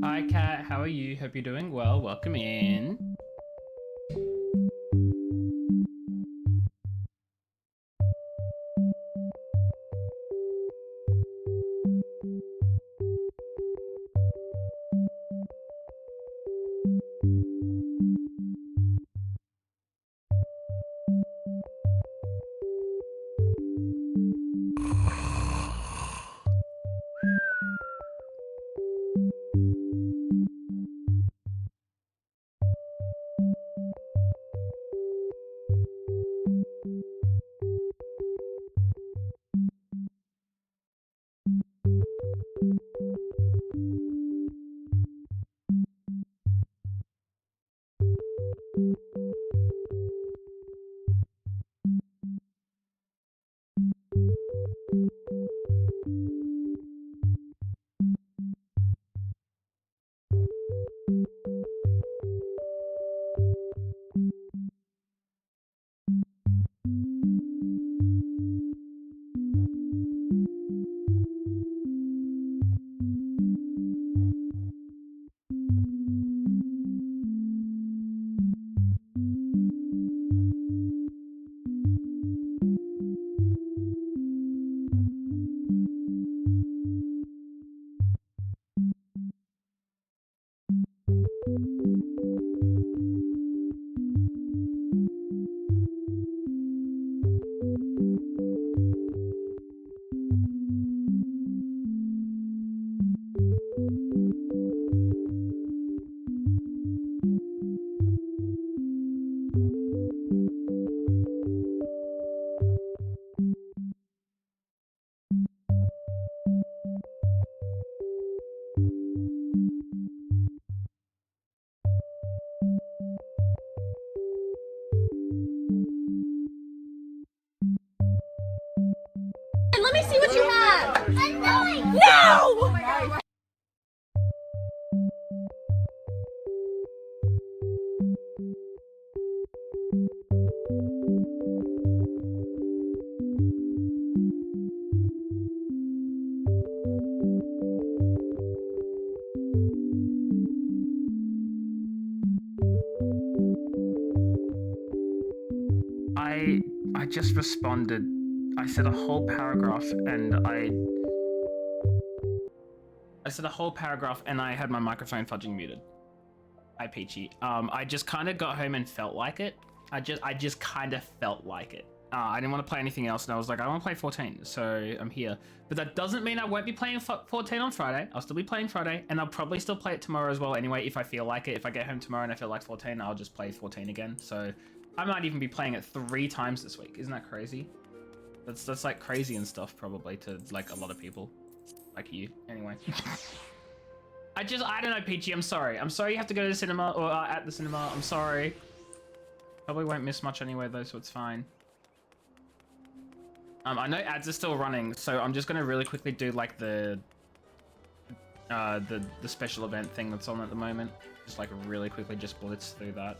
Hi Kat, how are you? Hope you're doing well. Welcome in. Let me see what you have. No! I just responded. I said a whole paragraph and I said a whole paragraph and I had my microphone fudging muted. Hi Peachy. I just kind of got home and felt like it. I just kind of felt like it. I didn't want to play anything else and I was like, I want to play 14, so I'm here. But that doesn't mean I won't be playing 14 on Friday. I'll still be playing Friday and I'll probably still play it tomorrow as well anyway if I feel like it. If I get home tomorrow and I feel like 14, I'll just play 14 again. So I might even be playing it 3 times this week. Isn't that crazy? That's like crazy and stuff probably to like a lot of people. Like you. Anyway. I don't know, Peachy, I'm sorry. I'm sorry you have to go to the cinema, or at the cinema. I'm sorry. Probably won't miss much anyway though, so it's fine. I know ads are still running, so I'm just gonna really quickly do like the special event thing that's on at the moment. Just like really quickly just blitz through that.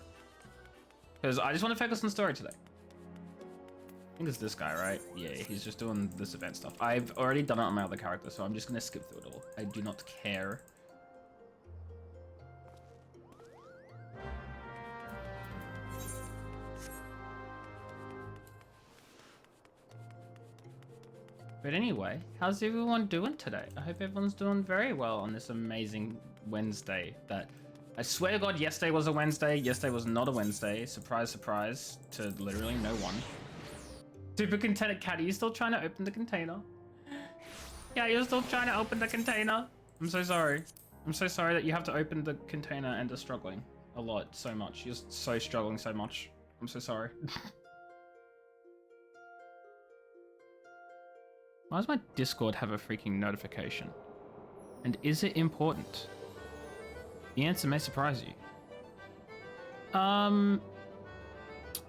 Because I just want to focus on story today. I think it's this guy, right? Yeah, he's just doing this event stuff. I've already done it on my other character, so I'm just gonna skip through it all. I do not care. But anyway, how's everyone doing today? I hope everyone's doing very well on this amazing Wednesday that I swear to God, yesterday was a Wednesday. Yesterday was not a Wednesday. Surprise, surprise to literally no one. Super contented cat, are you still trying to open the container? Yeah, you're still trying to open the container. I'm so sorry. I'm so sorry that you have to open the container and are struggling a lot, so much. You're so struggling so much. I'm so sorry. Why does my Discord have a freaking notification? And is it important? The answer may surprise you.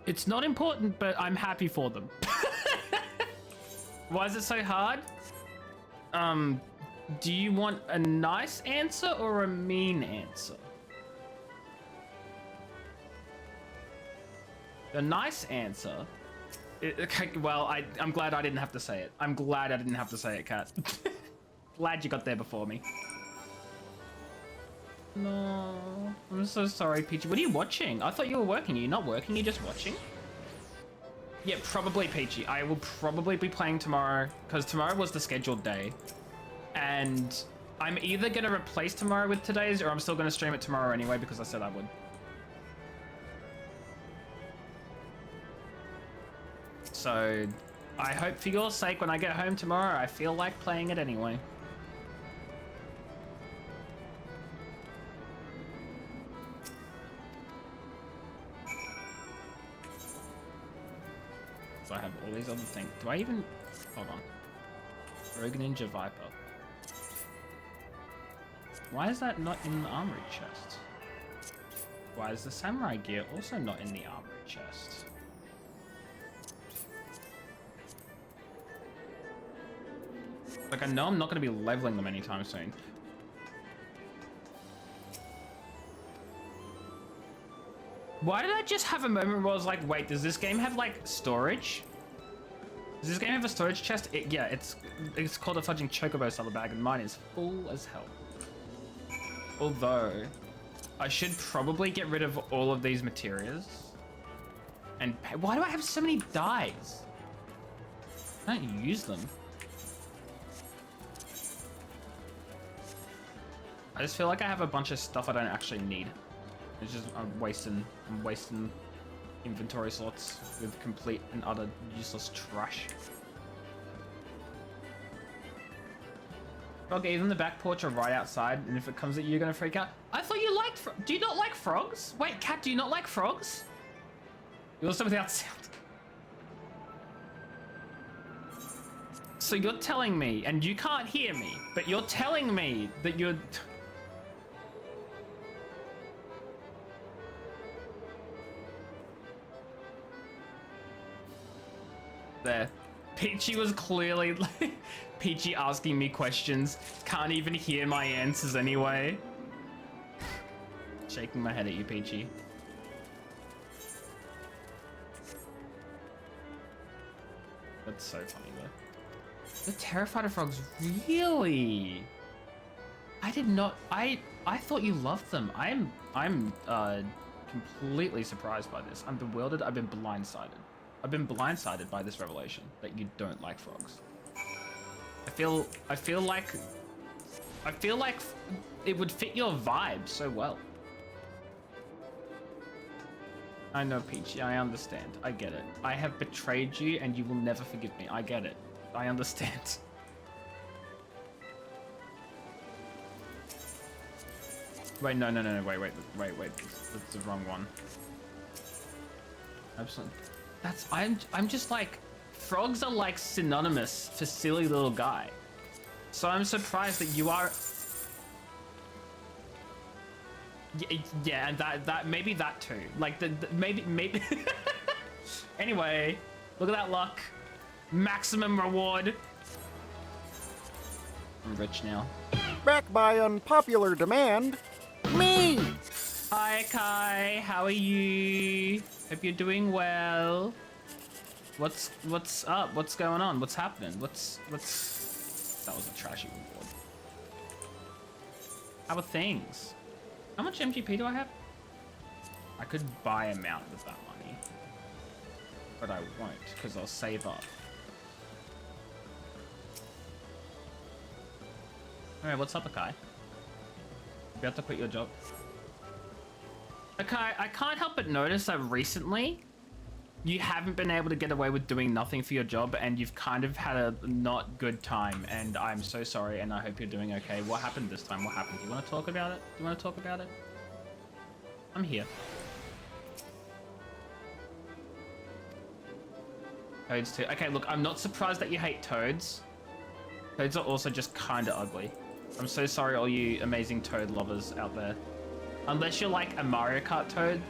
It's not important, but I'm happy for them. Why is it so hard? Do you want a nice answer or a mean answer? The nice answer... well, I'm glad I didn't have to say it. I'm glad I didn't have to say it, Kat. Glad you got there before me. No, I'm so sorry, Peachy. What are you watching? I thought you were working. Are you not working? You're just watching? Yeah, probably, Peachy. I will probably be playing tomorrow because tomorrow was the scheduled day. And I'm either going to replace tomorrow with today's or I'm still going to stream it tomorrow anyway because I said I would. So I hope for your sake when I get home tomorrow, I feel like playing it anyway. So I have all these other things. Do I even... Hold on. Rogue Ninja Viper. Why is that not in the armory chest? Why is the samurai gear also not in the armory chest? Like, I know I'm not going to be leveling them anytime soon. Why did I just have a moment where I was like, wait, does this game have, like, storage? Does this game have a storage chest? Yeah, it's called a fudging chocobo saddle bag, and mine is full as hell. Although, I should probably get rid of all of these materials. And why do I have so many dyes? I don't use them. I just feel like I have a bunch of stuff I don't actually need. It's just I'm wasting inventory slots with complete and utter useless trash. Frog, even the back porch or right outside, and if it comes at you, you're gonna freak out. I thought you liked do you not like frogs? Wait, Cat, do you not like frogs? You also without sound. So you're telling me, and you can't hear me, but you're telling me that you're... There. Peachy was clearly like, Peachy asking me questions. Can't even hear my answers anyway. Shaking my head at you, Peachy. That's so funny though. You're terrified of frogs, really? I did not. I thought you loved them. I'm completely surprised by this. I'm bewildered. I've been blindsided. I've been blindsided by this revelation that you don't like frogs. I feel like it would fit your vibe so well. I know, Peachy, I understand. I get it. I have betrayed you and you will never forgive me. I get it. I understand. Wait, no, wait. That's the wrong one. Absolutely. I'm just like, frogs are like synonymous for silly little guy. So I'm surprised that you are... Yeah, and that maybe that too. Like maybe. Anyway, look at that luck. Maximum reward. I'm rich now. Back by unpopular demand, me! Hi Kai, how are you? Hope you're doing well. What's up? What's going on? What's happening? What's that was a trashy reward. How are things? How much MGP do I have? I could buy a mount with that money, but I won't because I'll save up. Alright, what's up, Akai? You have to quit your job. Okay, I can't help but notice that recently you haven't been able to get away with doing nothing for your job, and you've kind of had a not good time, and I'm so sorry, and I hope you're doing okay. What happened this time? What happened? Do you want to talk about it? Do you want to talk about it? I'm here. Toads too. Okay, look, I'm not surprised that you hate toads. Toads are also just kind of ugly. I'm so sorry, all you amazing toad lovers out there. Unless you're like a Mario Kart toad.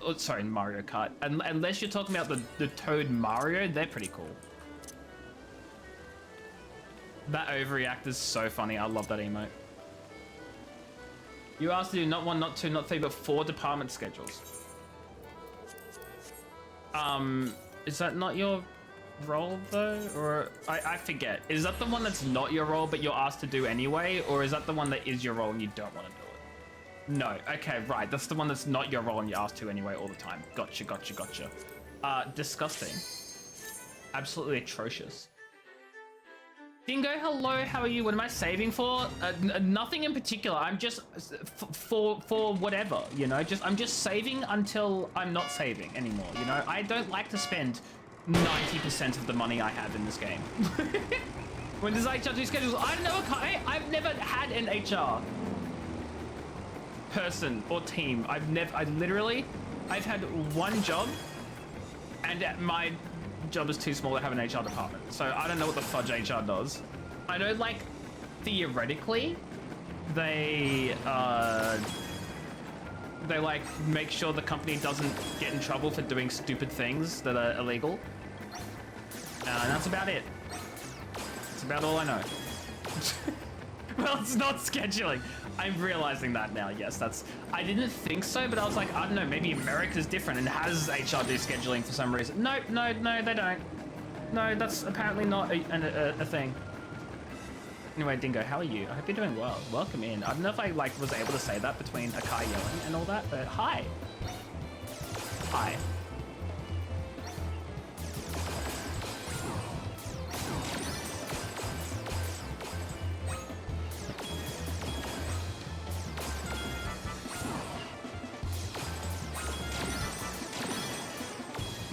Oh, sorry, Mario Kart. Unless you're talking about the Toad Mario, they're pretty cool. That overreact is so funny. I love that emote. You asked to do not 1, not 2, not 3, but 4 department schedules. Is that not your role though? Or I forget. Is that the one that's not your role but you're asked to do anyway? Or is that the one that is your role and you don't want to do it? No. Okay, right. That's the one that's not your role and you're asked to anyway all the time. Gotcha, gotcha, gotcha. Disgusting. Absolutely atrocious. Dingo, hello, how are you? What am I saving for? Nothing in particular. I'm just for whatever, you know. I'm just saving until I'm not saving anymore, you know. I don't like to spend 90% of the money I have in this game. When does HR do schedules? I've never had an HR person or team. I've had one job, and my job is too small to have an HR department, so I don't know what the fudge HR does. I know, like, theoretically, they like make sure the company doesn't get in trouble for doing stupid things that are illegal, and that's about it. That's about all I know. Well, it's not scheduling. I'm realizing that now. Yes, I didn't think so, but I was like, I don't know, maybe America's different and has HR do scheduling for some reason. No, they don't. No, that's apparently not a thing. Anyway, Dingo, how are you? I hope you're doing well. Welcome in. I don't know if I was able to say that between Akai yelling and all that, but hi. Hi.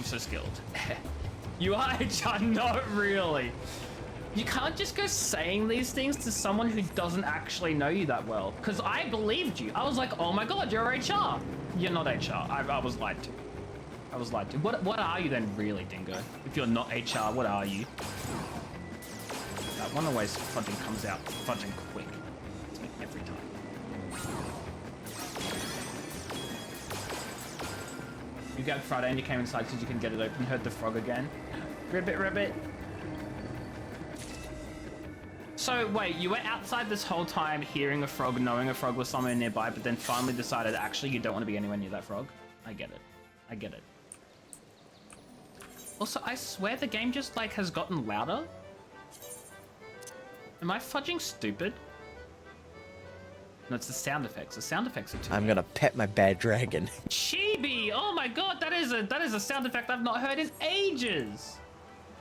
So skilled. You are HR, not really. You can't just go saying these things to someone who doesn't actually know you that well. Because I believed you. I was like, oh my god, you're HR. You're not HR. I was lied to. I was lied to. What are you then really, Dingo? If you're not HR, what are you? One of the ways fudging comes out fudging quick. It's like every time. You grabbed Friday and you came inside because you couldn't get it open. Heard the frog again. Ribbit. So wait, you were outside this whole time hearing a frog, knowing a frog was somewhere nearby, but then finally decided actually you don't want to be anywhere near that frog? I get it. Also, I swear the game just like has gotten louder. Am I fudging stupid? No, it's the sound effects. The sound effects are too. I'm gonna pet my bad dragon. Chibi! Oh my god, that is a sound effect I've not heard in ages.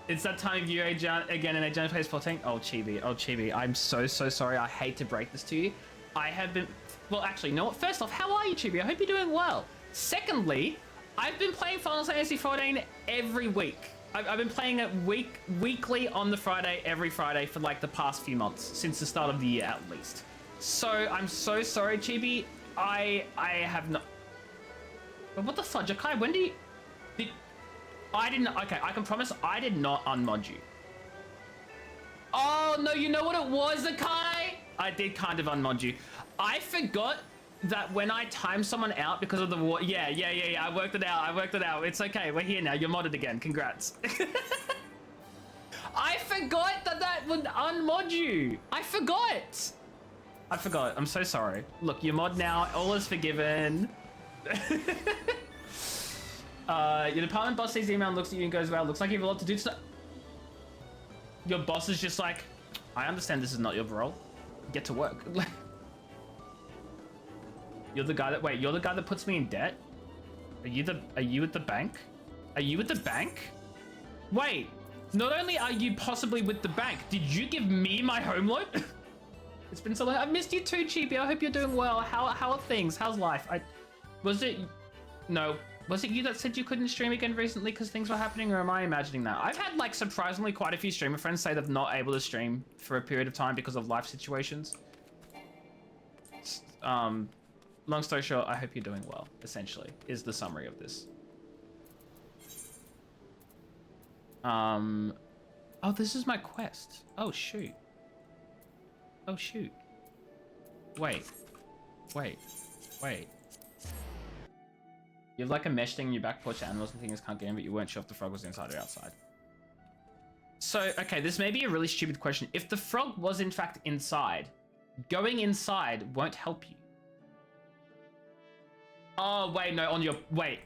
It's that time of year again in Agent Phase 14. Oh Chibi, I'm so sorry. I hate to break this to you. I have been, well actually, you know what? First off, how are you, Chibi? I hope you're doing well. Secondly, I've been playing Final Fantasy XIV every week. I've been playing it weekly on the Friday, every Friday for like the past few months, since the start of the year at least. So I'm so sorry, Chibi. I have not. But what the fudge, Akai? When did? I didn't. Okay, I can promise I did not unmod you. Oh no, you know what it was, Akai? I did kind of unmod you. I forgot that when I timed someone out because of the war. Yeah. I worked it out. It's okay. We're here now. You're modded again. Congrats. I forgot that would unmod you. I forgot. I'm so sorry. Look, you're mod now. All is forgiven. Your department boss sees the email and looks at you and goes, well, looks like you have a lot to do today. Your boss is just like, I understand this is not your role. Get to work. You're the guy that puts me in debt? Are you at the bank? Are you at the bank? Wait, not only are you possibly with the bank, did you give me my home loan? It's been so long. I've missed you too, Chibi. I hope you're doing well. How are things? How's life? Was it... No. Was it you that said you couldn't stream again recently because things were happening, or am I imagining that? I've had, like, surprisingly quite a few streamer friends say they're not able to stream for a period of time because of life situations. Long story short, I hope you're doing well, essentially, is the summary of this. Oh, this is my quest. Oh, shoot. Oh, shoot. Wait. Wait. Wait. You have like a mesh thing in your back porch, animals and things can't get in, but you weren't sure if the frog was inside or outside. So, okay, this may be a really stupid question. If the frog was in fact inside, going inside won't help you. Oh, wait, no, on your... Wait.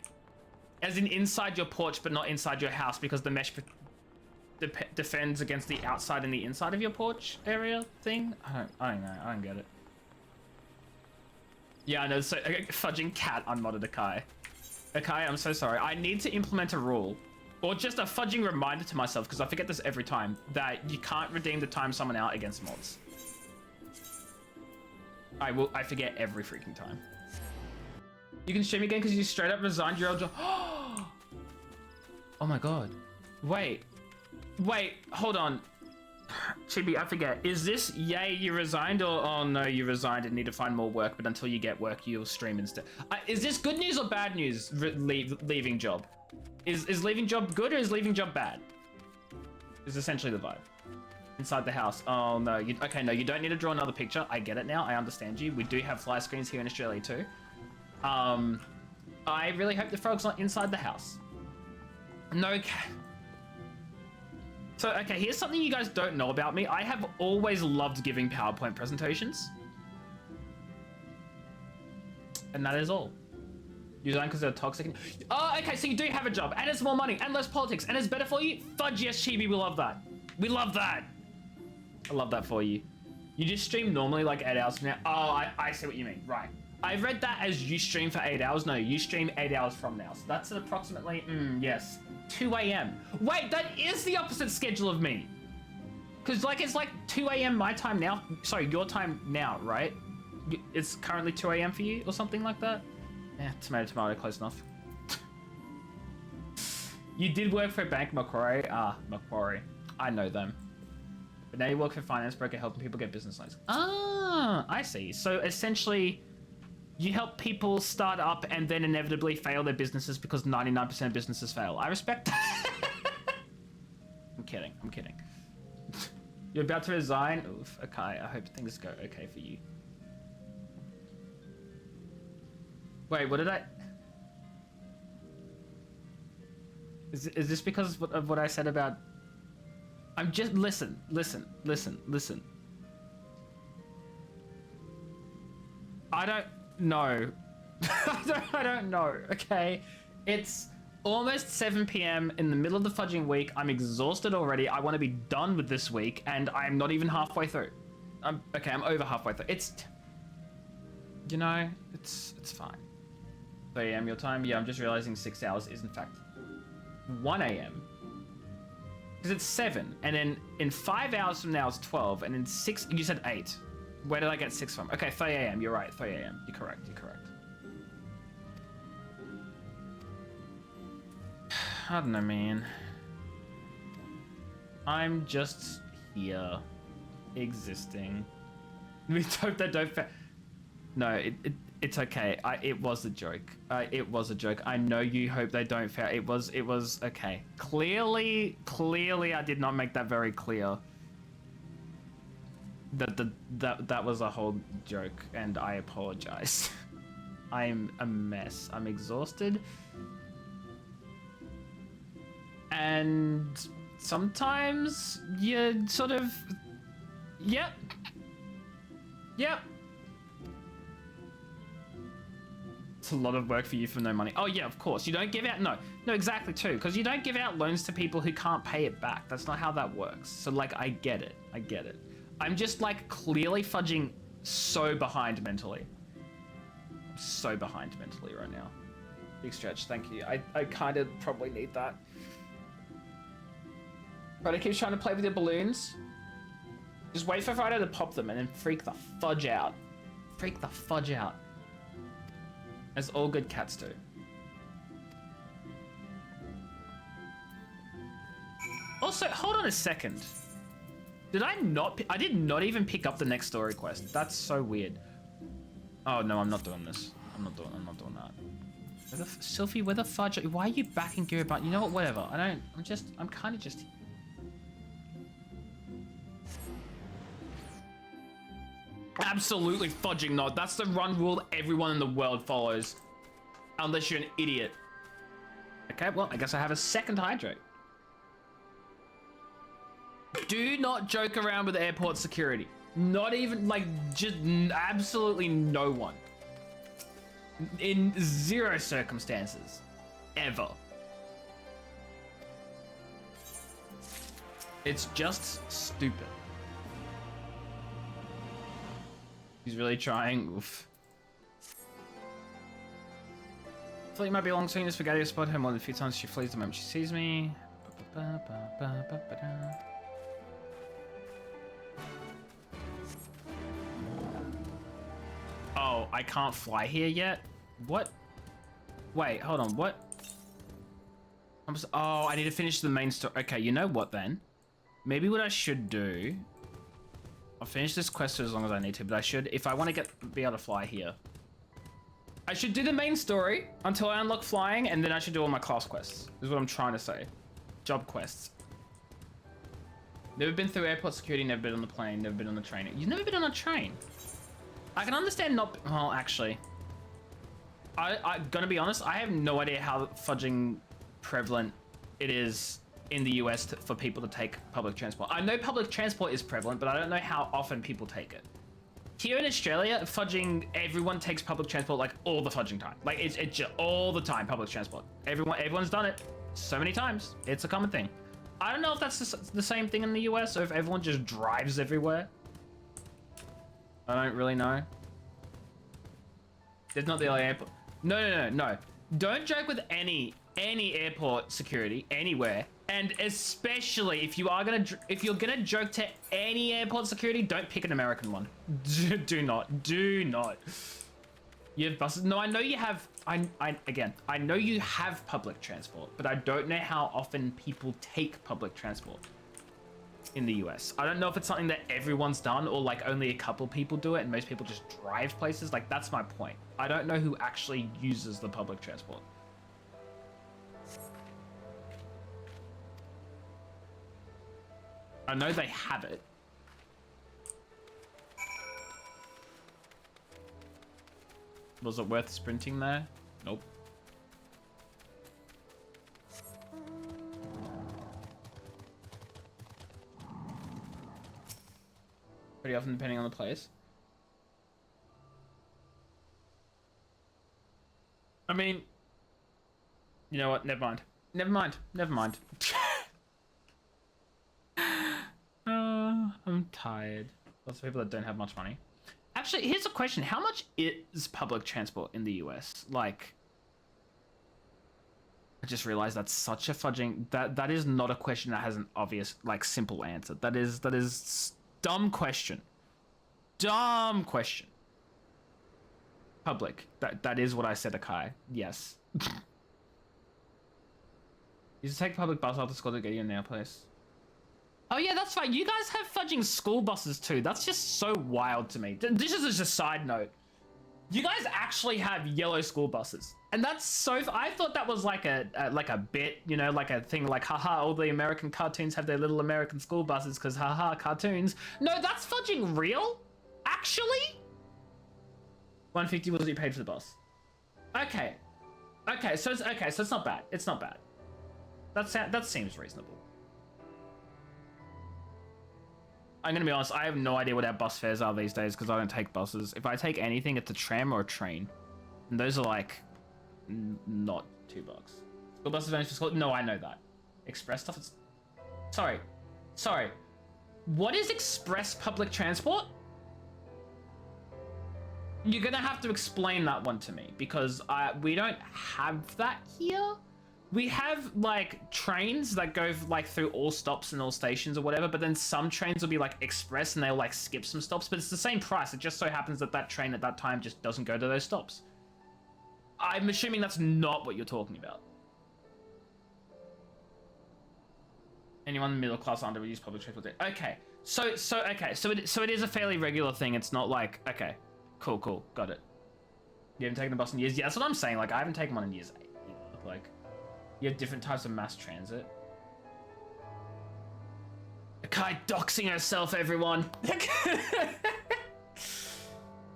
As in inside your porch, but not inside your house, because the mesh defends against the outside and the inside of your porch area thing? I don't know. I don't get it. Yeah, I know. So, fudging cat unmodded Akai. Akai, I'm so sorry. I need to implement a rule, or just a fudging reminder to myself, because I forget this every time, that you can't redeem the time someone out against mods. I forget every freaking time. You can stream again because you straight up resigned your old job. Oh my god. Wait, hold on. Chibi, I forget. Is this yay you resigned, or oh no you resigned and need to find more work, but until you get work you'll stream instead? Is this good news or bad news? Leaving job. Is leaving job good or is leaving job bad? Is essentially the vibe. Inside the house. Oh no. Okay, no, you don't need to draw another picture. I get it now. I understand you. We do have fly screens here in Australia too. I really hope the frog's not inside the house. No. So, okay, here's something you guys don't know about me. I have always loved giving PowerPoint presentations. And that is all. You resign because they're toxic. Oh, okay, so you do have a job, and it's more money, and less politics, and it's better for you? Fudge, yes, Chibi, we love that. We love that. I love that for you. You just stream normally like 8 hours from now. Oh, I see what you mean, right. I read that as you stream for 8 hours. No, you stream 8 hours from now. So that's approximately, yes, 2 a.m. Wait, that is the opposite schedule of me. Because like it's like 2 a.m. my time now. Sorry, your time now, right? It's currently 2 a.m. for you or something like that? Yeah, tomato, close enough. You did work for Bank Macquarie. Ah, Macquarie. I know them. But now you work for finance broker helping people get business loans. Ah, I see. So essentially, you help people start up and then inevitably fail their businesses because 99% of businesses fail. I respect that. I'm kidding. You're about to resign? Oof, okay, I hope things go okay for you. Wait, what did I... Is this because of what I said about... I'm just... Listen. I don't know. I don't know, okay? It's almost 7 p.m. in the middle of the fudging week. I'm exhausted already. I want to be done with this week, and I'm not even halfway through. I'm over halfway through. It's... You know, it's fine. 3 a.m. your time? Yeah, I'm just realizing 6 hours is in fact 1 a.m. Because it's 7, and then in 5 hours from now it's 12, and in 6, you said 8. Where did I get 6 from? Okay, 3 a.m. You're right, 3 a.m. You're correct. I don't know, man. I'm just here, existing. We hope they don't. No, it's okay. It was a joke. It was a joke. I know you hope they don't fail. It was okay. Clearly, I did not make that very clear. That was a whole joke, and I apologize. I'm a mess. I'm exhausted. And sometimes you sort of... Yep. It's a lot of work for you for no money. Oh yeah, of course. You don't give out... No, exactly too. Because you don't give out loans to people who can't pay it back. That's not how that works. So like, I get it. I'm just like clearly fudging so behind mentally. So behind mentally right now. Big stretch, thank you. I kind of probably need that. But I keep trying to play with your balloons. Just wait for Friday to pop them and then freak the fudge out. As all good cats do. Also, hold on a second. Did I not? I did not even pick up the next story quest. That's so weird. Oh no, I'm not doing this. I'm not doing that. Sylphie, where the fudge? Why are you backing Gear about? You know what? Whatever. I'm kind of just. Absolutely fudging not. That's the run rule everyone in the world follows. Unless you're an idiot. Okay, well, I guess I have a second hydrate. Do not joke around with airport security. Not even, like, just absolutely no one. In zero circumstances. Ever. It's just stupid. He's really trying. Oof. I thought you might be along seeing the spaghetti. I spotted her more than a few times. She flees the moment she sees me. Oh, I can't fly here yet? What? Wait, hold on, what? Oh, I need to finish the main story. Okay, you know what then? Maybe what I should do... I'll finish this quest as long as I need to, but I should, if I want to be able to fly here, I should do the main story until I unlock flying, and then I should do all my class quests, is what I'm trying to say. Job quests. Never been through airport security, never been on the plane, never been on the train. You've never been on a train? I can understand not, well, actually. I'm gonna be honest, I have no idea how fudging prevalent it is in the US for people to take public transport. I know public transport is prevalent, but I don't know how often people take it. Here in Australia, fudging, everyone takes public transport like all the fudging time. Like it's just all the time, public transport. Everyone's done it so many times. It's a common thing. I don't know if that's the same thing in the US or if everyone just drives everywhere. I don't really know. There's not the LA airport. No. Don't joke with any airport security anywhere. And especially if you're gonna joke to any airport security, don't pick an American one. Do not. You have buses. No, I know you have. I know you have public transport, but I don't know how often people take public transport in the US. I don't know if it's something that everyone's done or like only a couple people do it and most people just drive places. Like that's my point. I don't know who actually uses the public transport. I know they have it. Was it worth sprinting there? Nope. Pretty often depending on the place. I mean, you know what? Never mind. I'm tired. Lots of people that don't have much money. Actually, here's a question. How much is public transport in the US? Like, I just realized that's such a fudging... That is not a question that has an obvious, like, simple answer. That is dumb question. Dumb question. Public. That is what I said, Akai. Yes. You just take public bus after school to get you in their place. Oh yeah, that's right. You guys have fudging school buses too. That's just so wild to me. This is just a side note. You guys actually have yellow school buses, and that's so. I thought that was like a bit, you know, like a thing. Like, haha, all the American cartoons have their little American school buses because haha, cartoons. No, that's fudging real. Actually, 150 was what you paid for the bus. Okay, so it's not bad. It's not bad. That seems reasonable. I'm gonna be honest, I have no idea what our bus fares are these days because I don't take buses. If I take anything, it's a tram or a train. And those are like, not $2. School buses only for school? No, I know that. Express stuff is... Sorry. What is express public transport? You're gonna have to explain that one to me because we don't have that here. We have like trains that go like through all stops and all stations or whatever, but then some trains will be like express and they'll like skip some stops, but it's the same price. It just so happens that that train at that time just doesn't go to those stops. I'm assuming that's not what you're talking about. Anyone middle class under would use public transport. Okay, so it is a fairly regular thing. It's not like, okay, cool, got it. You haven't taken the bus in years. Yeah, that's what I'm saying. Like, I haven't taken one in years. Like, you have different types of mass transit. Kai doxing herself, everyone.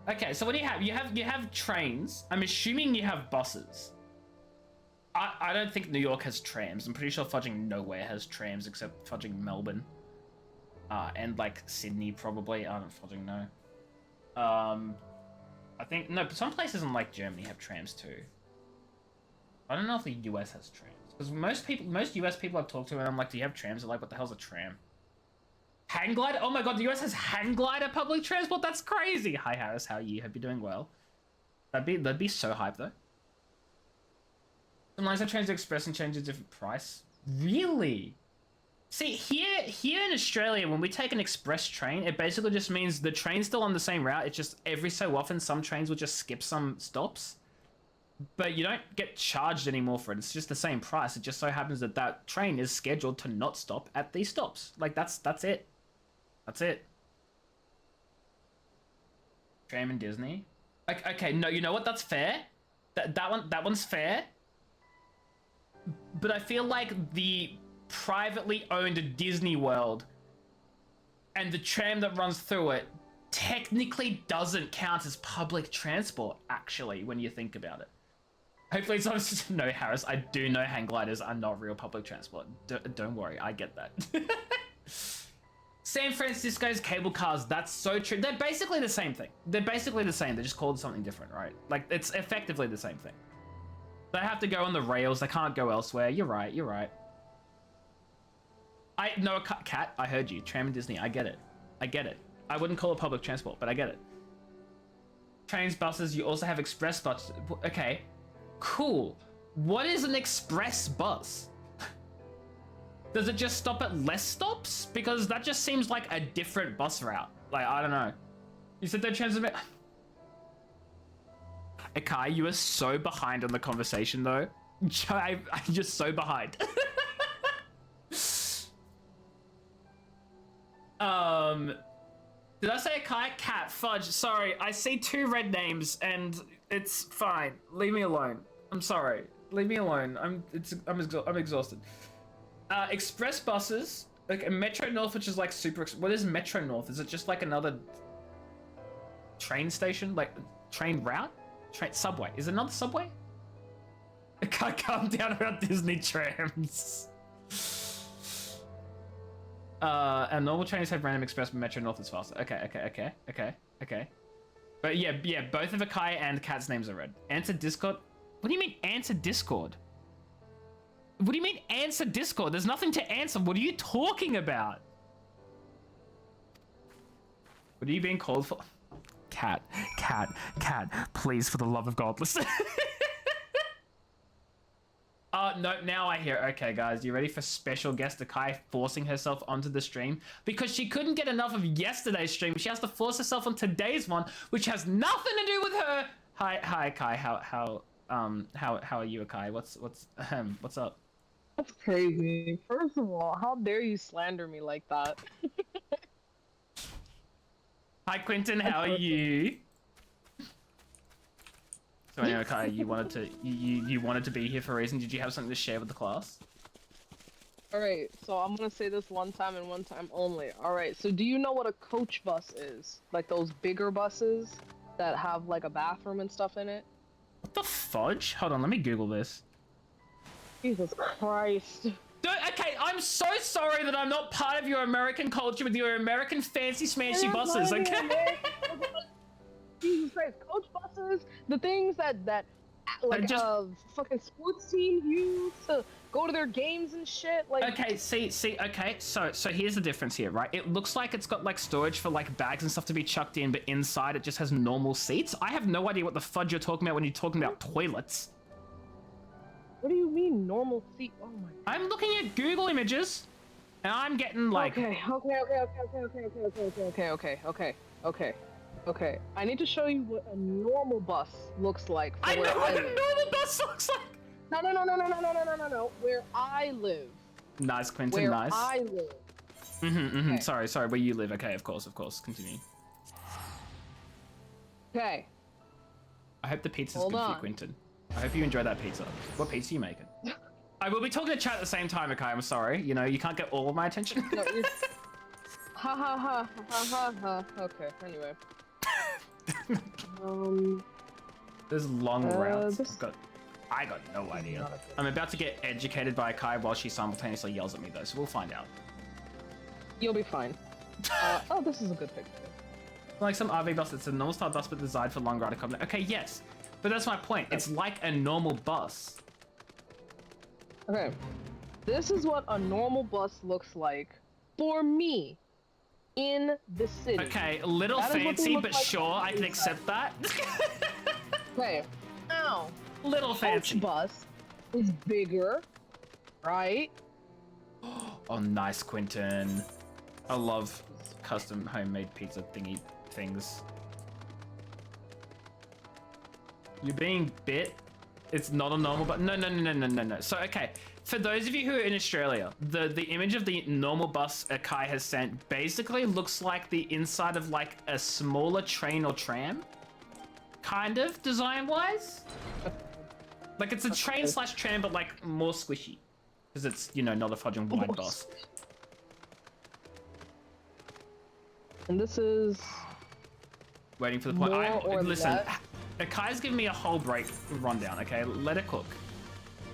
Okay, so what do you have? You have trains. I'm assuming you have buses. I don't think New York has trams. I'm pretty sure fudging nowhere has trams except fudging Melbourne. And like Sydney probably. I don't fudging know. I think no, but some places in like Germany have trams too. I don't know if the US has trams. Because most US people I've talked to and I'm like, do you have trams? They're like, what the hell's a tram? Hang glider? Oh my god, the US has hang glider public transport? That's crazy! Hi Harris, how are you? Hope you're doing well. That'd be so hype though. Some lines have changed the express and changed a different price. Really? See, here in Australia, when we take an express train, it basically just means the train's still on the same route. It's just every so often some trains will just skip some stops. But you don't get charged anymore for it. It's just the same price. It just so happens that that train is scheduled to not stop at these stops. Like, that's it. That's it. Tram and Disney. Okay, no, you know what? That's fair. That one's fair. But I feel like the privately owned Disney World and the tram that runs through it technically doesn't count as public transport, actually, when you think about it. Hopefully it's not just... No, Harris, I do know hang gliders are not real public transport. Don't worry, I get that. San Francisco's cable cars, that's so true. They're basically the same thing. They're basically the same. They're just called something different, right? Like, it's effectively the same thing. They have to go on the rails. They can't go elsewhere. You're right. You're right. No, Cat, I heard you. Tram and Disney. I get it. I get it. I wouldn't call it public transport, but I get it. Trains, buses. You also have express buses. Okay. Cool. What is an express bus? Does it just stop at less stops? Because that just seems like a different bus route. Like, I don't know. You said they transmit... Akai, you are so behind on the conversation, though. I'm just so behind. Did I say Akai? Cat, fudge. Sorry, I see 2 red names, and it's fine. Leave me alone. I'm sorry. Leave me alone. I'm exhausted. Express buses, like Metro North, which is like super. What is Metro North? Is it just like another train station, like train route? Subway. Is it another subway? I can't calm down about Disney trams. And normal trains have random express, but Metro North is faster. Okay. But yeah, both of Akai and Cat's names are red. Answer Discord. What do you mean answer Discord? What do you mean answer Discord? There's nothing to answer. What are you talking about? What are you being called for? Cat, please, for the love of God, listen. No, now I hear. Okay, guys, you ready for special guest Akai forcing herself onto the stream? Because she couldn't get enough of yesterday's stream. She has to force herself on today's one, which has nothing to do with her. Hi, Akai. How are you, Akai? What's up? That's crazy. First of all, how dare you slander me like that? Hi, Quentin. How are you? So anyway, Kai, you wanted to be here for a reason. Did you have something to share with the class? Alright, so I'm gonna say this one time and one time only. Alright, so do you know what a coach bus is? Like those bigger buses that have like a bathroom and stuff in it? What the fudge? Hold on, let me Google this. Jesus Christ. Dude, okay, I'm so sorry that I'm not part of your American culture with your American fancy smancy buses, okay? Jesus Christ, coach buses, the things that like fucking sports teams use to go to their games and shit. Like, okay, okay, so here's the difference here, right? It looks like it's got like storage for like bags and stuff to be chucked in, but inside it just has normal seats. I have no idea what the fudge you're talking about when you're talking about toilets. What do you mean normal seat? Oh my. I'm looking at Google images, and I'm getting like. Okay. Okay, I need to show you what a normal bus looks like. I know what a live. normal bus looks like. No. Where I live. Nice, Quentin. Where Nice. I live. Okay. Okay. Sorry. Where you live? Okay, of course. Continue. Okay. I hope the pizza's Hold good for you, on. Quentin. I hope you enjoy that pizza. What pizza are you making? I will be talking to chat at the same time, okay? I'm sorry. You know, you can't get all of my attention. No, ha ha ha ha ha ha. Okay. Anyway. There's long routes. this- I got no idea. not a good- I'm about to get educated by Kai while she simultaneously yells at me, though, so we'll find out. You'll be fine. Oh, this is a good picture. Like some RV bus, it's a normal style bus but designed for long ride accommodation. Okay, yes, but that's my point. It's like a normal bus. Okay. This is what a normal bus looks like for me in the city. Okay, a little That is what they fancy, look but like sure, on I the can inside. accept that. Okay. Now, Little fancy. coach bus is bigger, right? Oh, nice, Quentin. I love custom homemade pizza thingy things. You're being bit. It's not a normal, but no. So, okay, for those of you who are in Australia, the image of the normal bus Kai has sent basically looks like the inside of like a smaller train or tram, kind of design-wise. Like it's a train slash tram, but like more squishy, because it's, you know, not a fudging wide bus. And this is Waiting for the point. more or Listen, less. Kai's giving me a whole break rundown. Okay, let it cook.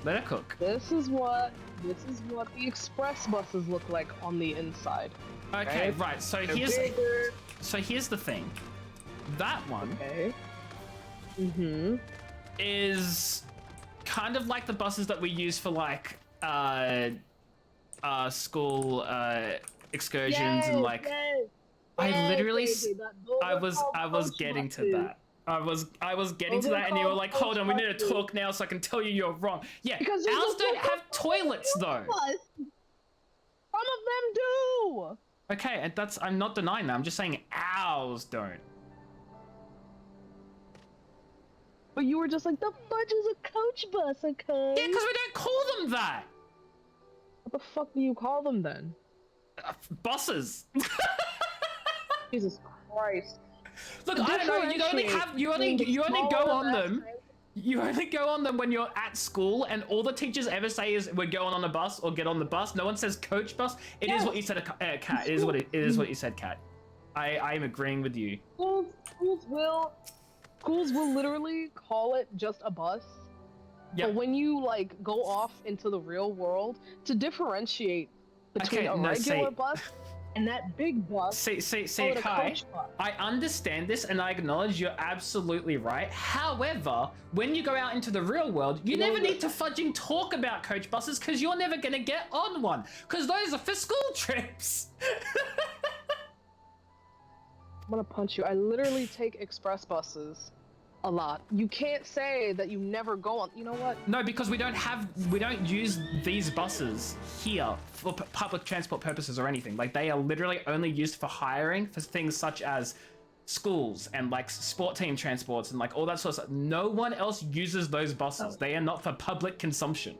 Let it cook. This is what the express buses look like on the inside. Okay, Right? right. So They're here's bigger. the thing. That one Okay. Mm-hmm. is kind of like the buses that we use for like school excursions and like. I literally I was getting to that. I was getting Those to are that, and you were called like, "Hold on, we need to buses. talk now, so I can tell you you're wrong." Yeah, Because ours don't have toilets though. Some of them do. Okay, and I'm not denying that. I'm just saying ours don't. But you were just like, the fudge is a coach bus, okay? Yeah, because we don't call them that. What the fuck do you call them then? Buses. Jesus Christ. Look, I don't know. You only go on them. You only go on them when you're at school, and all the teachers ever say is we're going on a bus or get on the bus. No one says coach bus. It is what you said, Kat. It is what you said, Kat. I am agreeing with you. Schools will literally call it just a bus. Yeah. But when you like go off into the real world, to differentiate between a regular bus and that big bus, See, call it a Kai, coach bus. I understand this and I acknowledge you're absolutely right. However, when you go out into the real world, you never need to fudging talk about coach buses because you're never going to get on one because those are for school trips. I'm gonna punch you. I literally take express buses a lot. You can't say that you never go on. You know what? No, because we don't use these buses here for public transport purposes or anything. Like they are literally only used for hiring for things such as schools and like sport team transports and like all that sort of stuff. No one else uses those buses. They are not for public consumption.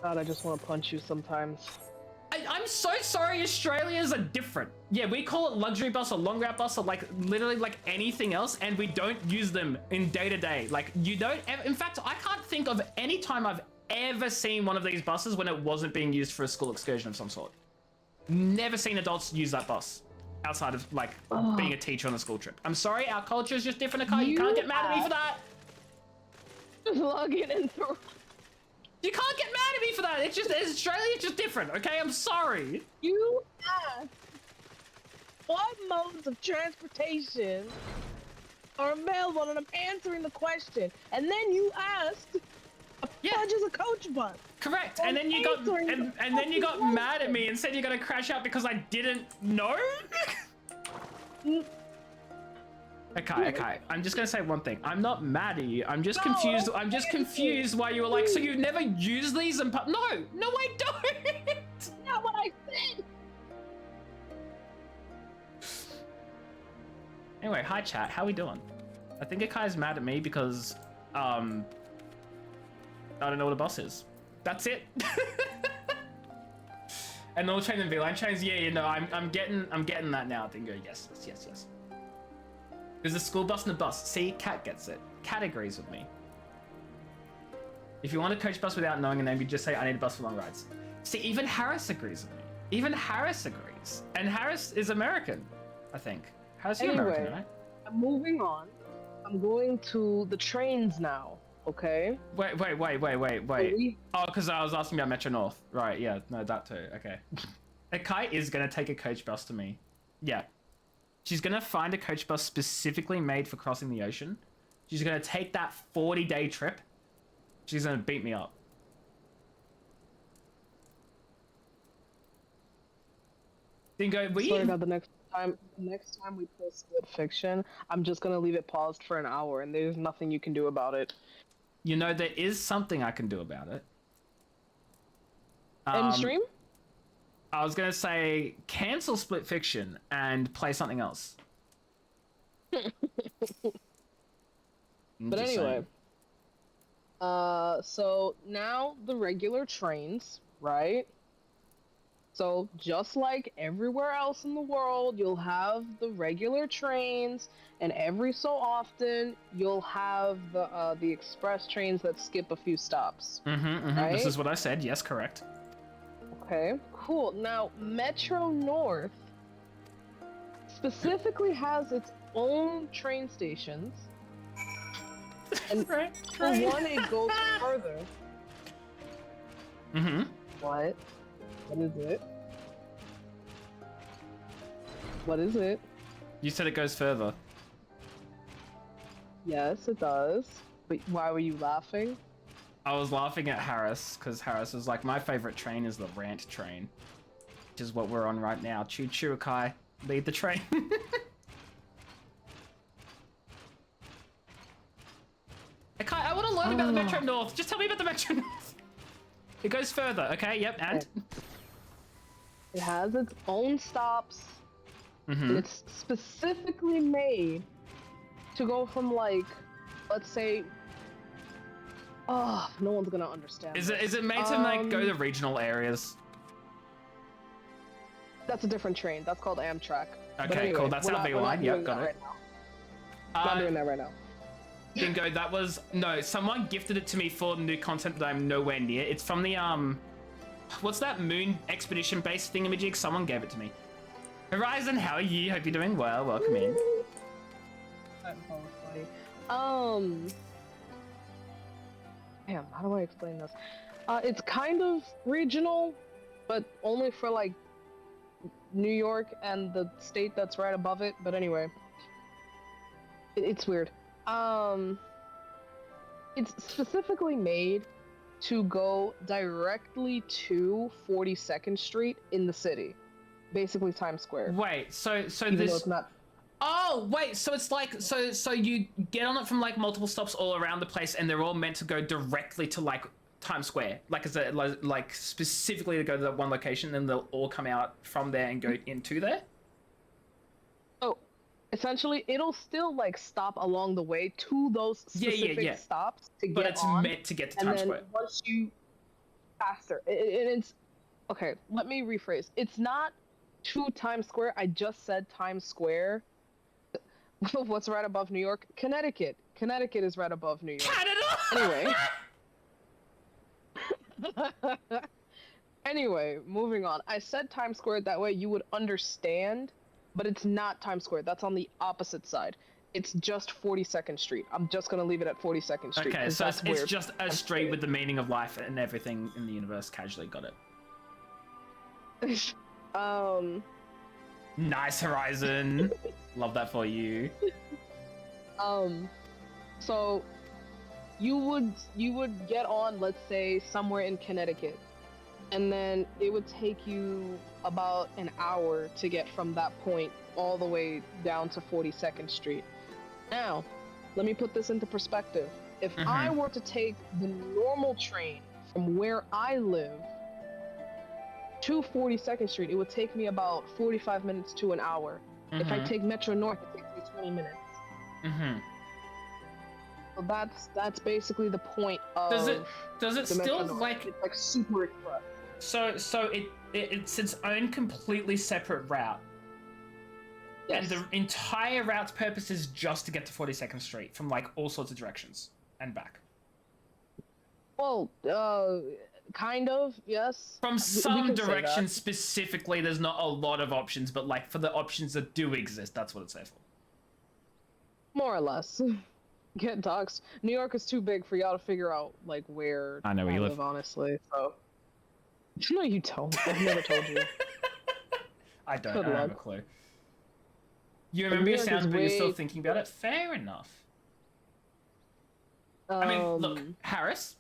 God, I just want to punch you sometimes. I'm so sorry, Australians are different. Yeah, we call it luxury bus or long route bus or like literally like anything else, and we don't use them in day to day. Like you don't ever, in fact, I can't think of any time I've ever seen one of these buses when it wasn't being used for a school excursion of some sort. Never seen adults use that bus outside of like being a teacher on a school trip. I'm sorry, our culture is just different, Akai. You can't get mad at me for that. Just log in and throw. You can't get mad at me for that. It's just Australia's just different, okay? I'm sorry. You asked what modes of transportation are available, and I'm answering the question. And then you asked, "Fudge is a coach bus." Correct. And then you got and then you got mad at me and said you're gonna crash out because I didn't know. Okay. I'm just gonna say one thing. I'm not mad at you. I'm just confused. I'm just confused why you were like, so you never use these and no, I don't. Not what I said. Anyway, hi chat, how we doing? I think Akai's mad at me because, I don't know what a boss is. That's it. And all train and V-line trains, yeah, you know, I'm getting that now, Dingo. Yes. There's a school bus and a bus. See, Cat gets it. Cat agrees with me. If you want a coach bus without knowing a name, you just say, I need a bus for long rides. See, even Harris agrees with me. Even Harris agrees. And Harris is American, I think. Harris, you're American, right? I'm moving on. I'm going to the trains now, okay? Wait. Oh, because I was asking about Metro North. Right, yeah, no, that too, okay. Akai is going to take a coach bus to me. Yeah. She's going to find a coach bus specifically made for crossing the ocean. She's going to take that 40-day trip. She's going to beat me up. Dingo, Sorry about the next time we play Split Fiction, I'm just gonna leave it paused for an hour, and there's nothing you can do about it. You know, there is something I can do about it. End stream? I was gonna say cancel Split Fiction and play something else. But anyway, so now the regular trains, right? So just like everywhere else in the world, you'll have the regular trains, and every so often you'll have the express trains that skip a few stops. Right? This is what I said. Yes, correct. Okay, cool. Now Metro North specifically has its own train stations, and right. for one, it goes further. What? What is it? What is it? You said it goes further. Yes, it does. But why were you laughing? I was laughing at Harris because Harris was like, my favorite train is the rant train, which is what we're on right now. Choo choo, Akai. Lead the train. Akai, I want to learn about the Metro North. Just tell me about the Metro North. It goes further, okay? Yep, and? It has its own stops, and it's specifically made to go from, like, let's say... Oh, no one's gonna understand. Is it made to, like, go to regional areas? That's a different train. That's called Amtrak. Okay, anyway, cool. That's our V-line. Yep, got it. Not doing that right now. Bingo, that was... No, someone gifted it to me for new content that I'm nowhere near. It's from the, what's that moon expedition-based thingamajig? Someone gave it to me. Horizon, how are you? Hope you're doing well. Welcome in. Damn, how do I explain this? It's kind of regional, but only for, like, New York and the state that's right above it. But anyway, it's weird. It's specifically made to go directly to 42nd Street in the city, basically Times Square. Wait, so Even this... though it's not... Oh, wait, so it's like, so you get on it from, like, multiple stops all around the place, and they're all meant to go directly to, like, Times Square, like, as a, like, specifically to go to that one location, and they'll all come out from there and go into there? Oh, essentially, it'll still, like, stop along the way to those specific stops to get on. But it's meant to get to Times Square. And then once you... Faster. It's... Okay, let me rephrase. It's not to Times Square. I just said Times Square. What's right above New York? Connecticut. Connecticut is right above New York. Canada! Anyway. Anyway, moving on. I said Times Square, that way you would understand, but it's not Times Square. That's on the opposite side. It's just 42nd Street. I'm just gonna leave it at 42nd Street. Okay, so it's just a street with the meaning of life and everything in the universe casually. Got it. Nice, Horizon. Love that for you. So you would get on, let's say, somewhere in Connecticut, and then it would take you about an hour to get from that point all the way down to 42nd Street. Now, let me put this into perspective. If I were to take the normal train from where I live to 42nd Street, it would take me about 45 minutes to an hour. If I take Metro North, it takes me every 20 minutes. Mm-hmm. So that's basically the point of. Does it the still Metro North. like? It's like super express. So it's its own completely separate route. Yes. And the entire route's purpose is just to get to 42nd Street from like all sorts of directions and back. Well, kind of, yes. From We some can say directions that. specifically, there's not a lot of options, but like for the options that do exist, that's what it's there for. More or less. Get doxed. New York is too big for y'all to figure out like where I know where you live. honestly. So. No, you don't. I've never told you. I don't. Good I don't have a luck. clue. You remember New your York sound, is but you're still way thinking about it. Fair enough. I mean, look, Harris.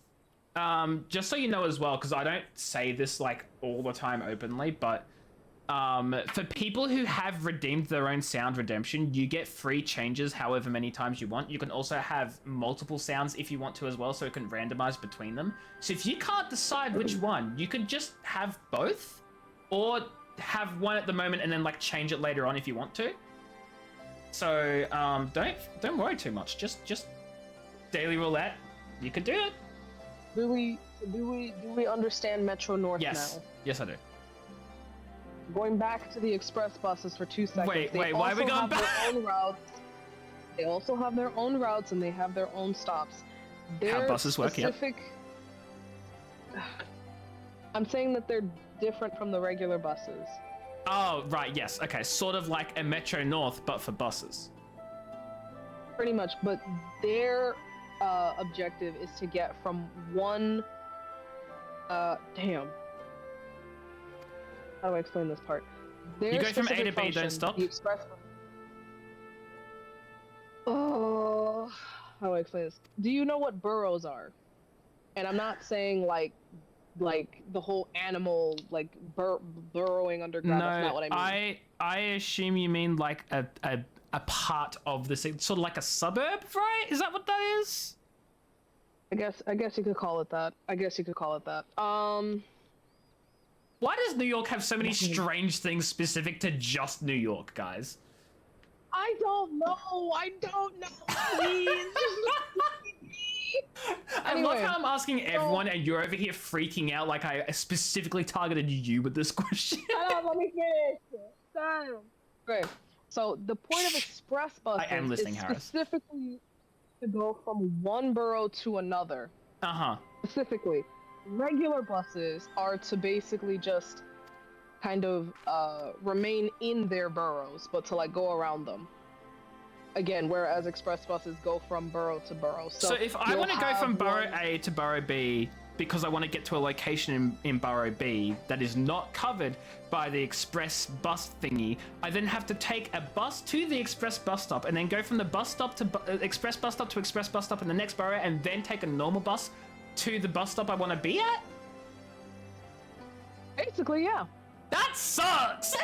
Just so you know as well, because I don't say this like all the time openly, but for people who have redeemed their own sound redemption, you get free changes however many times you want. You can also have multiple sounds if you want to as well, so it can randomize between them. So if you can't decide which one, you could just have both, or have one at the moment and then like change it later on if you want to. So don't worry too much. Just daily roulette. You could do it. Do we understand Metro North Yes. now? Yes, I do. Going back to the express buses for 2 seconds. Wait, they why are we also going have back? Their own routes. They also have their own routes and they have their own stops. How buses work, yep. I'm saying that they're different from the regular buses. Oh, right, yes. Okay, sort of like a Metro North, but for buses. Pretty much, but their objective is to get from one. Damn. How do I explain this part? Their You go from A to specific B, don't function, stop? The express. Oh, how do I explain this? Do you know what burrows are? And I'm not saying like the whole animal like burrowing underground. That's not what I mean. I assume you mean like a part of the city, sort of like a suburb, right? Is that what that is? I guess you could call it that. Why does New York have so many strange things specific to just New York, guys? I don't know. Please. I love how I'm asking everyone and you're over here freaking out like I specifically targeted you with this question. Let me finish. Damn. Okay, so the point of express buses I am listening, is Harris. specifically to go from one borough to another. Uh-huh. Specifically, regular buses are to basically just kind of remain in their boroughs, but to like go around them. Again, whereas express buses go from borough to borough. So if I want to go from borough A to borough B because I want to get to a location in borough B that is not covered by the express bus thingy, I then have to take a bus to the express bus stop and then go from the bus stop to express bus stop to express bus stop in the next borough and then take a normal bus to the bus stop I want to be at? Basically, yeah. That sucks!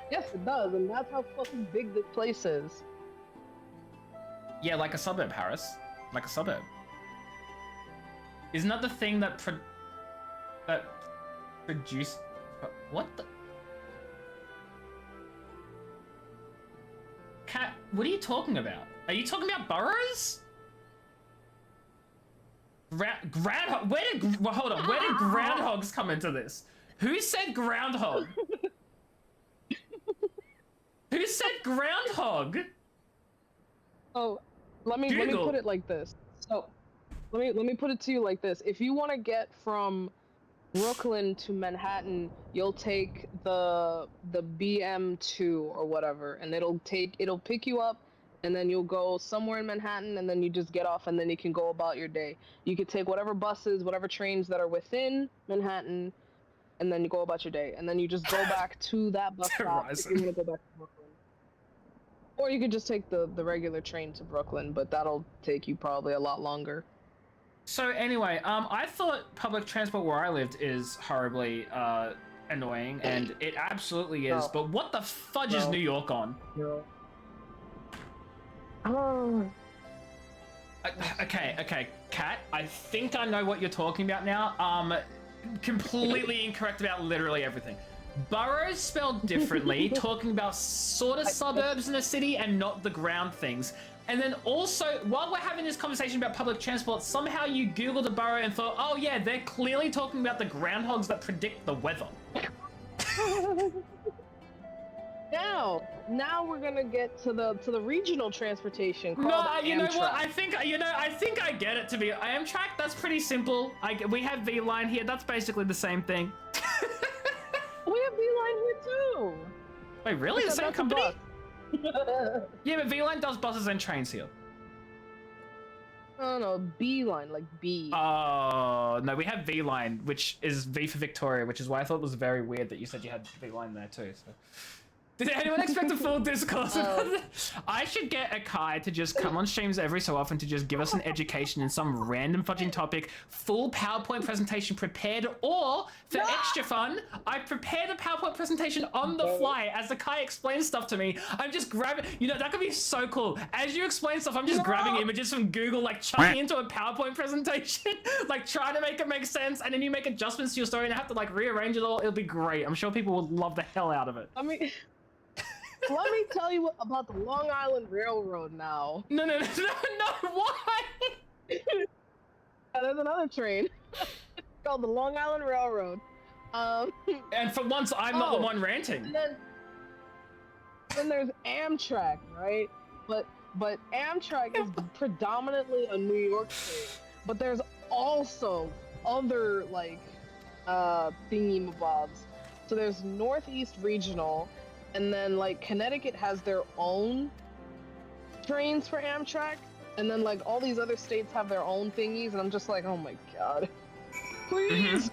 Yes, it does, and that's how fucking big this place is. Yeah, like a suburb, Harris. Like a suburb. Isn't that the thing that produce... What the... Cat, what are you talking about? Are you talking about boroughs? Groundhog... hold on, where did groundhogs come into this? Who said groundhog? Who said groundhog? Oh, let me put it like this. So, let me put it to you like this. If you want to get from Brooklyn to Manhattan, you'll take the BM2 or whatever, and it'll pick you up, and then you'll go somewhere in Manhattan, and then you just get off, and then you can go about your day. You could take whatever buses, whatever trains that are within Manhattan, and then you go about your day, and then you just go back to that bus stop if you want to go back to Brooklyn. Or you could just take the regular train to Brooklyn, but that'll take you probably a lot longer. So anyway, I thought public transport where I lived is horribly annoying, and it absolutely is. No. But what the fudge is New York on? No. Oh. Okay, Kat, I think I know what you're talking about now. Completely incorrect about literally everything. boroughs spelled differently, talking about sort of suburbs in a city and not the ground things. And then also, while we're having this conversation about public transport, somehow you Googled a borough and thought, oh yeah, they're clearly talking about the groundhogs that predict the weather. Now we're gonna get to the regional transportation called No, you know Amtrak. what? I think I get it. To be Amtrak, that's pretty simple. We have V-Line here. That's basically the same thing. We have V-Line here too. Wait, really? The same That's a company? bus. Yeah, but V-Line does buses and trains here. Oh no, B-Line, like B. Oh, no, we have V-Line, which is V for Victoria, which is why I thought it was very weird that you said you had V-Line there too. So. Did anyone expect a full discourse about that? I should get Akai to just come on streams every so often to just give us an education in some random fudging topic, full PowerPoint presentation prepared, or for extra fun, I prepared a PowerPoint presentation on the fly as Akai explains stuff to me. I'm just grabbing, that could be so cool. As you explain stuff, I'm just grabbing images from Google, like chucking into a PowerPoint presentation, like trying to make it make sense, and then you make adjustments to your story and I have to like rearrange it all. It'll be great. I'm sure people will love the hell out of it. Let me tell you about the Long Island Railroad now. No, why? There's another train called the Long Island Railroad. And for once, I'm not the one ranting. Then there's Amtrak, right? But Amtrak is predominantly a New York train. But there's also other like thingy-mabobs. So there's Northeast Regional. And then, like, Connecticut has their own trains for Amtrak, and then, like, all these other states have their own thingies, and I'm just like, oh my god. Please!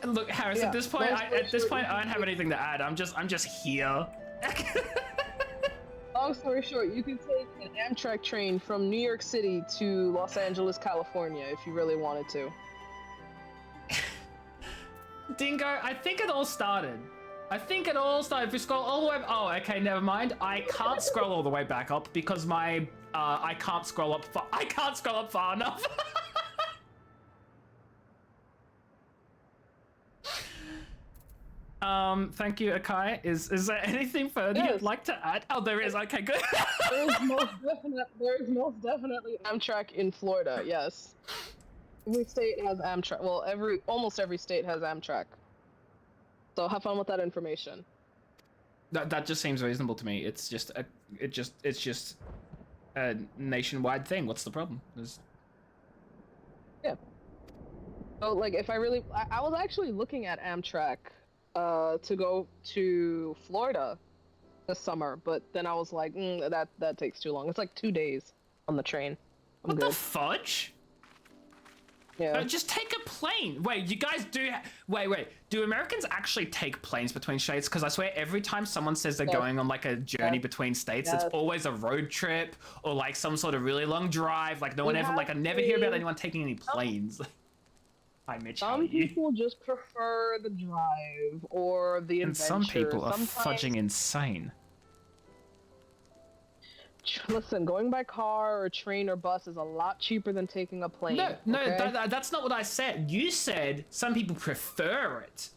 Look, Harris, at this point, I don't have anything to add. I'm just here. Long story short, you can take an Amtrak train from New York City to Los Angeles, California, if you really wanted to. Dingo, I think it all started. If we scroll all the way, oh, okay, never mind. I can't scroll all the way back up because my, I can't scroll up far enough. Thank you, Akai. Is there anything further you'd like to add? Oh, there is. Okay, good. There is most definitely Amtrak in Florida. Yes, every state has Amtrak. Well, almost every state has Amtrak. So have fun with that information. That just seems reasonable to me. It's just a nationwide thing. What's the problem? Yeah. So like, if I was actually looking at Amtrak to go to Florida this summer, but then I was like, that takes too long. It's like 2 days on the train. What the fudge? Yeah. Just take a plane. Wait, you guys do... Wait. Do Americans actually take planes between states? Because I swear every time someone says they're going on like a journey between states, it's always a road trip or like some sort of really long drive. Like no one ever... Like I never hear about anyone taking any planes. Hi, Mitch. Some people just prefer the drive or the adventure. And some people are fudging insane. Listen, going by car or train or bus is a lot cheaper than taking a plane. No, okay? that's not what I said. You said some people prefer it.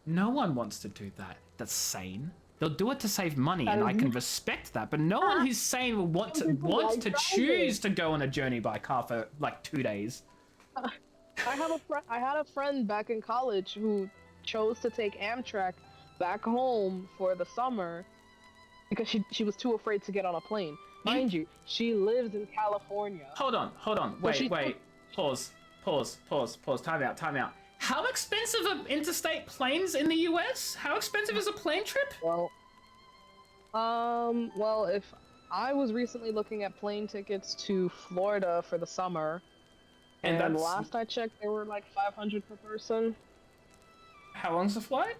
No one wants to do that. That's sane. They'll do it to save money, and I can respect that. But no one who's sane will want to choose to go on a journey by car for like 2 days. I had a friend back in college who chose to take Amtrak back home for the summer because she was too afraid to get on a plane. Mind you, she lives in California. Hold on. Wait. Pause. Time out. How expensive are interstate planes in the US? How expensive is a plane trip? Well, if I was recently looking at plane tickets to Florida for the summer, and last I checked, they were like $500 per person. How long's the flight?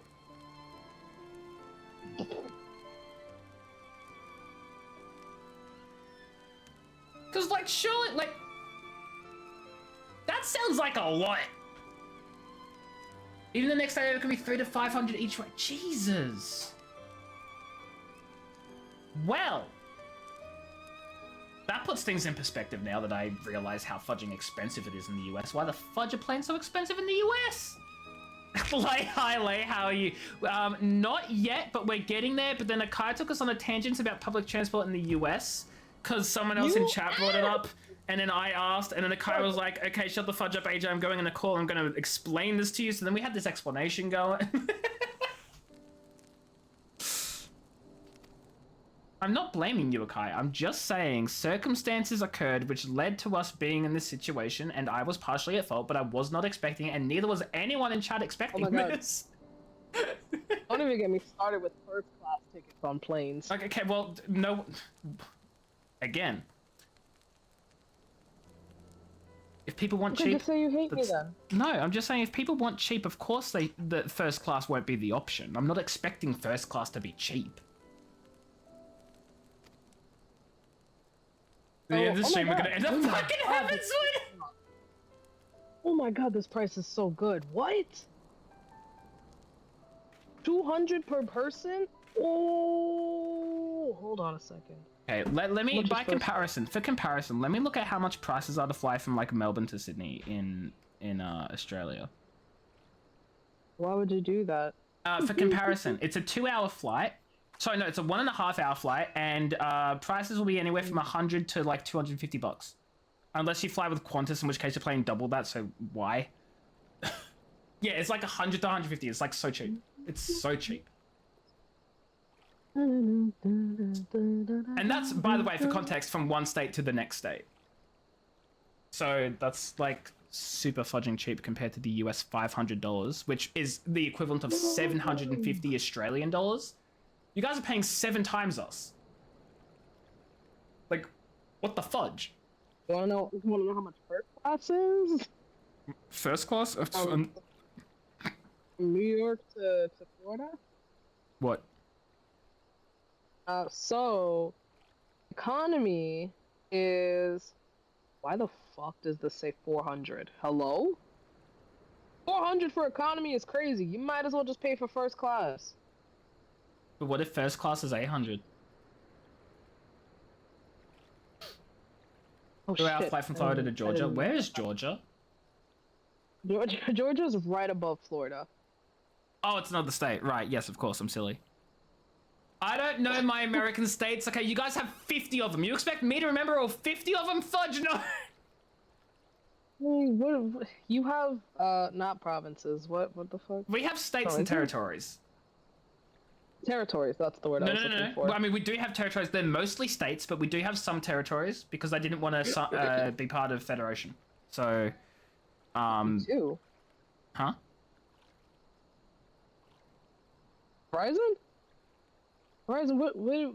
Cause like surely like that sounds like a lot. Even the next day it could be 300 to 500 each way. Jesus. Well, that puts things in perspective now that I realize how fudging expensive it is in the US. Why the fudge are planes so expensive in the US? Lay hi, Lay, how are you? Not yet, but we're getting there. But then Akai took us on a tangent about public transport in the US because someone else in chat brought it up. And then I asked, and then Akai was like, okay, shut the fudge up, AJ, I'm going on a call. I'm going to explain this to you. So then we had this explanation going. I'm not blaming you, Akai. I'm just saying circumstances occurred which led to us being in this situation, and I was partially at fault, but I was not expecting it, and neither was anyone in chat expecting this. Don't even get me started with first class tickets on planes. Okay, well, no. Again. If people want cheap... Just say you hate me then. No, I'm just saying if people want cheap, of course the first class won't be the option. I'm not expecting first class to be cheap. The end of the stream, we're gonna end up fucking heaven, sweet. Oh my god, this price is so good. What? 200 per person? Oh, hold on a second. Okay, let me, by comparison, for comparison, let me look at how much prices are to fly from like Melbourne to Sydney in Australia. Why would you do that? For comparison, it's a 2-hour flight. Sorry, no, it's a 1.5 hour flight, and prices will be anywhere from 100 to like $250, unless you fly with Qantas, in which case you're paying double that. So why? Yeah, it's like 100 to 150. It's like so cheap. It's so cheap. And that's, by the way, for context, from one state to the next state. So that's like super fudging cheap compared to the US $500, which is the equivalent of 750 Australian dollars. You guys are paying 7 times us. Like, what the fudge? You wanna know how much first class is? First class? From New York to Florida? What? So, economy is... Why the fuck does this say 400? Hello? 400 for economy is crazy. You might as well just pay for first class. But what if first class is 800? Oh, 2-hour shit. flight from Florida to Georgia. Where is Georgia? Georgia's right above Florida. Oh, it's another state. Right, yes, of course, I'm silly. I don't know my American states. Okay, you guys have 50 of them. You expect me to remember all 50 of them? Fudge, no! What, you have, not provinces. What the fuck? We have states and territories. Territories, that's the word I was looking for. Well, I mean, we do have territories. They're mostly states, but we do have some territories because they didn't want to be part of Federation. So, Too. Huh? Horizon? Horizon, what? Wait,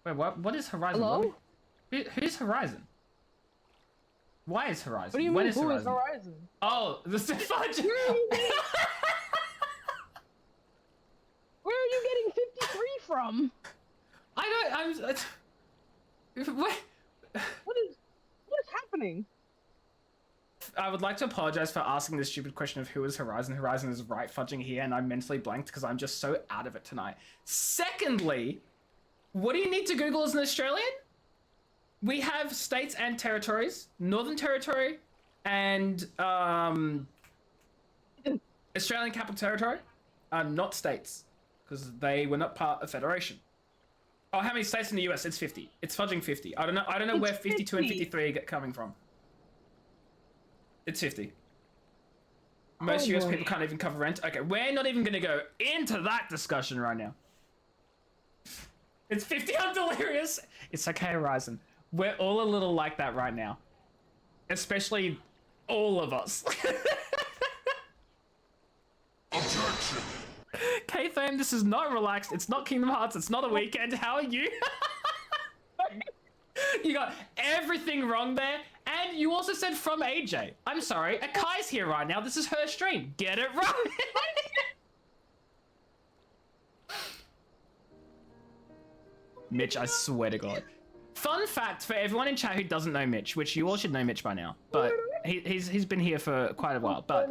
what is Horizon? Hello? Who's Horizon? Why is Horizon? What do you mean, who is Horizon? Oh, the fudge! Where are you getting 53 from? What What is happening? I would like to apologize for asking this stupid question of who is Horizon. Horizon is right fudging here, and I'm mentally blanked because I'm just so out of it tonight. Secondly, what do you need to Google as an Australian? We have states and territories. Northern Territory and Australian Capital Territory are not states because they were not part of Federation. Oh, how many states in the US? It's 50. It's fudging 50. I don't know where 52 and 53 are coming from. It's 50. Most US people can't even cover rent. Okay, we're not even gonna go into that discussion right now. It's 50 on Delirious. It's okay, Horizon. We're all a little like that right now. Especially all of us. Objection. K-Fame, this is not relaxed. It's not Kingdom Hearts. It's not a weekend. How are you? You got everything wrong there. And you also said from AJ. I'm sorry. Akai's here right now. This is her stream. Get it right. Mitch, I swear to God. Fun fact for everyone in chat who doesn't know Mitch, which you all should know Mitch by now, but he's been here for quite a while. But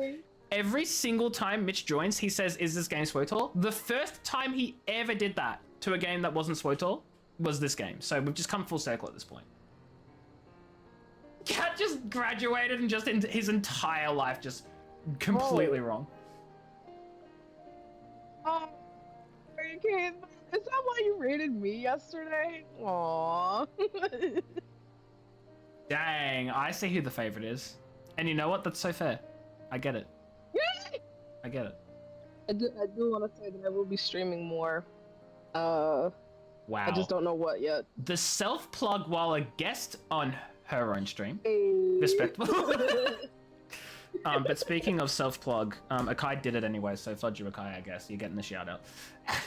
every single time Mitch joins, he says, "Is this game SWTOR?" The first time he ever did that to a game that wasn't SWTOR was this game. So we've just come full circle at this point. Cat just graduated and just his entire life just Completely wrong. Oh, okay. Is that why you rated me yesterday? Aww. Dang, I see who the favorite is. And you know what? That's so fair. I get it. I get it. I do want to say that I will be streaming more. Wow. I just don't know what yet. The self-plug while a guest on her own stream. Hey. Respectable. But speaking of self-plug, Akai did it anyway, so fudge you, Akai, I guess. You're getting the shout-out.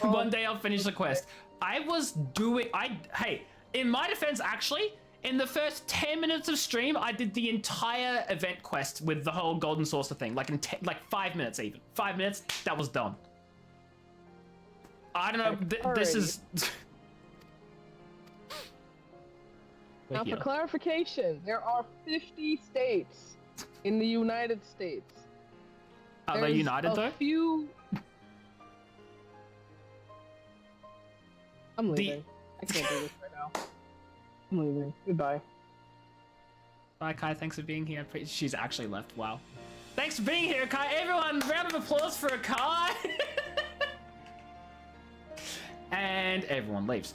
One day I'll finish the quest. Hey, in my defense, actually, in the first 10 minutes of stream, I did the entire event quest with the whole golden saucer thing. Like in 5 minutes even. 5 minutes, that was done. I don't know, this is... Now, for clarification, there are 50 states in the United States. Are they united, though? I'm leaving. I can't do this right now. I'm leaving. Goodbye. Bye, Kai. Thanks for being here. She's actually left. Wow. Thanks for being here, Kai. Everyone, round of applause for Kai. And everyone leaves.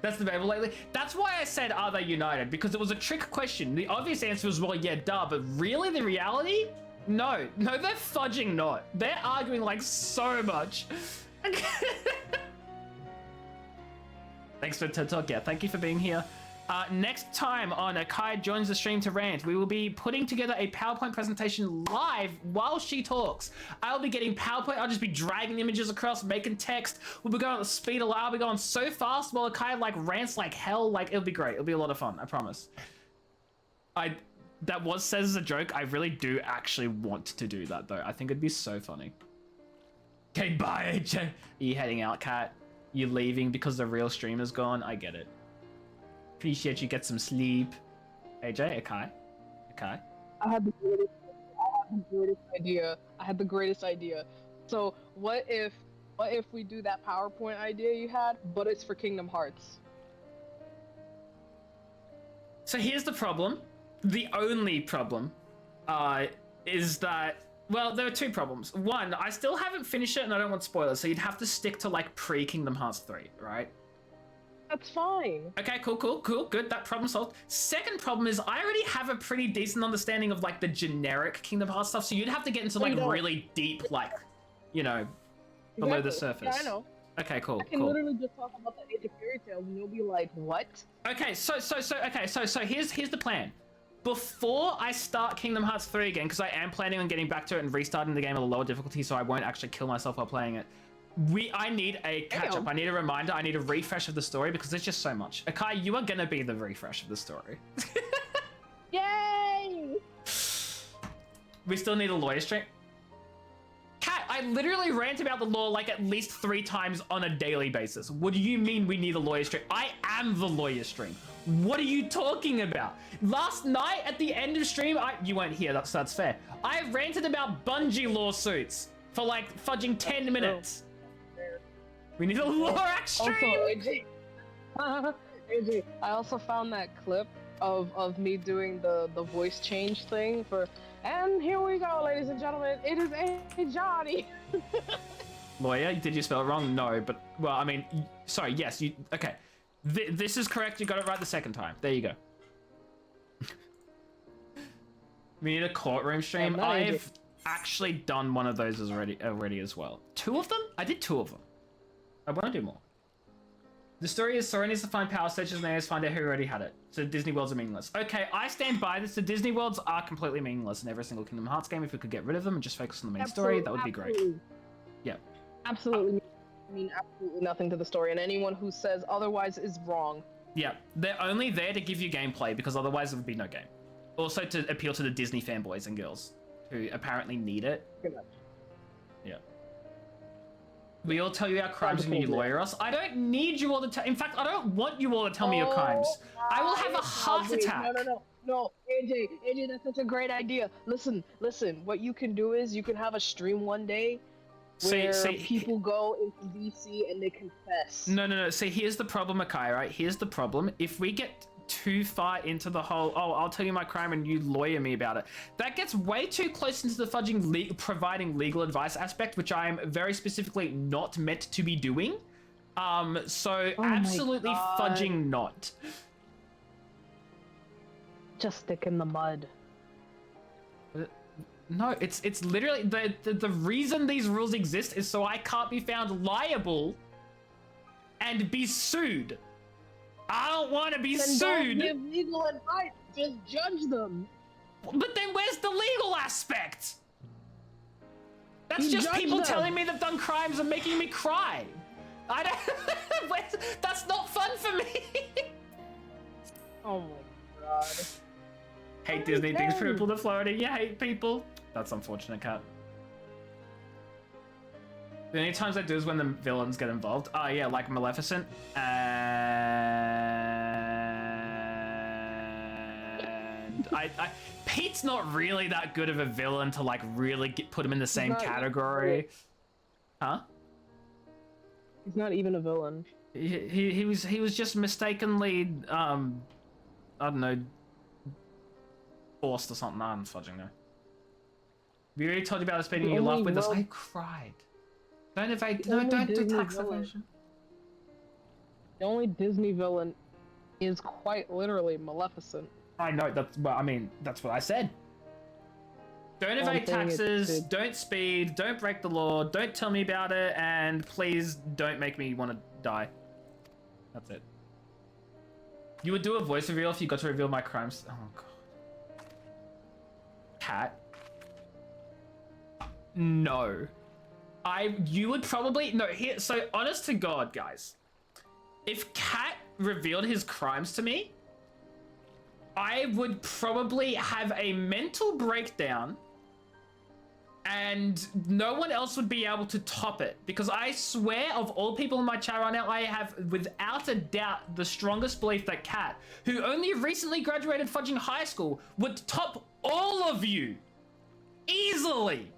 That's debatable lately. That's why I said, are they united? Because it was a trick question. The obvious answer was, well, yeah, duh. But really, the reality? No. No, they're fudging not. They're arguing like so much. Thanks for TED Talk. Yeah, thank you for being here. Next time on Akai Joins the Stream to Rant, we will be putting together a PowerPoint presentation live while she talks. I'll be getting PowerPoint. I'll just be dragging images across, making text. We'll be going at the speed of light. I'll be going so fast while Akai like rants like hell. Like, it'll be great. It'll be a lot of fun. I promise. That was said as a joke. I really do actually want to do that though. I think it'd be so funny. Okay, bye, AJ. Are you heading out, Kat? You leaving because the real streamer's gone? I get it. Appreciate you, get some sleep. AJ, Akai? Akai? I had the greatest idea. So what if we do that PowerPoint idea you had, but it's for Kingdom Hearts? So here's the problem. The only problem is that, well, there are two problems. One, I still haven't finished it and I don't want spoilers, so you'd have to stick to like pre-Kingdom Hearts 3, right? That's fine. Okay, cool, good. That problem solved. Second problem is I already have a pretty decent understanding of like the generic Kingdom Hearts stuff, so you'd have to get into like really deep, like, you know, below the surface. Yeah, I know. Okay, cool. I can literally just talk about the Age of Fairy Tales and you'll be like, what? Okay, so here's the plan. Before I start Kingdom Hearts 3 again, because I am planning on getting back to it and restarting the game at a lower difficulty, so I won't actually kill myself while playing it. I need a catch-up. I need a reminder. I need a refresh of the story because there's just so much. Akai, you are gonna be the refresh of the story. Yay! We still need a lawyer stream. Kat, I literally rant about the law like at least 3 times on a daily basis. What do you mean we need a lawyer stream? I am the lawyer stream. What are you talking about? Last night at the end of stream, you weren't here, so that's fair. I ranted about Bungie lawsuits for like fudging 10 minutes. We need a Lorax stream! Also, AJ, I also found that clip of me doing the voice change thing for, and here we go, ladies and gentlemen, it is a Johnny. Lawyer, did you spell it wrong? No, but, well, I mean, sorry, yes, you, okay. This is correct, you got it right the second time. There you go. We need a courtroom stream. Yeah, I've actually done one of those already as well. 2 of them? I did 2 of them. I want to do more. The story is Sora needs to find power searches and they just find out who already had it. So Disney Worlds are meaningless. Okay, I stand by this. The Disney Worlds are completely meaningless in every single Kingdom Hearts game. If we could get rid of them and just focus on the main story, that would be great. Yeah. Absolutely. I mean, absolutely nothing to the story, and anyone who says otherwise is wrong. Yeah, they're only there to give you gameplay because otherwise there would be no game. Also to appeal to the Disney fanboys and girls who apparently need it. Pretty much. Yeah. We all tell you our crimes and you lawyer us. I don't need you all to tell. In fact, I don't want you all to tell me your crimes. I will have a heart attack. No, AJ, that's such a great idea. Listen. What you can do is you can have a stream one day where people go into DC and they confess. No. See, here's the problem, Akai, right? Here's the problem. If we get too far into the whole, oh, I'll tell you my crime and you lawyer me about it. That gets way too close into the fudging providing legal advice aspect, which I am very specifically not meant to be doing. So absolutely fudging not. Just stick in the mud. No, it's literally the reason these rules exist is so I can't be found liable and be sued. I don't want to be Then sued. Don't give legal advice. Just judge them. But then where's the legal aspect? That's You just judge people them. telling me they've done crimes and making me cry. I don't. That's not fun for me. Oh my god. Hate Disney things for people to Florida. You hate people. That's unfortunate, Cat. The only times I do is when the villains get involved. Oh yeah, like Maleficent. And Pete's not really that good of a villain to like really put him in the same category. Huh? He's not even a villain. He was just mistakenly I don't know, forced or something. I'm fudging there. We already told you about spending your love with us. I cried. Don't evade. No, don't do tax evasion. The only Disney villain is quite literally Maleficent. I know that's. Well, I mean, that's what I said. Don't evade taxes. Don't speed. Don't break the law. Don't tell me about it. And please don't make me want to die. That's it. You would do a voice reveal if you got to reveal my crimes. Oh god. Cat. No. You would probably no here. So honest to God, guys, if Cat revealed his crimes to me, I would probably have a mental breakdown, and no one else would be able to top it. Because I swear, of all people in my chat right now, I have without a doubt the strongest belief that Cat, who only recently graduated fudging high school, would top all of you easily.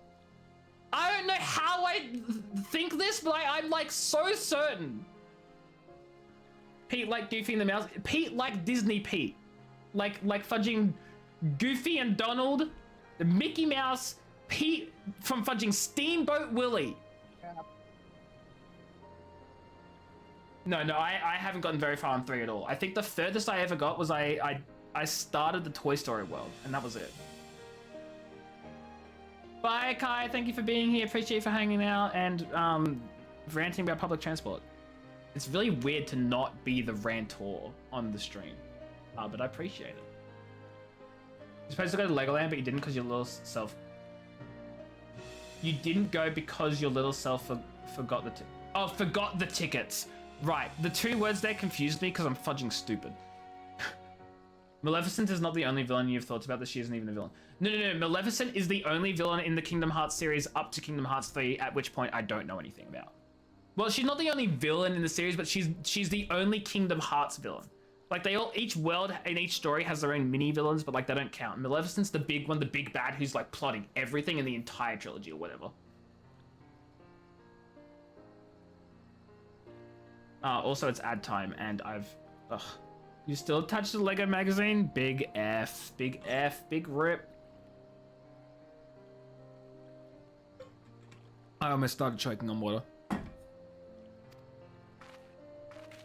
I don't know how I think this, but I'm like so certain. Pete like Goofy and the Mouse. Pete like Disney Pete. Like fudging Goofy and Donald. The Mickey Mouse. Pete from fudging Steamboat Willie. Yeah. No, I haven't gotten very far on 3 at all. I think the furthest I ever got was I started the Toy Story world, and that was it. Bye, Kai. Thank you for being here. Appreciate you for hanging out and ranting about public transport. It's really weird to not be the rantor on the stream, but I appreciate it. You're supposed to go to Legoland, but you didn't because your little self. You didn't go because your little self forgot the forgot the tickets. Right. The 2 words there confused me because I'm fudging stupid. Maleficent is not the only villain you've thought about. That she isn't even a villain. No. Maleficent is the only villain in the Kingdom Hearts series up to Kingdom Hearts 3, at which point I don't know anything about. Well, she's not the only villain in the series, but she's the only Kingdom Hearts villain. Like each world in each story has their own mini villains, but like they don't count. Maleficent's the big one, the big bad, who's like plotting everything in the entire trilogy or whatever. Also, it's ad time, and ugh. You still attached to the Lego magazine? Big F, big rip. I almost started choking on water.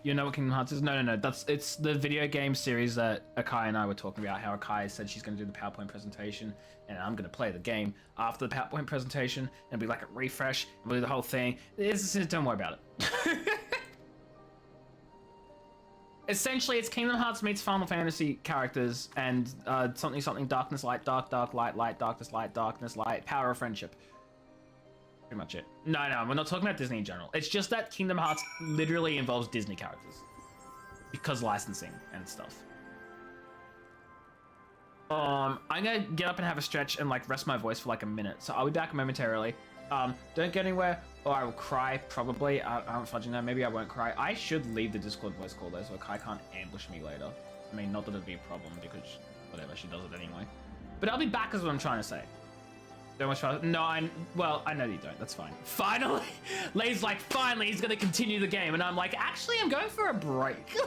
You know what Kingdom Hearts is? No. It's the video game series that Akai and I were talking about. How Akai said she's going to do the PowerPoint presentation, and I'm going to play the game after the PowerPoint presentation, and be like a refresh, and we'll do the whole thing. Don't worry about it. Essentially, it's Kingdom Hearts meets Final Fantasy characters, and something darkness light, dark light, darkness light, power of friendship. Pretty much it. No, we're not talking about Disney in general. It's just that Kingdom Hearts literally involves Disney characters because licensing and stuff. I'm gonna get up and have a stretch and like rest my voice for like a minute, so I'll be back momentarily. Don't get anywhere, or I will cry, probably. I'm fudging that. Maybe I won't cry. I should leave the Discord voice call though, so Kai can't ambush me later. I mean, not that it'd be a problem, because whatever, she does it anyway. But I'll be back is what I'm trying to say. Don't much fun. No, I know you don't. That's fine. Finally! Lay's like, finally, he's gonna continue the game. And I'm like, actually, I'm going for a break.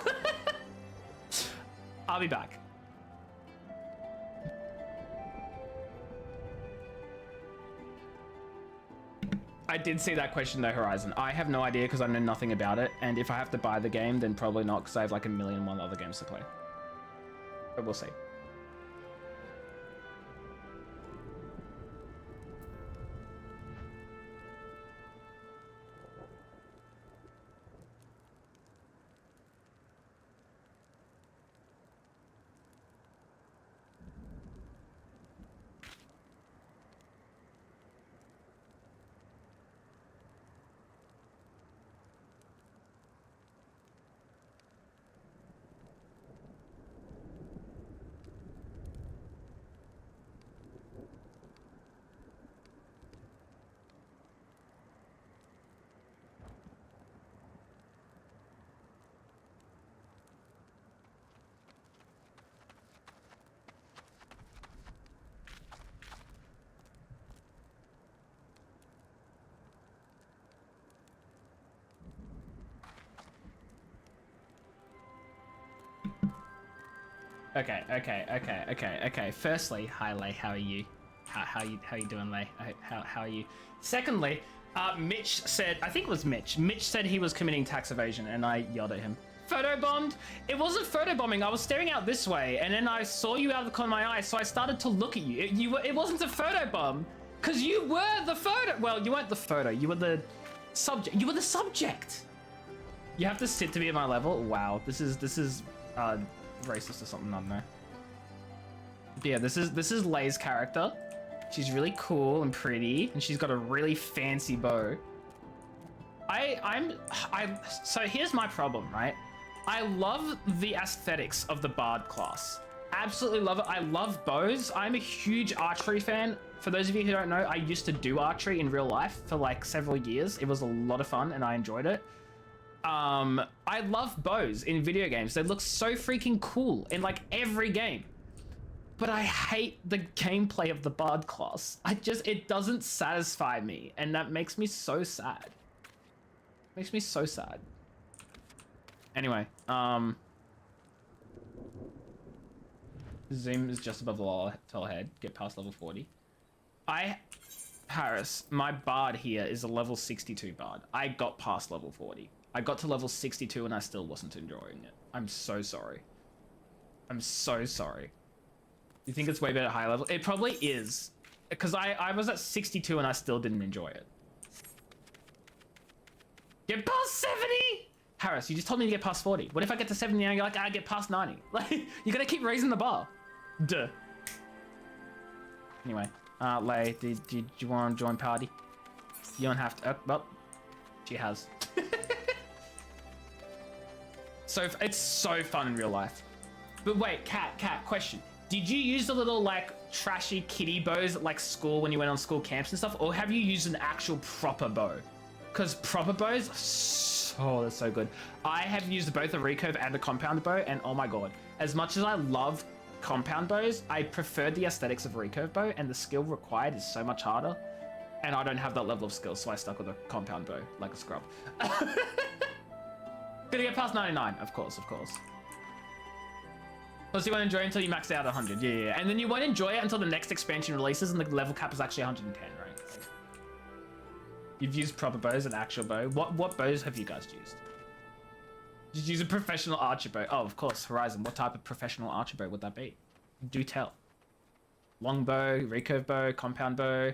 I'll be back. I did see that question though, Horizon. I have no idea because I know nothing about it, and if I have to buy the game, then probably not because I have like 1,000,001 other games to play. But we'll see. Okay. Firstly, hi Lay, how are you? How you doing, Lay? How are you? Secondly, Mitch said, I think it was Mitch. Mitch said he was committing tax evasion, and I yelled at him. Photobombed? It wasn't photobombing. I was staring out this way, and then I saw you out of the corner of my eye, so I started to look at you. It wasn't a photobomb, because you were the photo. Well, you weren't the photo. You were the subject. You were the subject. You have to sit to be at my level. Wow, this is racist or something. I don't know. But yeah, this is Lay's character. She's really cool and pretty, and she's got a really fancy bow. So here's my problem, right? I love the aesthetics of the bard class. Absolutely love it. I love bows. I'm a huge archery fan. For those of you who don't know, I used to do archery in real life for like several years. It was a lot of fun and I enjoyed it. I love bows in video games. They look so freaking cool in like every game. But I hate the gameplay of the bard class. It doesn't satisfy me, and that makes me so sad. Makes me so sad. Anyway, Zoom is just above the tall head. Get past level 40. Paris, my bard here is a level 62 bard. I got past level 40. I got to level 62 and I still wasn't enjoying it. I'm so sorry. I'm so sorry. You think it's way better at high level? It probably is. Because I was at 62 and I still didn't enjoy it. Get past 70! Harris, you just told me to get past 40. What if I get to 70 and you're like, I get past 90? Like, you gotta keep raising the bar. Duh. Anyway, Lay, did you want to join party? You don't have to. Well, she has. So it's so fun in real life. But wait, Cat, question. Did you use the little like trashy kiddie bows at like school when you went on school camps and stuff? Or have you used an actual proper bow? Because proper bows, they're so good. I have used both a recurve and a compound bow, and oh my god. As much as I love compound bows, I prefer the aesthetics of recurve bow, and the skill required is so much harder. And I don't have that level of skill, so I stuck with a compound bow, like a scrub. Gonna get past 99, of course. Plus you won't enjoy it until you max out 100, yeah. And then you won't enjoy it until the next expansion releases and the level cap is actually 110, right? You've used proper bows, an actual bow. What bows have you guys used? Did you use a professional archer bow? Oh, of course, Horizon. What type of professional archer bow would that be? Do tell. Long bow, recurve bow, compound bow.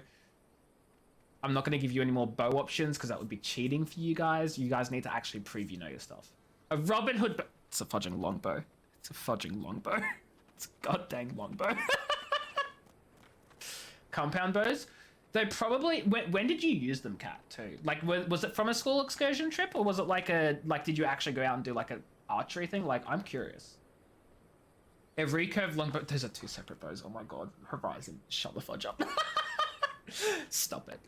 I'm not going to give you any more bow options because that would be cheating for you guys. You guys need to actually prove you know your stuff. A Robin Hood bow. It's a fudging longbow. It's a fudging longbow. It's a goddamn longbow. Compound bows. They probably. When did you use them, Kat? Too. Like, was it from a school excursion trip, or was it like did you actually go out and do like an archery thing? Like, I'm curious. A recurve longbow. Those are two separate bows. Oh my god, Horizon, shut the fudge up. Stop it.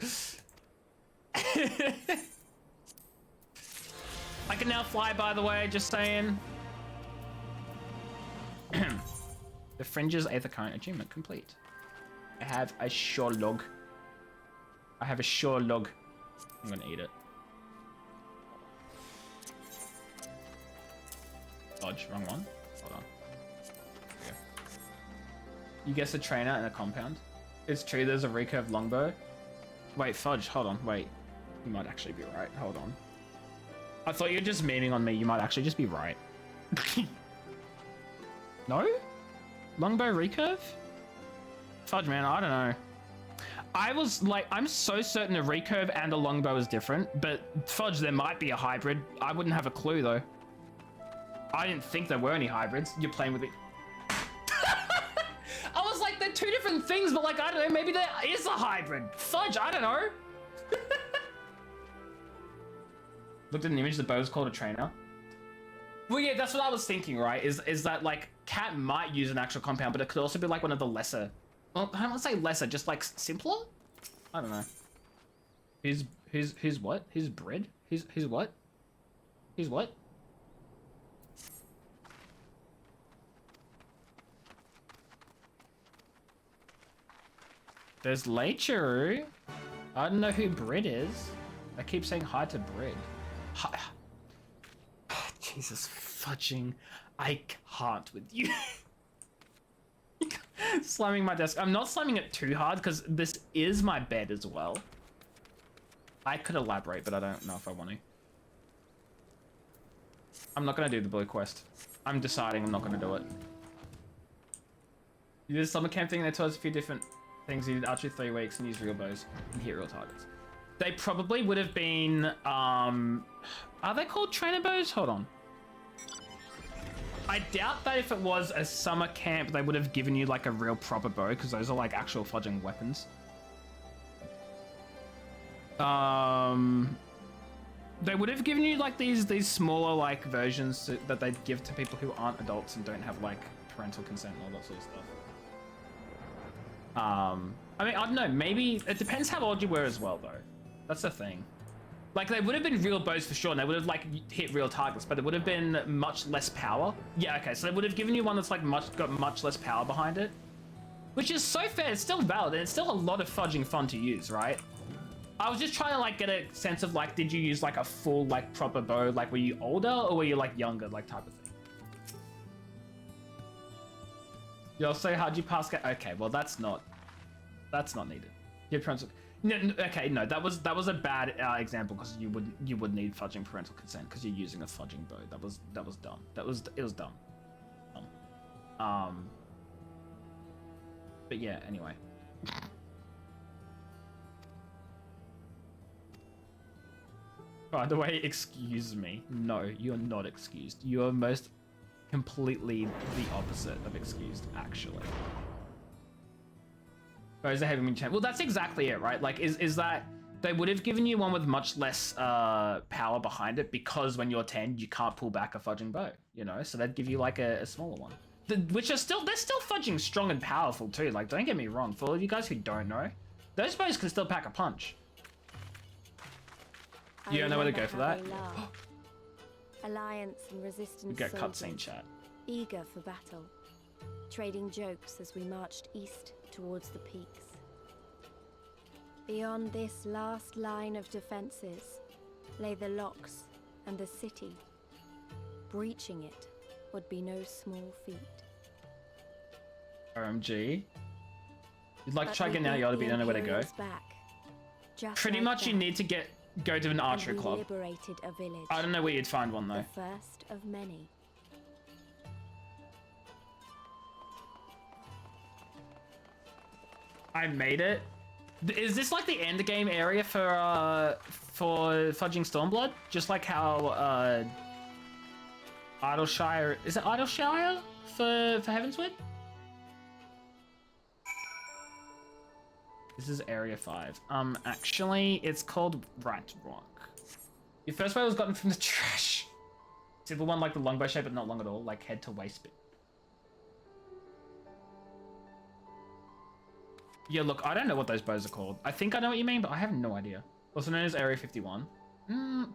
I can now fly, by the way, just saying. The Fringes 8th current achievement complete. I have a sure log. I'm gonna eat it. Dodge, wrong one. Hold on. You guess a trainer and a compound. It's true, there's a recurve longbow. Wait, fudge, hold on, wait. You might actually be right, hold on. I thought you were just memeing on me, you might actually just be right. No? Longbow recurve? Fudge, man, I don't know. I was like, I'm so certain a recurve and a longbow is different, but fudge, there might be a hybrid. I wouldn't have a clue though. I didn't think there were any hybrids. You're playing with me. I was like, they're two different things, but like, I don't know, maybe there is a hybrid. Fudge, I don't know. Looked at an image, the bow is called a trainer. Well, yeah, that's what I was thinking, right? Is that like, cat might use an actual compound, but it could also be like one of the lesser. Well, I don't want to say lesser, just like simpler? I don't know. Who's what? Who's bread? Who's what? Who's what? There's Leicheru. I don't know who bread is. I keep saying hi to bread. Hi. Jesus fudging. I can't with you. Slamming my desk. I'm not slamming it too hard because this is my bed as well. I could elaborate, but I don't know if I want to. I'm not going to do the blue quest. I'm deciding I'm not going to do it. You did a summer camp thing and they told us a few different things. You did archery 3 weeks and used real bows and hit real targets. They probably would have been, are they called trainer bows? Hold on. I doubt that if it was a summer camp, they would have given you like a real proper bow, because those are like actual fudging weapons. They would have given you like these smaller like versions that they'd give to people who aren't adults and don't have like parental consent and all that sort of stuff. I mean, I don't know, maybe it depends how old you were as well though. That's the thing. Like, they would have been real bows for sure, and they would have, like, hit real targets, but it would have been much less power. Yeah, okay, so they would have given you one that's, like, got much less power behind it. Which is so fair, it's still valid, and it's still a lot of fudging fun to use, right? I was just trying to, like, get a sense of, like, did you use, like, a full, like, proper bow? Like, were you older, or were you, like, younger, like, type of thing? You're so hard you pass... Okay, well, that's not needed. Your parents... No, okay, no, that was a bad example because you would need fudging parental consent because you're using a fudging bow. That was dumb. It was dumb. But yeah, anyway. By the way, excuse me. No, you're not excused. You are most completely the opposite of excused, actually. Bows are heavy mean champ. Well, that's exactly it, right? Like, is that they would have given you one with much less power behind it because when you're 10, you can't pull back a fudging bow, you know? So they'd give you like a smaller one, which are they're still fudging strong and powerful too. Like, don't get me wrong. For all you guys who don't know, those bows can still pack a punch. You don't know where to go for that? Alliance and resistance. You get cutscene chat. Eager for battle, trading jokes as we marched east towards the peaks. Beyond this last line of defenses lay the locks and the city. Breaching it would be no small feat. OMG. You'd like to try getting out of Yoda, but you don't know where to go. Pretty much you need to go to an archery club. Liberated a village. I don't know where you'd find one though. The first of many. I made it. Is this like the end game area for fudging Stormblood? Just like how Idleshire, is it Idleshire for Heavensward? This is area 5. Actually it's called Right Rock. Your first wave was gotten from the trash. Simple one like the longbow shape, but not long at all, like head to waist bit. Yeah, look, I don't know what those bows are called. I think I know what you mean, but I have no idea. Also known as Area 51.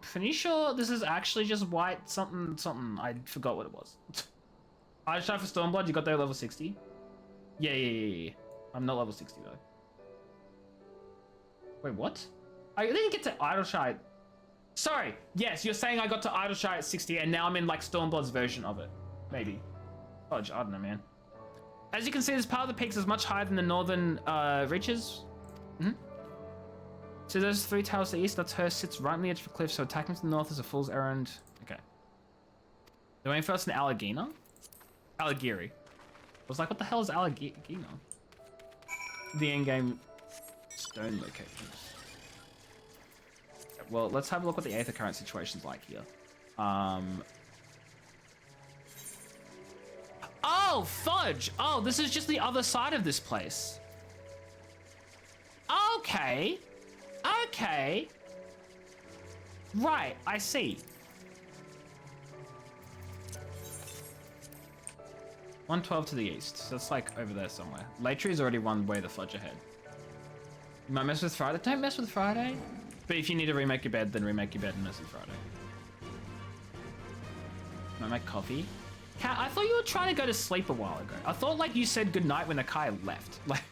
Pretty sure this is actually just white something. I forgot what it was. I tried for Stormblood, you got there level 60? Yeah. I'm not level 60 though. Wait, what? I didn't get to Idleshire. Sorry, yes, you're saying I got to Idleshire at 60 and now I'm in like Stormblood's version of it. Maybe. Fudge, I don't know, man. As you can see, this part of the peaks is much higher than the northern reaches. So there's 3 towers to the east. That's her sits right on the edge of the cliff. So attacking to the north is a fool's errand. Okay. They're waiting for us in Alleghena? Allegheny. I was like, what the hell is Alleghena? The endgame stone locations. Well, let's have a look what the Aether Current situation's like here. Oh, fudge! Oh, this is just the other side of this place. Okay. Okay. Right, I see. 112 to the east. So it's like over there somewhere. Latry is already one way the fudge ahead. You might mess with Friday. Don't mess with Friday. But if you need to remake your bed, then remake your bed and mess with Friday. Might make coffee. Kat, I thought you were trying to go to sleep a while ago. I thought like you said goodnight when Akai left. Like.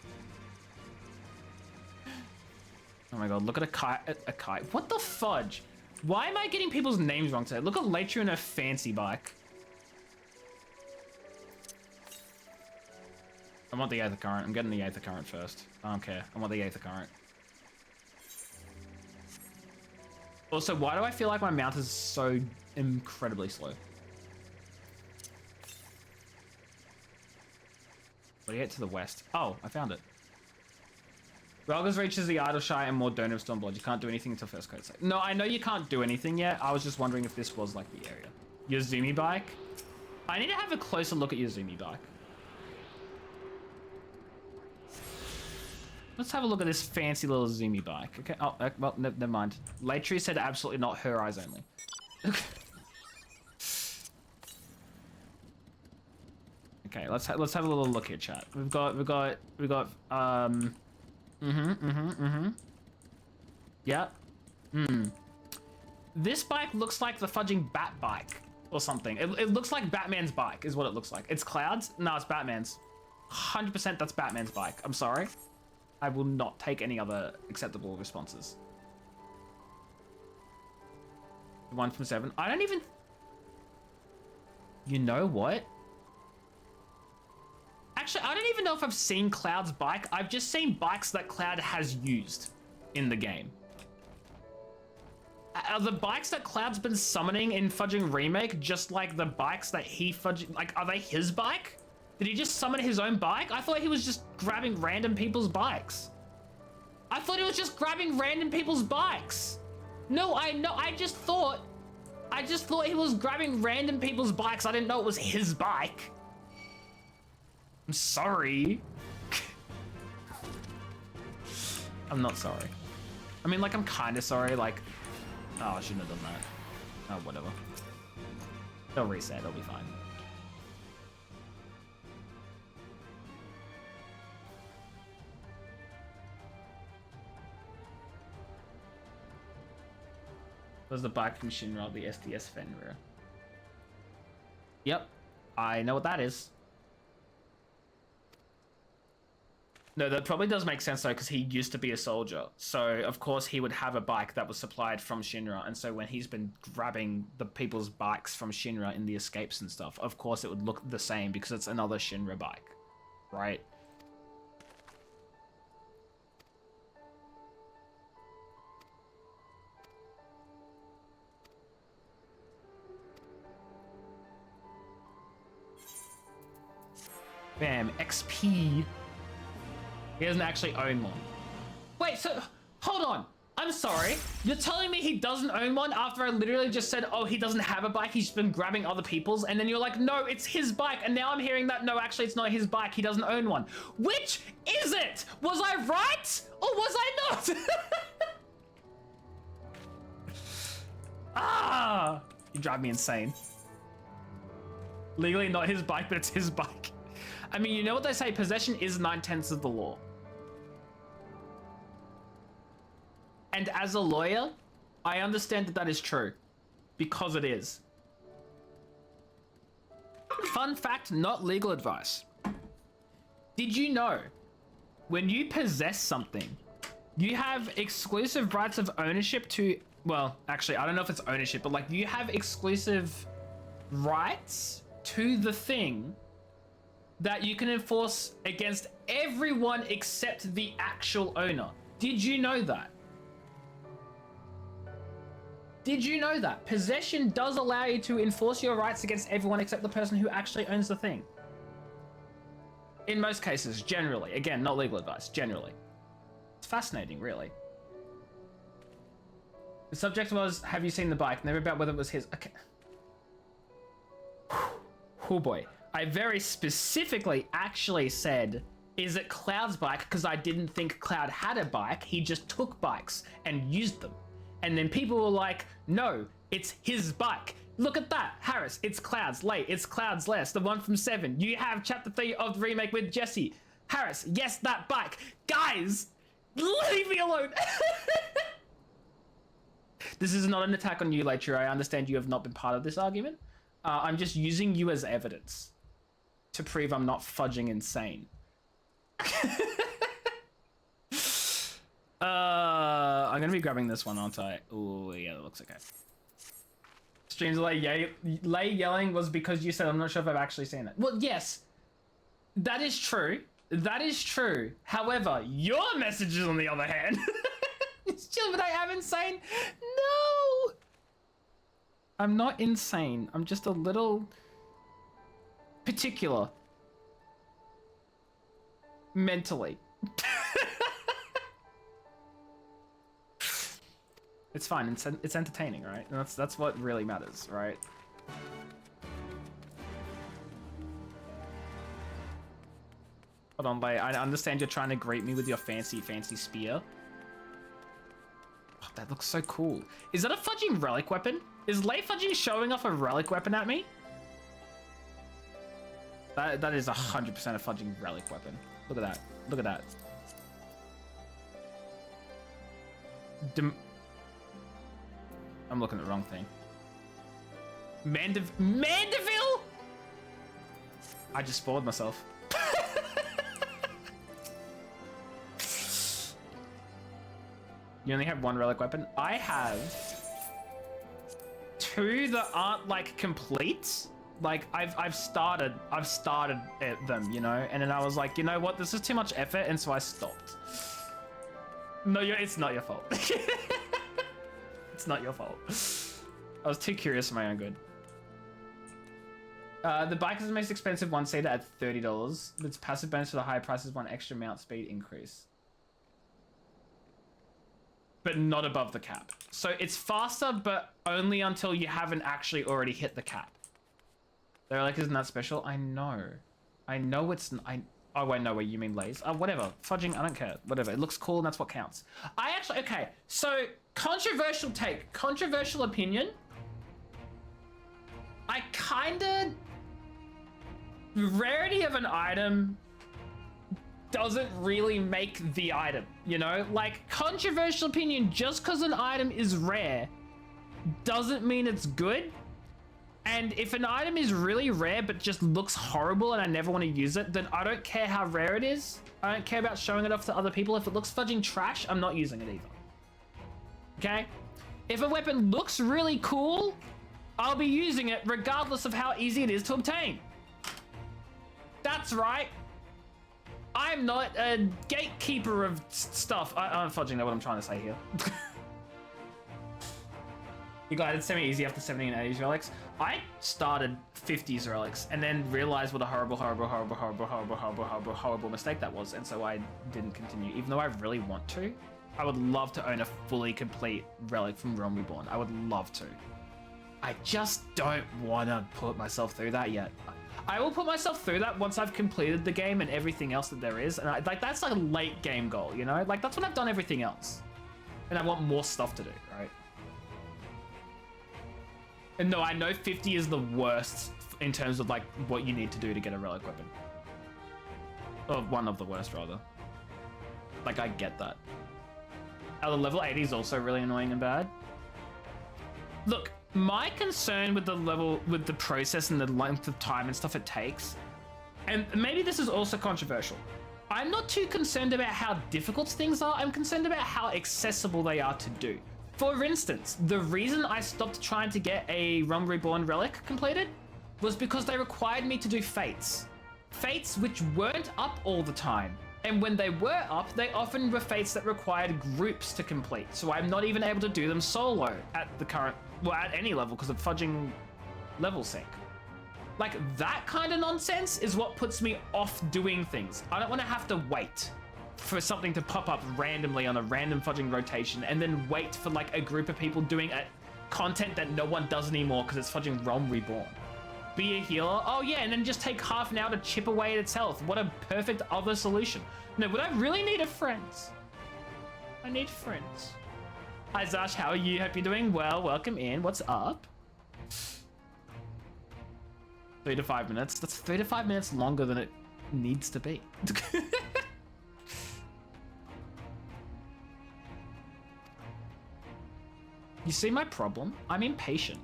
Oh my god, look at Akai. What the fudge? Why am I getting people's names wrong today? Look at Latry and her fancy bike. I want the Aether Current. I'm getting the Aether Current first. I don't care. I want the Aether Current. Also, why do I feel like my mount is so incredibly slow? What do you get to the west? Oh, I found it. Relga's reaches the Idleshire and more Dome of Stormblood. You can't do anything until first code. No, I know you can't do anything yet. I was just wondering if this was like the area. Your Zumi bike? I need to have a closer look at your Zumi bike. Let's have a look at this fancy little Zumi bike. Okay. Oh, well, never mind. Latry said absolutely not, her eyes only. Okay, let's have a little look here, chat. We've got Yeah. This bike looks like the fudging Bat bike or something. It looks like Batman's bike is what it looks like. It's Cloud's? No, it's Batman's. 100% that's Batman's bike. I'm sorry. I will not take any other acceptable responses. 1 from 7. I don't even... You know what? Actually, I don't even know if I've seen Cloud's bike. I've just seen bikes that Cloud has used in the game. Are the bikes that Cloud's been summoning in Fudging Remake just like the bikes that he fudging... Like, are they his bike? Did he just summon his own bike? I thought he was just grabbing random people's bikes. I thought he was just grabbing random people's bikes. No, I just thought he was grabbing random people's bikes. I didn't know it was his bike. I'm sorry. I'm not sorry. I mean, like, I'm kind of sorry. Like, oh, I shouldn't have done that. Oh, whatever. They'll reset. They'll be fine. Was the bike from Shinra the SDS Fenrir? Yep, I know what that is. No, that probably does make sense though, because he used to be a soldier. So of course he would have a bike that was supplied from Shinra, and so when he's been grabbing the people's bikes from Shinra in the escapes and stuff, of course it would look the same because it's another Shinra bike, right? Bam, XP. He doesn't actually own one. Wait, so, hold on. I'm sorry. You're telling me he doesn't own one after I literally just said, oh, he doesn't have a bike, he's been grabbing other people's, and then you're like, no, it's his bike, and now I'm hearing that, no, actually, it's not his bike, he doesn't own one. Which is it? Was I right, or was I not? Ah! You drive me insane. Legally not his bike, but it's his bike. I mean, you know what they say, possession is 9/10 of the law. And as a lawyer, I understand that that is true. Because it is. Fun fact, not legal advice. Did you know, when you possess something, you have exclusive rights of ownership to, well, actually, I don't know if it's ownership, but like you have exclusive rights to the thing that you can enforce against everyone except the actual owner. Did you know that? Did you know that? Possession does allow you to enforce your rights against everyone except the person who actually owns the thing. In most cases, generally. Again, not legal advice, generally. It's fascinating, really. The subject was, have you seen the bike? Never about whether it was his. Okay. Oh boy. I very specifically actually said, is it Cloud's bike? Because I didn't think Cloud had a bike. He just took bikes and used them. And then people were like, no, it's his bike. Look at that, Harris, it's Cloud's. Late, it's Cloud's less, the one from 7. You have chapter 3 of the remake with Jesse. Harris, yes, that bike. Guys, leave me alone. This is not an attack on you, Leitcher. I understand you have not been part of this argument. I'm just using you as evidence to prove I'm not fudging insane. I'm gonna be grabbing this one, aren't I? Oh, yeah, that looks okay. Streams Lay yelling was because you said, I'm not sure if I've actually seen it. Well, yes, that is true. That is true. However, your messages, on the other hand, still, but I am insane. No, I'm not insane. I'm just a little particular mentally. It's fine. It's entertaining, right? And that's what really matters, right? Hold on, Lay. I understand you're trying to greet me with your fancy spear. Oh, that looks so cool. Is that a fudging relic weapon? Is Lay fudging showing off a relic weapon at me? That is 100% a fudging relic weapon. Look at that. Look at that. I'm looking at the wrong thing. Mandeville? I just spoiled myself. You only have one relic weapon? I have 2 that aren't like complete. Like I've started them, you know, and then I was like, you know what, this is too much effort, and so I stopped. No, it's not your fault. It's not your fault. I was too curious for my own good. The bike is the most expensive one-seater at $30. Its passive bonus for the higher price is 1 extra mount speed increase. But not above the cap. So it's faster, but only until you haven't actually already hit the cap. They're like, isn't that special? I know. I know it's... Oh, wait, no, wait, you mean Lays? Whatever. Fudging, I don't care. Whatever. It looks cool and that's what counts. I actually... Okay, so... Controversial take. Controversial opinion. I kinda... Rarity of an item doesn't really make the item, you know? Like, controversial opinion, just because an item is rare doesn't mean it's good. And if an item is really rare but just looks horrible and I never want to use it, then I don't care how rare it is. I don't care about showing it off to other people. If it looks fudging trash, I'm not using it either. Okay? If a weapon looks really cool, I'll be using it regardless of how easy it is to obtain. That's right. I'm not a gatekeeper of stuff. I'm fudging know what I'm trying to say here. You glided semi-easy after 70 and 80s relics. I started 50s relics and then realized what a horrible mistake that was, and so I didn't continue. Even though I really want to, I would love to own a fully complete relic from Realm Reborn. I would love to. I just don't want to put myself through that yet. I will put myself through that once I've completed the game and everything else that there is, and like that's like a late game goal, you know? Like that's when I've done everything else, and I want more stuff to do, right? And no, I know 50 is the worst in terms of like what you need to do to get a relic weapon. Or one of the worst, rather. Like, I get that. The level 80 is also really annoying and bad. Look, my concern with the process and the length of time and stuff it takes, and maybe this is also controversial, I'm not too concerned about how difficult things are, I'm concerned about how accessible they are to do. For instance, the reason I stopped trying to get a Realm Reborn relic completed was because they required me to do fates. fates which weren't up all the time. And when they were up, they often were fates that required groups to complete. So I'm not even able to do them solo at the current, well, at any level because of fudging level sync. Like that kind of nonsense is what puts me off doing things. I don't want to have to wait for something to pop up randomly on a random fudging rotation and then wait for like a group of people doing content that no one does anymore because it's fudging Realm Reborn. Be a healer? Oh yeah, and then just take half an hour to chip away at its health. What a perfect other solution. No, but I really need a friend. I need friends. Hi Zash, how are you? Hope you're doing well. Welcome in. What's up? 3 to 5 minutes. That's 3 to 5 minutes longer than it needs to be. You see my problem? I'm impatient.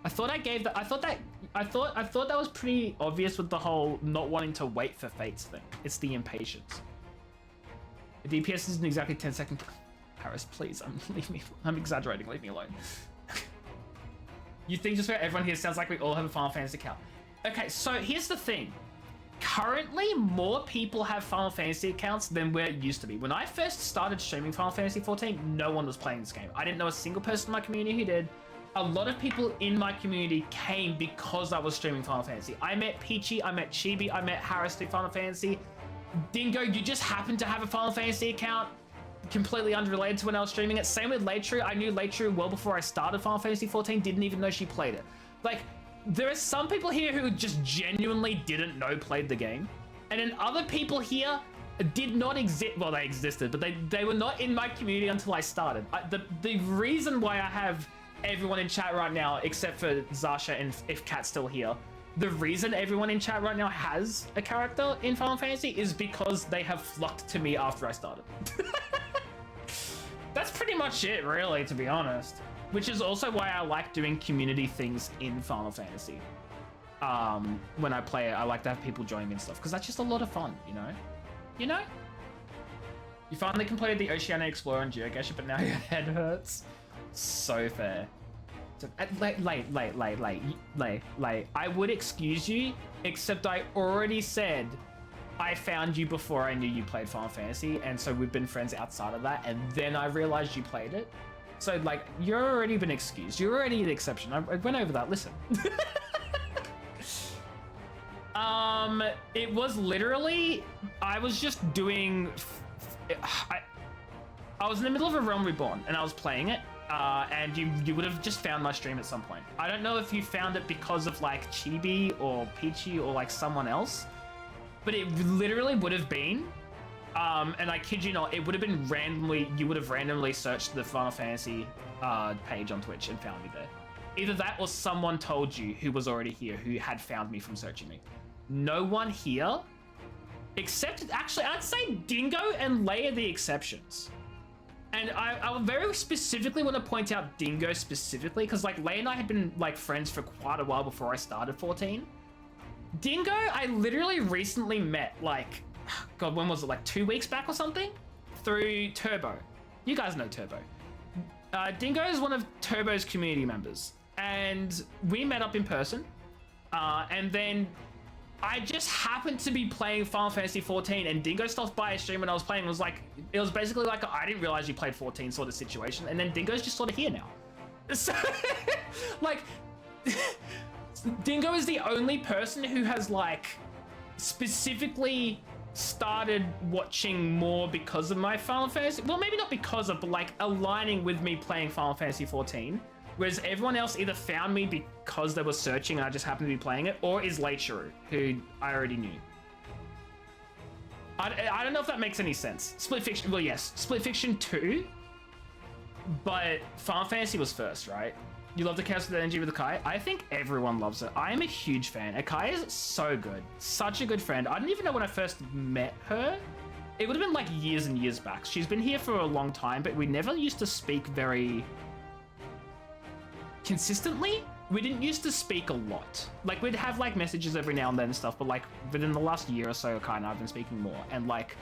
I thought I gave that. I thought that was pretty obvious with the whole not wanting to wait for fates thing. It's the impatience. The DPS isn't exactly 10 seconds. Paris, please, leave me. I'm exaggerating. Leave me alone. You think just about everyone here sounds like we all have a Final Fantasy account. Okay, so here's the thing. Currently, more people have Final Fantasy accounts than where it used to be. When I first started streaming Final Fantasy XIV, no one was playing this game. I didn't know a single person in my community who did. A lot of people in my community came because I was streaming Final Fantasy. I met Peachy, I met Chibi, I met Harris through Final Fantasy. Dingo, you just happened to have a Final Fantasy account, completely unrelated to when I was streaming it. Same with Leitru. I knew Leitru well before I started Final Fantasy XIV, didn't even know she played it. Like, there are some people here who just genuinely didn't know played the game. And then other people here did not exist. Well, they existed, but they were not in my community until I started. The reason why I have everyone in chat right now, except for Zasha and if Kat's still here, the reason everyone in chat right now has a character in Final Fantasy is because they have flocked to me after I started. That's pretty much it, really, to be honest. Which is also why I like doing community things in Final Fantasy. When I play it, I like to have people join me and stuff, because that's just a lot of fun, you know? You know? You finally completed the Oceania Explorer and Geocacher, but now your head hurts. So fair. So, late. I would excuse you, except I already said I found you before I knew you played Final Fantasy, and so we've been friends outside of that, and then I realized you played it. So, like, you're already been excused. You're already the exception. I went over that. Listen. It was literally... I was just doing... I was in the middle of a Realm Reborn, and I was playing it, and you would have just found my stream at some point. I don't know if you found it because of, like, Chibi or Peachy or, like, someone else, but it literally would have been... and I kid you not, it would have been randomly, you would have randomly searched the Final Fantasy page on Twitch and found me there. Either that or someone told you who was already here, who had found me from searching me. No one here, except, actually, I'd say Dingo and Lay are the exceptions. And I very specifically want to point out Dingo specifically, because like Lay and I had been like friends for quite a while before I started 14. Dingo, I literally recently met, like, God, when was it? Like 2 weeks back or something? Through Turbo. You guys know Turbo. Dingo is one of Turbo's community members. And we met up in person. And then I just happened to be playing Final Fantasy XIV, and Dingo stopped by a stream when I was playing. It was basically like, I didn't realize you played 14 sort of situation. And then Dingo's just sort of here now. So, like, Dingo is the only person who has, like, specifically started watching more because of my Final Fantasy. Well, maybe not because of, but like aligning with me playing Final Fantasy XIV. Whereas everyone else either found me because they were searching and I just happened to be playing it, or is Leitru, who I already knew. I don't know if that makes any sense. Split Fiction, well, yes, Split Fiction 2, but Final Fantasy was first, right? You love the Chaos with Energy with Akai? I think everyone loves it. I am a huge fan. Akai is so good. Such a good friend. I didn't even know when I first met her. It would have been like years and years back. She's been here for a long time, but we never used to speak very consistently. We didn't used to speak a lot. Like, we'd have like messages every now and then and stuff, but like within the last year or so, Akai and I have been speaking more. And like,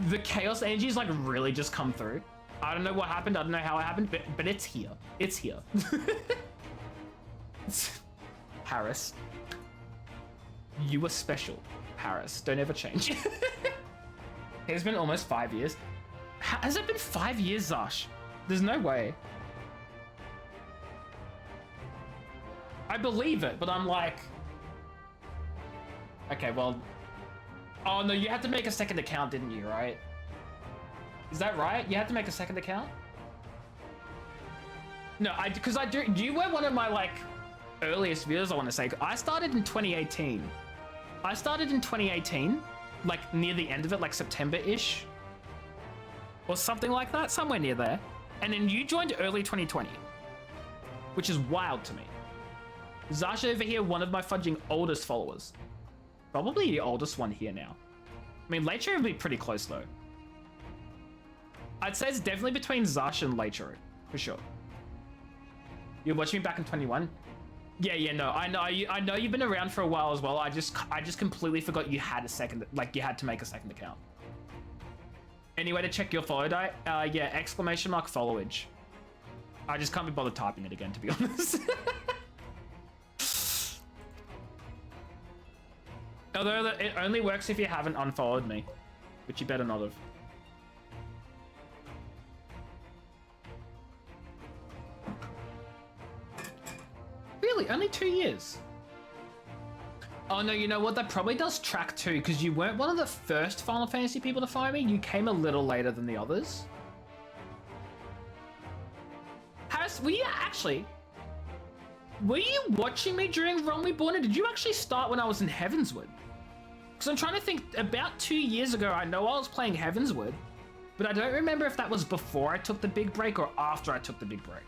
the Chaos Energy's like really just come through. I don't know what happened. I don't know how it happened, but it's here. It's here. Harris, you were special. Paris. Don't ever change. It's been almost 5 years. Has it been 5 years, Zash? There's no way. I believe it, but I'm like... Okay, well... Oh, no, you had to make a second account, didn't you, right? Is that right? You had to make a second account? No, because I do... You were one of my, like, earliest viewers, I want to say. I started in 2018. I started in 2018, like, near the end of it, like September-ish. Or something like that, somewhere near there. And then you joined early 2020. Which is wild to me. Zasha over here, one of my fudging oldest followers. Probably the oldest one here now. I mean, Leicharo would be pretty close, though. I'd say it's definitely between Zasha and Leicharo, for sure. You watched me back in 21? Yeah, no, I know you've been around for a while as well. I just completely forgot you had a second, like, you had to make a second account. Any way to check your follow die? Yeah, exclamation mark followage. I just can't be bothered typing it again, to be honest. Although it only works if you haven't unfollowed me, which you better not have. Really? Only 2 years? Oh no, you know what? That probably does track too, because you weren't one of the first Final Fantasy people to find me. You came a little later than the others. Harris, were you watching me during Realm Reborn, or did you actually start when I was in Heavensward? Because I'm trying to think, about 2 years ago, I know I was playing Heavensward, but I don't remember if that was before I took the big break or after I took the big break.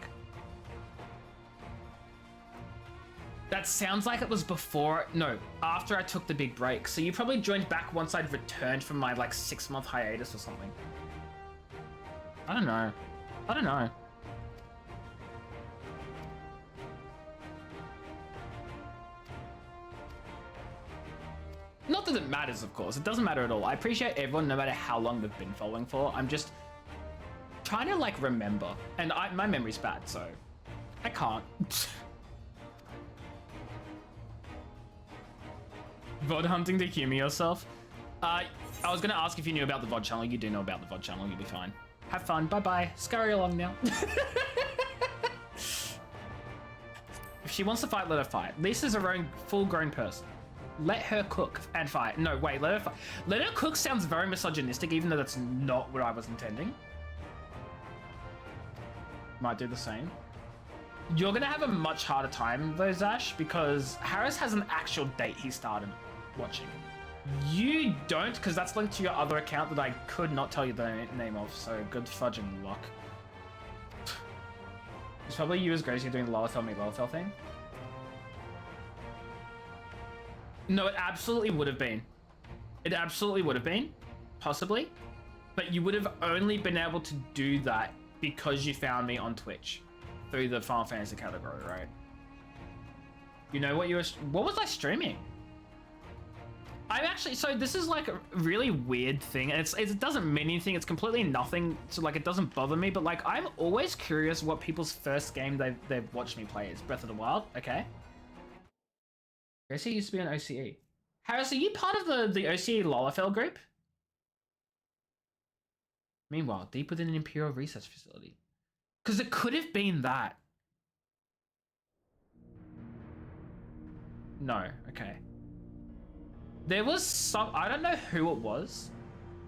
That sounds like it was before, no, after I took the big break. So you probably joined back once I'd returned from my like 6-month hiatus or something. I don't know. Not that it matters, of course. It doesn't matter at all. I appreciate everyone, no matter how long they've been following for. I'm just trying to like remember, and my memory's bad, so I can't. VOD hunting to humor yourself. I was gonna ask if you knew about the VOD channel. You do know about the VOD channel. You'll be fine. Have fun. Bye-bye. Scurry along now. If she wants to fight, let her fight. Lisa's her own full-grown person. Let her cook and fight. No, wait. Let her fight. Let her cook sounds very misogynistic, even though that's not what I was intending. Might do the same. You're gonna have a much harder time though, Zash, because Harris has an actual date he started watching. You don't, because that's linked to your other account that I could not tell you the name of, so good fudging luck. It's probably you as Gracie doing the Lalafell meet Lalafell thing. No, it absolutely would have been. It absolutely would have been, possibly. But you would have only been able to do that because you found me on Twitch. Through the Final Fantasy category, right? You know what what was I streaming? I'm actually, so this is like a really weird thing, and it doesn't mean anything, it's completely nothing, so like it doesn't bother me, but like I'm always curious what people's first game they've watched me play is. Breath of the Wild, okay? Gracie used to be an OCE. Harris, are you part of the OCE Lalafell group? Meanwhile, deep within an Imperial research facility. Because it could have been that. No, okay. There was some, I don't know who it was.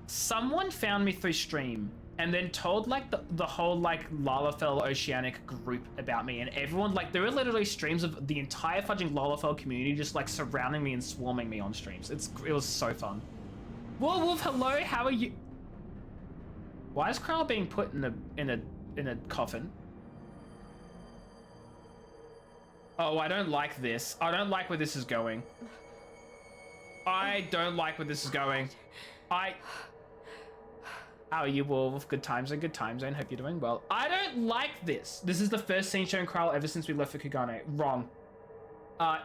Someone found me through stream and then told like the whole like Lalafell Oceanic group about me, and everyone, like there were literally streams of the entire fudging Lalafell community just like surrounding me and swarming me on streams. It was so fun. Wolf, hello, how are you? Why is Krell being put in a coffin? Oh, I don't like this. I don't like where this is going. I don't like where this is going. How are you, Wolf? Good time zone. Hope you're doing well. I don't like this. This is the first scene showing Kryle ever since we left for Kugane. Wrong.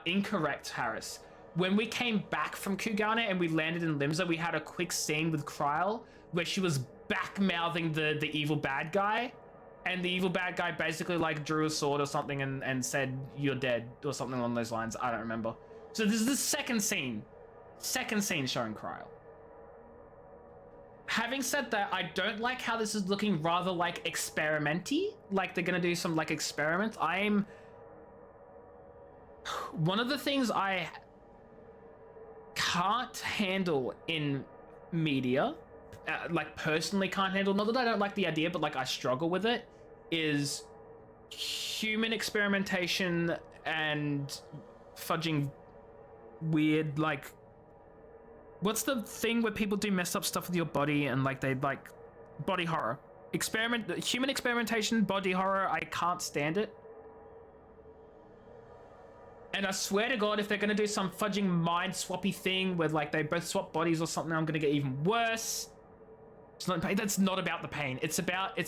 Incorrect, Harris. When we came back from Kugane and we landed in Limsa, we had a quick scene with Kryle where she was back-mouthing the evil bad guy. And the evil bad guy basically like drew a sword or something and said, "You're dead," or something along those lines. I don't remember. So this is the second scene. Second scene showing Cryle. Having said that, I don't like how this is looking rather like experimenty. Like they're gonna do some like experiments. One of the things I can't handle in media, like personally can't handle, not that I don't like the idea, but like I struggle with it, is human experimentation and fudging weird, like, what's the thing where people do messed up stuff with your body and like they like body horror? Human experimentation, body horror, I can't stand it. And I swear to God, if they're gonna do some fudging mind swappy thing where like they both swap bodies or something, I'm gonna get even worse. It's not pain. That's not about the pain. It's about,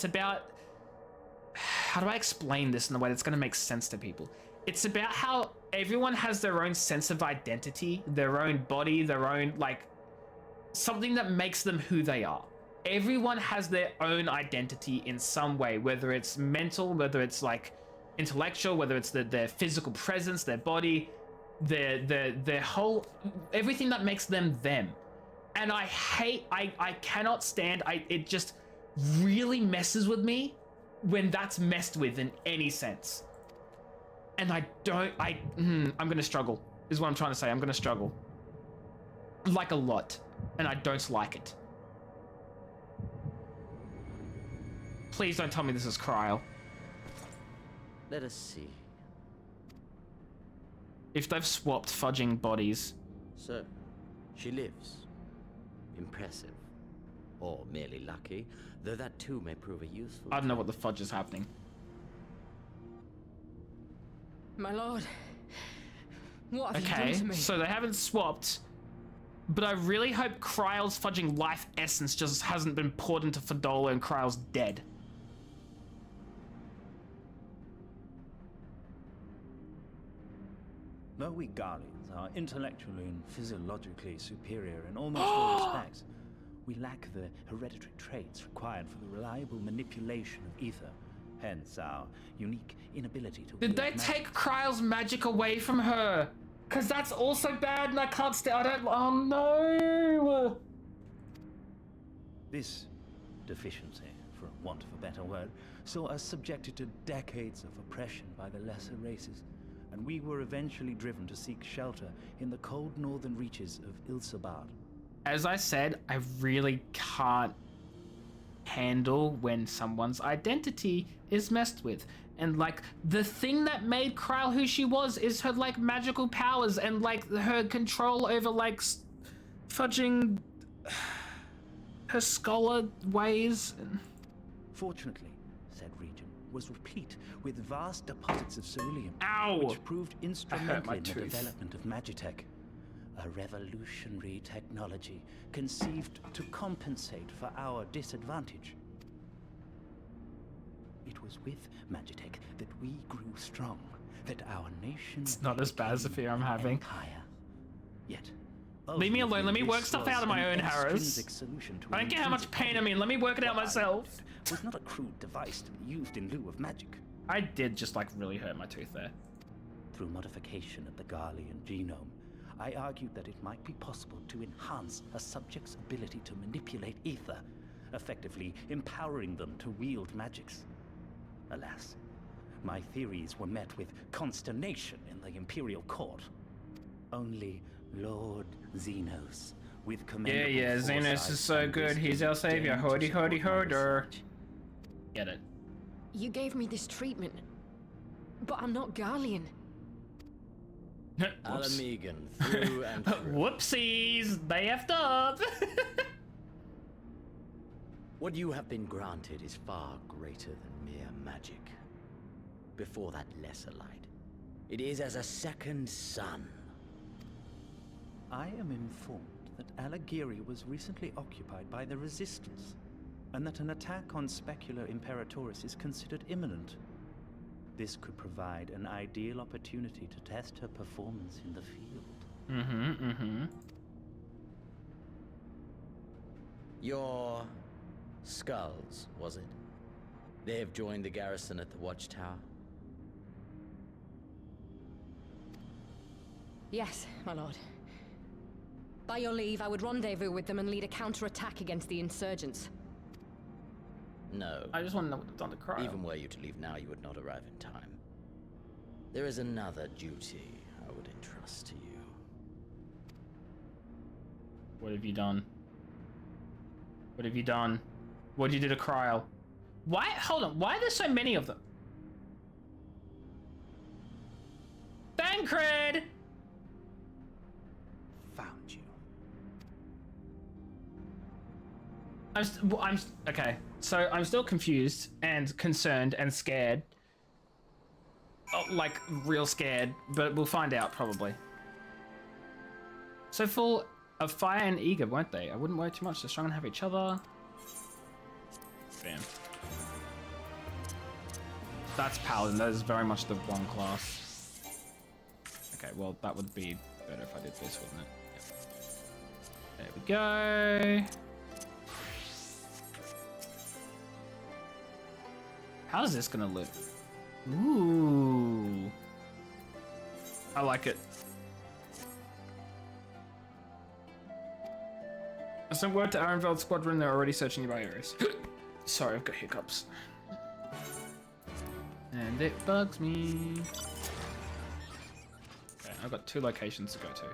how do I explain this in a way that's gonna make sense to people? It's about how everyone has their own sense of identity, their own body, their own, like, something that makes them who they are. Everyone has their own identity in some way, whether it's mental, whether it's like intellectual, whether it's their physical presence, their body, their whole, everything that makes them them. And I cannot stand, it just really messes with me when that's messed with in any sense. And I'm gonna struggle, is what I'm trying to say. I'm gonna struggle. Like a lot. And I don't like it. Please don't tell me this is Cryle. Let us see. If they've swapped fudging bodies. So, she lives. Impressive. Or merely lucky, though that too may prove a useful... I don't know what the fudge is happening. My lord, what have you done to me? So they haven't swapped, but I really hope Cryle's fudging life essence just hasn't been poured into Fadola and Cryle's dead. Though we Garleans are intellectually and physiologically superior in almost all respects, we lack the hereditary traits required for the reliable manipulation of ether. Hence our unique inability to... Did they take Cryle's magic away from her? Because that's also bad and I can't stay. Oh no! This deficiency, for want of a better word, saw us subjected to decades of oppression by the lesser races, and we were eventually driven to seek shelter in the cold northern reaches of Ilsabard. As I said, I really can't handle when someone's identity is messed with. And like, the thing that made Cryle who she was is her like magical powers and like her control over like fudging her scholar ways. Fortunately, said region was replete with vast deposits of ceruleum, Ow! which proved instrumental in the tooth. development of Magitech, a revolutionary technology conceived to compensate for our disadvantage. It was with Magitech that we grew strong, that our nation... It's not as bad as the fear I'm having. Empire. Yet, leave me alone, let me work this stuff was out of my an own, Harris. extrinsic solution to I don't an care how much intrinsic pain I'm in, let me work it out What I myself. invented was not a crude device to be used in lieu of magic. I did just like really hurt my tooth there. Through modification of the Garlean genome, I argued that it might be possible to enhance a subject's ability to manipulate ether, effectively empowering them to wield magics. Alas, my theories were met with consternation in the Imperial Court. Only Lord Xenos, with commendable Yeah, Xenos foresight is so and good, wisdom, he's our savior. deigned to Hoity, hoity, support my hoiter. research. Get it. You gave me this treatment, but I'm not Garlean. Whoops. Alamegan, through and through. Whoopsies! They effed up! What you have been granted is far greater than mere magic. Before that lesser light, it is as a second sun. I am informed that Alagiri was recently occupied by the Resistance, and that an attack on Specular Imperatoris is considered imminent. This could provide an ideal opportunity to test her performance in the field. Your skulls, was it? They have joined the garrison at the watchtower? Yes, my lord. By your leave, I would rendezvous with them and lead a counterattack against the insurgents. No. I just want to know what they've done to Cryo. Even were you to leave now, you would not arrive in time. There is another duty I would entrust to you. What have you done? What have you done? What did you do to Cryo? Why? Hold on. Why are there so many of them? Thancred! Found you. Okay. So I'm still confused and concerned and scared. Oh, like real scared, but we'll find out probably. So full of fire and eager, weren't they? I wouldn't worry too much. They're strong and have each other. Bam. That's Paladin. That is very much the wrong class. Okay, well, that would be better if I did this, wouldn't it? Yep. There we go. How's this gonna look? Ooh. I like it. I sent word to Arenveld Squadron, they're already searching you by areas. Sorry, I've got hiccups. And it bugs me. Okay, I've got 2 locations to go to.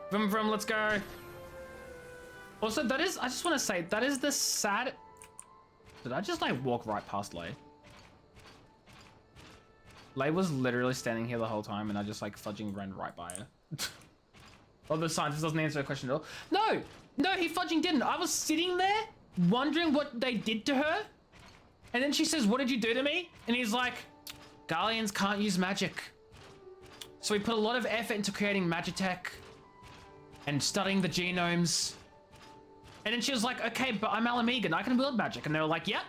Vroom vroom, let's go! Also, that is, I just want to say, that is the sad... Did I just, like, walk right past Lay? Lay was literally standing here the whole time, and I just, like, fudging ran right by her. Well, the scientist doesn't answer a question at all. No! No, he fudging didn't. I was sitting there, wondering what they did to her. And then she says, what did you do to me? And he's like, Garleans can't use magic. So we put a lot of effort into creating Magitech and studying the genomes. And then she was like, okay, but I'm Alamegan, I can build magic. And they were like, yep.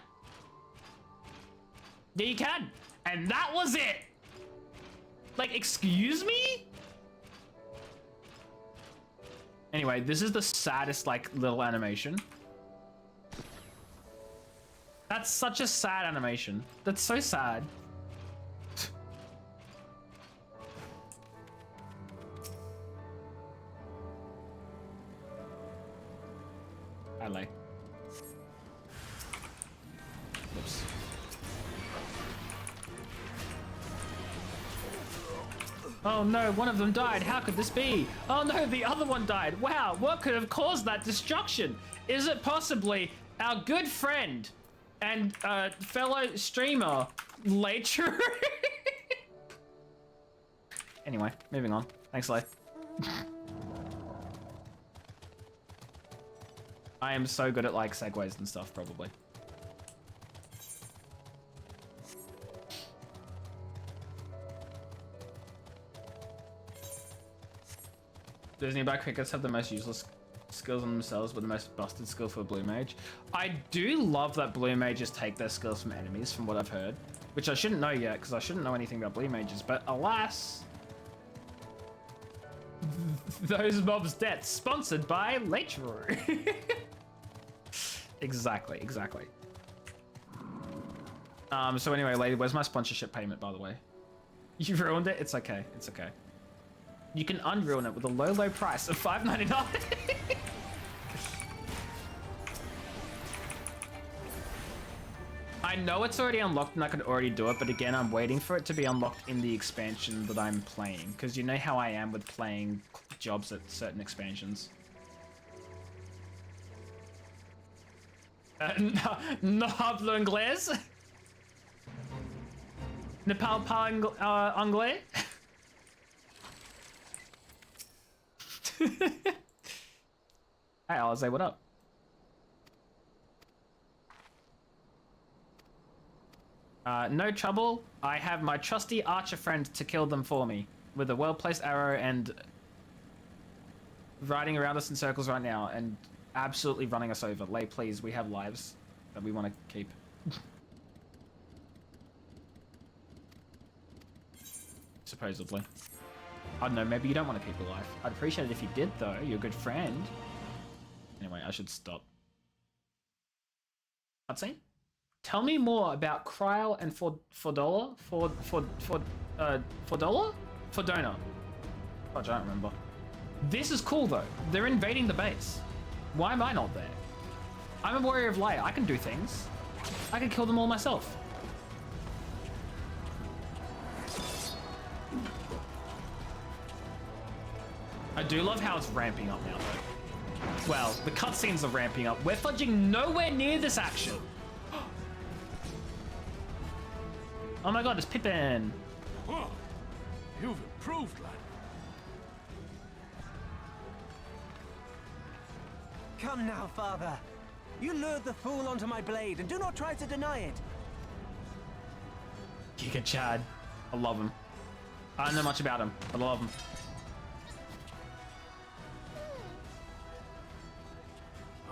Yeah, you can. And that was it. Like, excuse me? Anyway, this is the saddest, like, little animation. That's such a sad animation. That's so sad. I like. Oops. Oh no, one of them died. How could this be? Oh no, the other one died. Wow, what could have caused that destruction? Is it possibly our good friend and fellow streamer, Later? Anyway, moving on. Thanks, Lay. I am so good at, like, segues and stuff, probably. Disney Black Crickets have the most useless skills on themselves, but the most busted skill for Blue Mage. I do love that Blue Mages take their skills from enemies, from what I've heard. Which I shouldn't know yet, because I shouldn't know anything about Blue Mages, but alas... Those mobs' deaths, sponsored by Later. Exactly, exactly. So anyway, lady, where's my sponsorship payment, by the way? You ruined it? It's okay, it's okay. You can unruin it with a low, low price of $5.99. I know it's already unlocked and I could already do it, but again, I'm waiting for it to be unlocked in the expansion that I'm playing, because you know how I am with playing jobs at certain expansions. No hablo inglés? Ne parle pas anglais? Hey, Alize, what up? No trouble. I have my trusty archer friend to kill them for me with a well-placed arrow and riding around us in circles right now and absolutely running us over. Lay, please, we have lives that we want to keep. Supposedly. I don't know, maybe you don't want to keep alive. I'd appreciate it if you did, though. You're a good friend. Anyway, I should stop. Cutscene? Tell me more about Kryl and Fordola? Fordona? Fudge, I don't remember. This is cool though. They're invading the base. Why am I not there? I'm a warrior of light. I can do things. I can kill them all myself. I do love how it's ramping up now though. Well, the cutscenes are ramping up. We're fudging nowhere near this action. Oh my god, it's Pippin. Whoa. You've improved, lad. Come now, father. You lured the fool onto my blade, and do not try to deny it. Giga Chad. I love him. I don't know much about him, but I love him.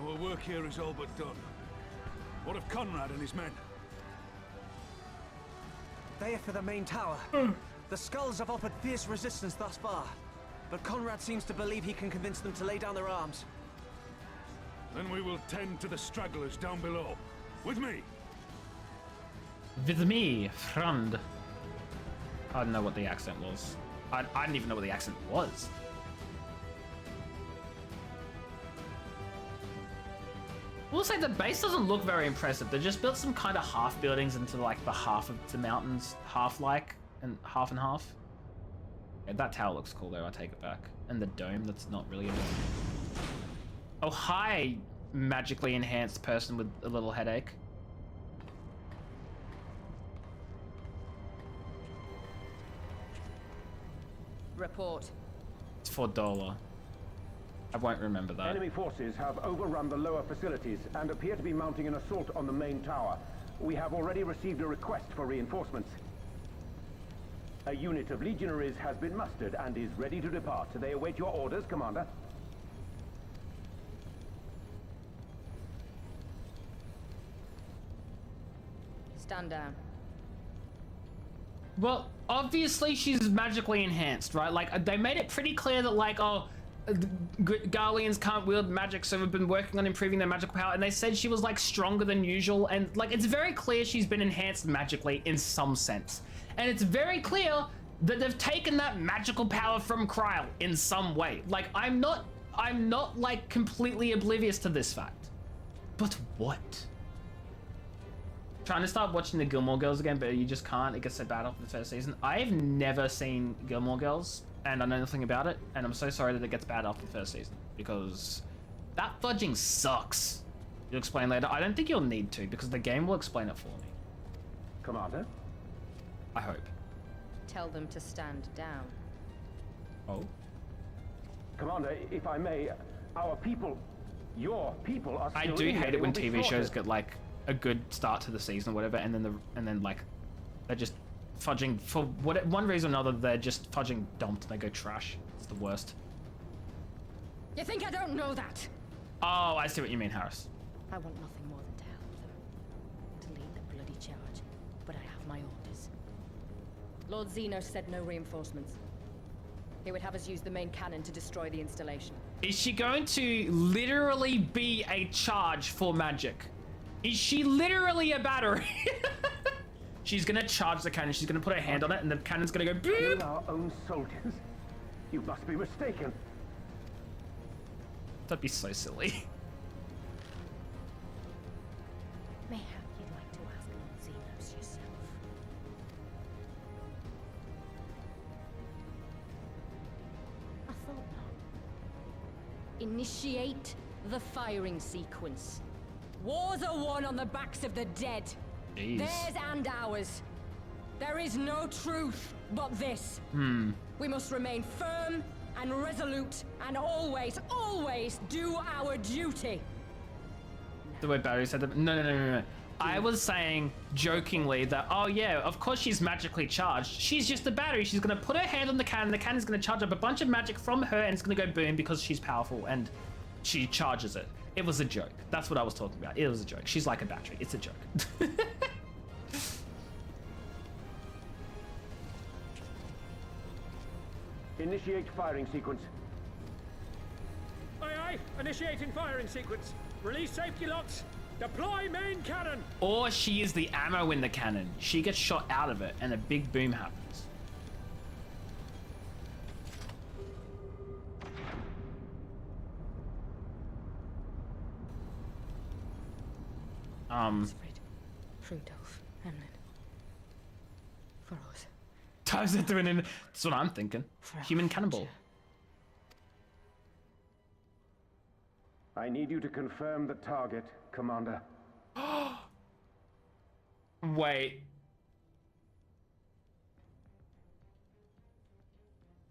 Our work here is all but done. What of Conrad and his men? They are for the main tower. The skulls have offered fierce resistance thus far, but Conrad seems to believe he can convince them to lay down their arms. Then we will tend to the stragglers down below. With me! With me, friend. I don't know what the accent was. I didn't even know what the accent was. We'll say the base doesn't look very impressive. They just built some kind of half buildings into like the half of the mountains, half-like and half. Yeah, that tower looks cool though, I take it back. And the dome, that's not really a dome. Oh, hi, magically enhanced person with a little headache. Report. It's $4. I won't remember that. Enemy forces have overrun the lower facilities and appear to be mounting an assault on the main tower. We have already received a request for reinforcements. A unit of legionaries has been mustered and is ready to depart. They await your orders, Commander. Stand down. Well, obviously she's magically enhanced, right? Like, they made it pretty clear that, like, oh, Garleans can't wield magic, so we've been working on improving their magical power, and they said she was, like, stronger than usual, and, like, it's very clear she's been enhanced magically in some sense. And it's very clear that they've taken that magical power from Kryl in some way. Like, I'm not, like, completely oblivious to this fact. But what? Trying to start watching the Gilmore Girls again, but you just can't. It gets so bad after the first season. I've never seen Gilmore Girls, and I know nothing about it, and I'm so sorry that it gets bad after the first season, because that fudging sucks. You'll explain later. I don't think you'll need to, because the game will explain it for me. Commander? I hope. Tell them to stand down. Oh? Commander, if I may, our people, your people are still I do hate it when TV shows slaughtered. get, like, a good start to the season or whatever, and then like they're just fudging for one reason or another. They're just fudging dumped and they go trash. It's the worst. You think I don't know that? Oh, I see what you mean, Harris. I want nothing more than to help them. To lead the bloody charge. But I have my orders. Lord Zeno said no reinforcements. He would have us use the main cannon to destroy the installation. Is she going to literally be a charge for magic? Is she literally a battery? She's gonna charge the cannon, she's gonna put her hand on it, and the cannon's gonna go boop! Kill our own soldiers? You must be mistaken. That'd be so silly. Mayhap you'd like to ask Lord Zenos yourself. I thought not. Initiate the firing sequence. Wars are won on the backs of the dead. Jeez. Theirs and ours. There is no truth but this. We must remain firm and resolute and always, always do our duty. The way Barry said that. No. I was saying jokingly that, oh yeah, of course she's magically charged. She's just a battery. She's gonna put her hand on the cannon's gonna charge up a bunch of magic from her, and it's gonna go boom because she's powerful and she charges it. It was a joke. That's what I was talking about. It was a joke. She's like a battery. It's a joke. Initiate firing sequence. Aye, aye. Initiating firing sequence. Release safety locks. Deploy main cannon. Or she is the ammo in the cannon. She gets shot out of it and a big boom happens. Rudolph, Hamlin. For us. Ties it through in. That's what I'm thinking. Human cannibal. I need you to confirm the target, Commander. Wait.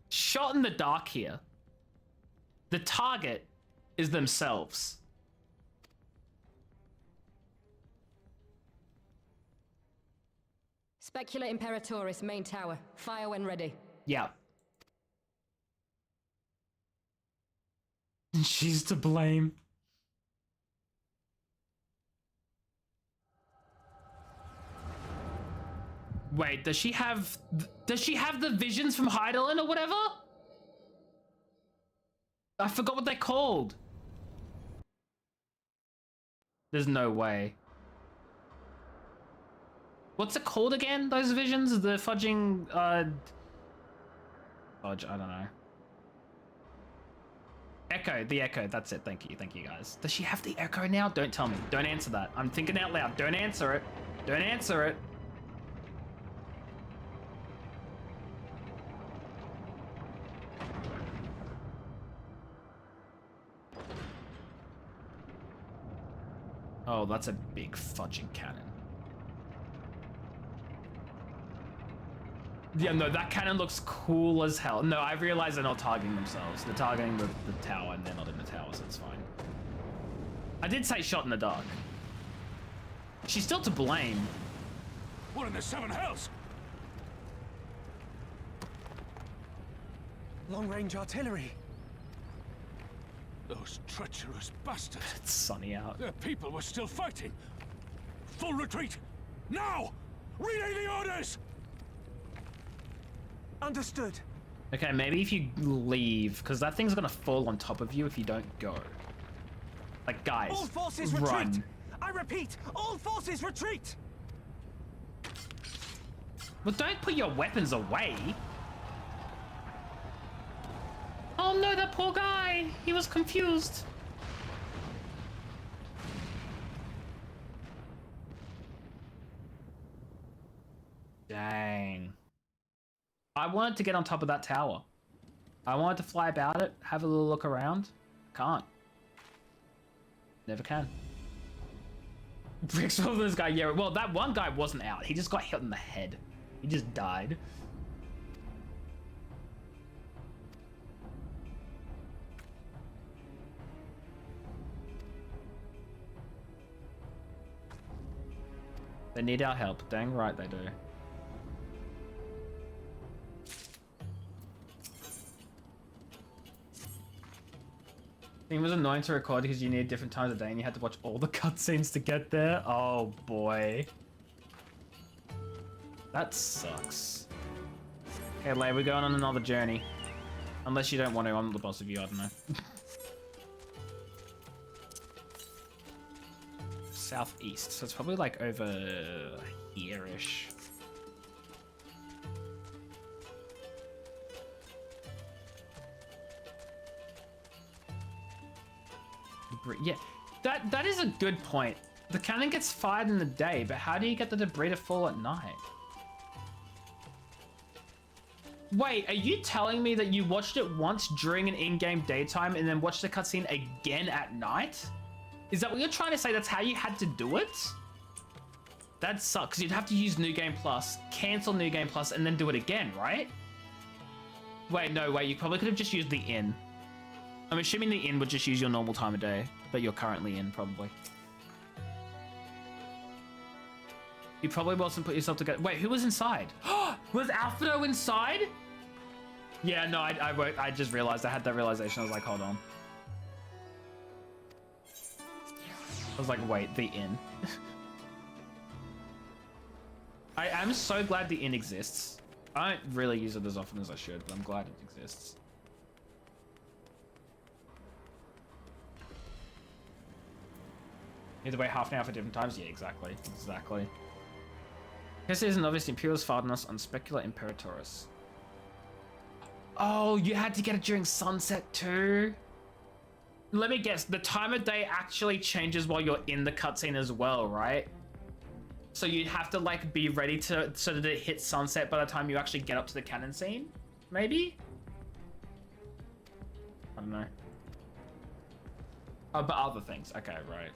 Shot in the dark here. The target is themselves. Specula Imperatoris, main tower. Fire when ready. Yeah. She's to blame. Wait, does she have the visions from Heidelin or whatever? I forgot what they're called. There's no way. What's it called again? Those visions? The fudging fudge, I don't know. Echo, the echo, that's it. Thank you guys. Does she have the echo now? Don't tell me. Don't answer that. I'm thinking out loud. Don't answer it. Don't answer it. Oh, that's a big fudging cannon. Yeah, no, that cannon looks cool as hell. No, I realize they're not targeting themselves. They're targeting the tower, and they're not in the tower, so it's fine. I did say shot in the dark. She's still to blame. What in the seven hells? Long-range artillery. Those treacherous bastards. It's sunny out. Their people were still fighting. Full retreat! Now! Relay the orders! Understood. Okay, maybe if you leave, because that thing's gonna fall on top of you if you don't go. Like, guys, all forces run. Retreat! I repeat, all forces retreat! Well, don't put your weapons away. Oh no, that poor guy! He was confused. Dang. I wanted to get on top of that tower. I wanted to fly about it, have a little look around. Can't. Never can. Bricks for this guy, yeah. Well, that one guy wasn't out. He just got hit in the head. He just died. They need our help. Dang right they do. It was annoying to record because you needed different times of day and you had to watch all the cutscenes to get there. Oh boy. That sucks. Okay, Leia, we're going on another journey. Unless you don't want to, I'm the boss of you, I don't know. Southeast, so it's probably like over here-ish. Yeah, that is a good point. The cannon gets fired in the day, but how do you get the debris to fall at night? Wait, are you telling me that you watched it once during an in-game daytime and then watched the cutscene again at night? Is that what you're trying to say? That's how you had to do it? That sucks. You'd have to use New Game Plus, cancel New Game Plus, and then do it again, right? Wait, no, wait. You probably could have just used the inn. I'm assuming the inn would just use your normal time of day that you're currently in, probably. You probably wasn't put yourself together. Wait, who was inside? Was Alfredo inside? Yeah, no, I just realized. I had that realization. I was like, hold on. I was like, wait, the inn. I am so glad the inn exists. I don't really use it as often as I should, but I'm glad it exists. Either way, half an hour for different times? Yeah, exactly. Exactly. This is an obvious Imperial's Fardanos on Specula Imperatoris. Oh, you had to get it during sunset too? let me guess, the time of day actually changes while you're in the cutscene as well, right? So you'd have to like be ready to so that it hits sunset by the time you actually get up to the cannon scene, maybe? I don't know. Oh, but other things. Okay, right.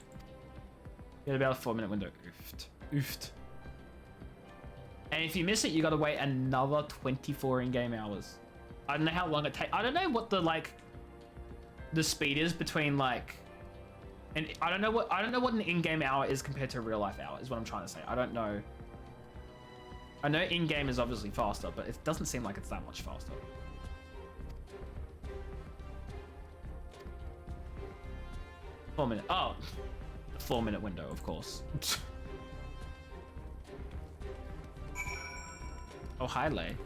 You got about a 4-minute window. Oofed. Oofed. And if you miss it, you gotta wait another 24 in-game hours. I don't know how long it takes. I don't know what the like the speed is between like, and I don't know what an in-game hour is compared to a real life hour is what I'm trying to say. I don't know. I know in-game is obviously faster, but it doesn't seem like it's that much faster. Oh, the 4-minute window, of course. Oh, hi, Lei.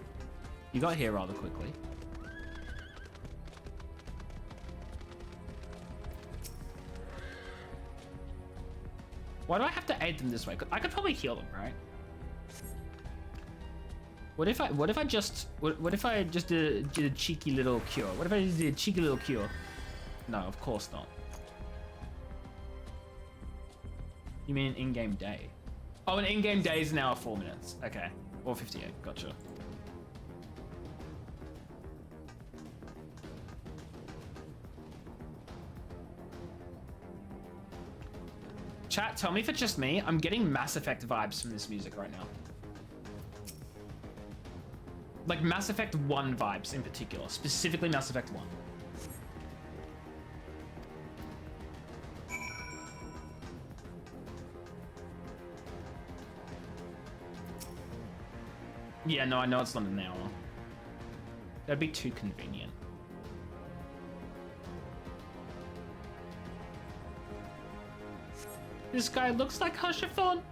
You got here rather quickly. Why do I have to aid them this way? I could probably heal them, right? What if I just did a cheeky little cure? What if I just did a cheeky little cure? No, of course not. You mean an in-game day? Oh, an in-game day is now 4 minutes. Okay, or 58. Gotcha. Chat, tell me if it's just me. I'm getting Mass Effect vibes from this music right now. Like Mass Effect 1 vibes in particular, specifically Mass Effect 1. Yeah, no, I know it's not an hour. That'd be too convenient. This guy looks like Hushafon.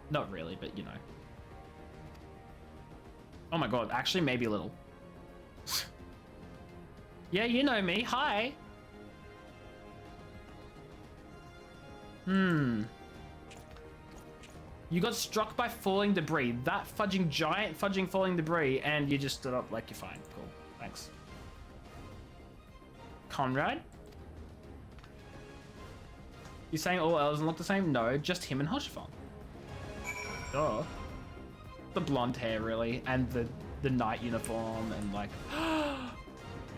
Not really, but you know. Oh my god, actually maybe a little. Yeah, you know me. Hi. You got struck by falling debris. That fudging giant falling debris, and you just stood up like you're fine. Cool. Thanks. Conrad? You saying all elves look the same? No, just him and Hoshifon. Duh. The blonde hair, really, and the knight uniform, and like...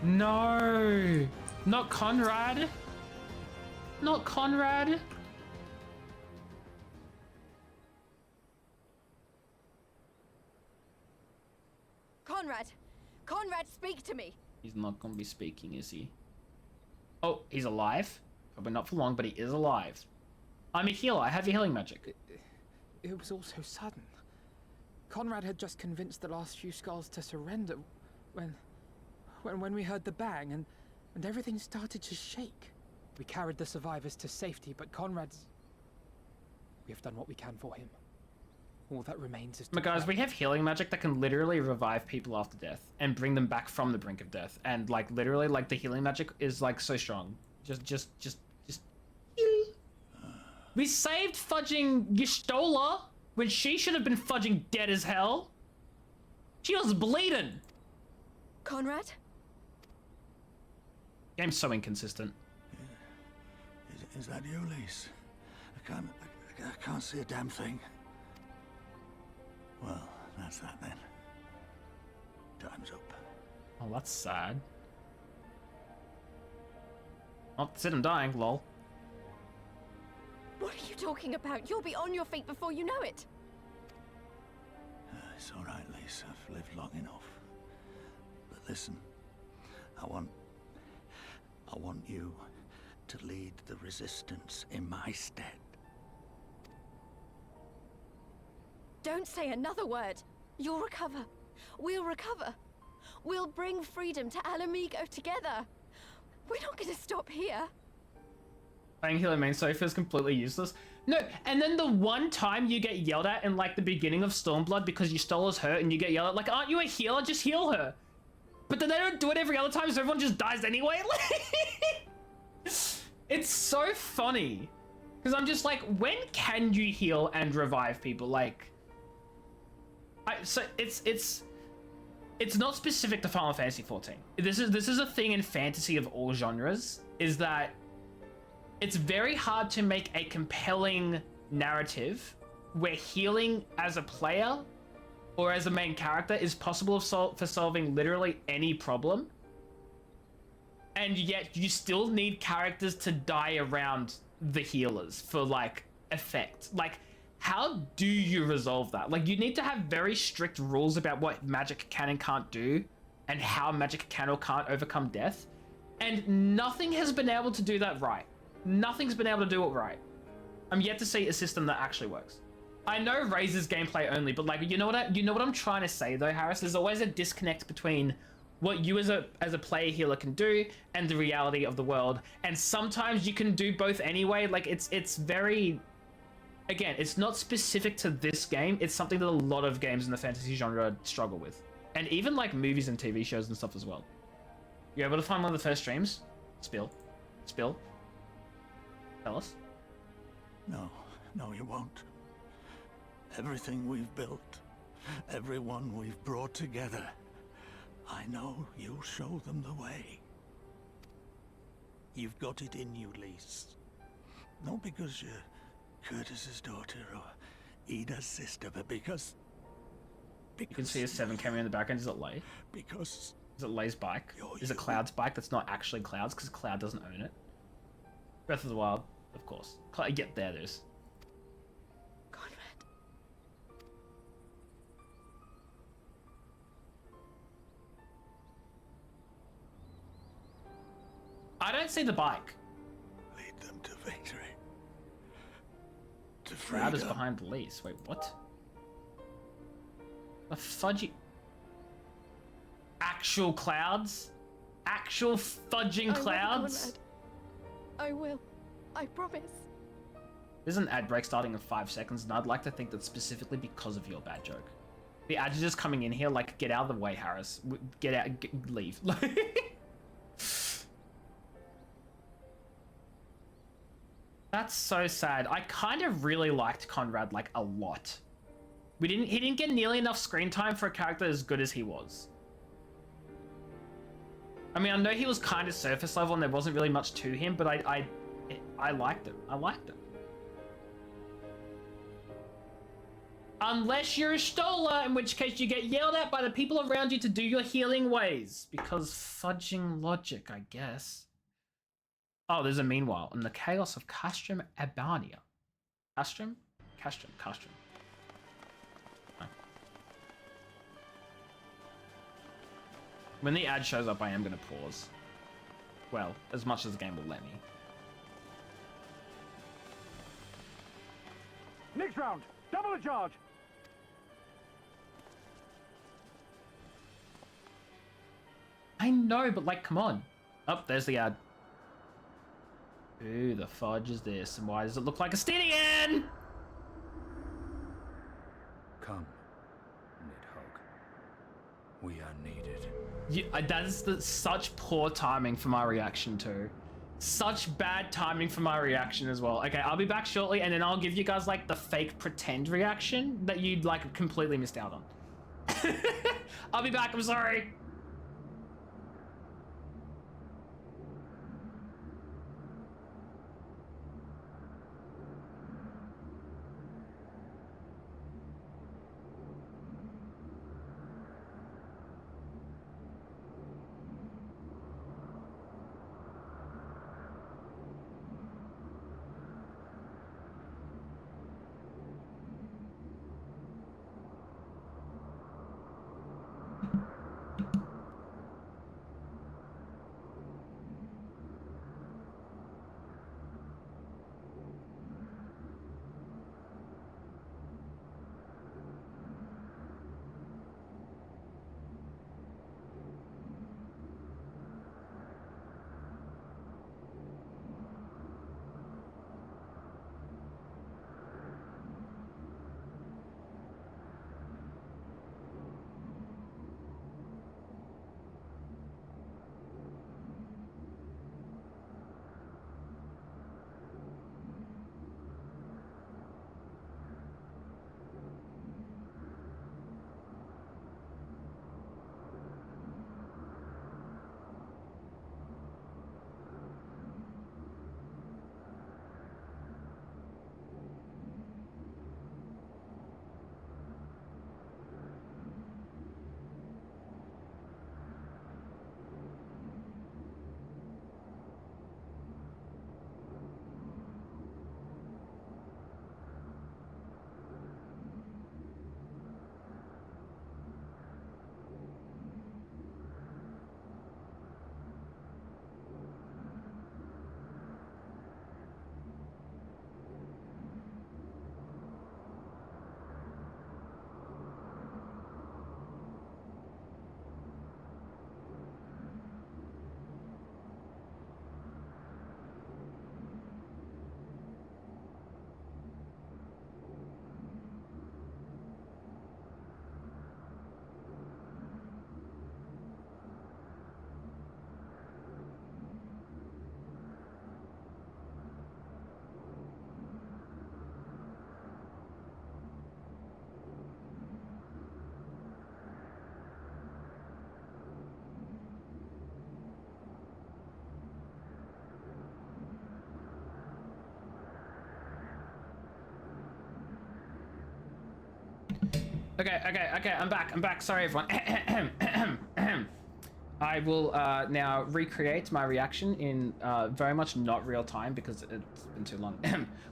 No! Not Conrad! Not Conrad! Conrad! Conrad, speak to me! He's not gonna be speaking, is he? Oh, he's alive? Probably not for long, but he is alive. I'm a healer. I have a healing magic. It was all so sudden. Conrad had just convinced the last few skulls to surrender when we heard the bang and everything started to shake. We carried the survivors to safety, but we have done what we can for him. All that remains is to... But guys, we have healing magic that can literally revive people after death and bring them back from the brink of death. And like literally, like the healing magic is like so strong. Just. We saved fudging Gistola when she should have been fudging dead as hell. She was bleeding. Conrad? Game's so inconsistent. Is that you, Lise? I can't see a damn thing. Well, that's that then. Time's up. Oh, that's sad. Oh, Sid, I'm dying, lol. What are you talking about? You'll be on your feet before you know it. It's all right, Lise. I've lived long enough. But listen, I want you to lead the resistance in my stead. Don't say another word. You'll recover. We'll recover. We'll bring freedom to Alamigo together. We're not going to stop here. Playing healer main so feels completely useless. No, and then the one time you get yelled at in like the beginning of Stormblood because you stole his hurt and you get yelled at, like, aren't you a healer? Just heal her. But then they don't do it every other time, so everyone just dies anyway. It's so funny. Because I'm just like, when can you heal and revive people? Like, it's not specific to Final Fantasy XIV. This is a thing in fantasy of all genres, is that it's very hard to make a compelling narrative where healing as a player or as a main character is possible for solving literally any problem. And yet you still need characters to die around the healers for like effect. Like, how do you resolve that? Like, you need to have very strict rules about what magic can and can't do and how magic can or can't overcome death. And nothing has been able to do that right. Nothing's been able to do it right. I'm yet to see a system that actually works. I know Razor's gameplay only, but like, you know what I'm trying to say though, Harris? There's always a disconnect between what you as a player healer can do and the reality of the world. And sometimes you can do both anyway. Like, it's very, again, it's not specific to this game. It's something that a lot of games in the fantasy genre struggle with. And even like movies and TV shows and stuff as well. You able to find one of the first streams? Spill. Tell us. No, you won't. Everything we've built, everyone we've brought together, I know you'll show them the way. You've got it in you, Lise. Not because you're Curtis's daughter or Ida's sister, but because you can see a 7 camera in the background. Is it Lay? Because... Is it Lay's bike? Is it Cloud's bike that's not actually Cloud's because Cloud doesn't own it? Breath of the Wild, of course. There it is. Conrad. I don't see the bike. Lead them to victory. To Cloud is freedom. behind the lease. Wait, what? A fudgy... Actual clouds? Actual fudging clouds? I will. I promise. There's an ad break starting in 5 seconds, and I'd like to think that's specifically because of your bad joke. The ads are just coming in here like, get out of the way, Harris. Get out, leave. That's so sad. I kind of really liked Conrad, like, a lot. He didn't get nearly enough screen time for a character as good as he was. I mean, I know he was kind of surface level and there wasn't really much to him, but I liked him. I liked him. Unless you're a Stola, in which case you get yelled at by the people around you to do your healing ways. Because fudging logic, I guess. Oh, there's a meanwhile. In the chaos of Castrum Abania. Castrum? Castrum. Oh. When the ad shows up, I am going to pause. Well, as much as the game will let me. Next round, double the charge. I know, but like, come on. Oh, there's the ad. Who the fudge is this, and why does it look like a Stenian? Come, Nidhogg. We are needed. That is such poor timing for my reaction too. Such bad timing for my reaction as well. Okay, I'll be back shortly, and then I'll give you guys like the fake pretend reaction that you'd like completely missed out on. I'll be back, I'm sorry. Okay, I'm back. Sorry, everyone. I will now recreate my reaction in very much not real time because it's been too long.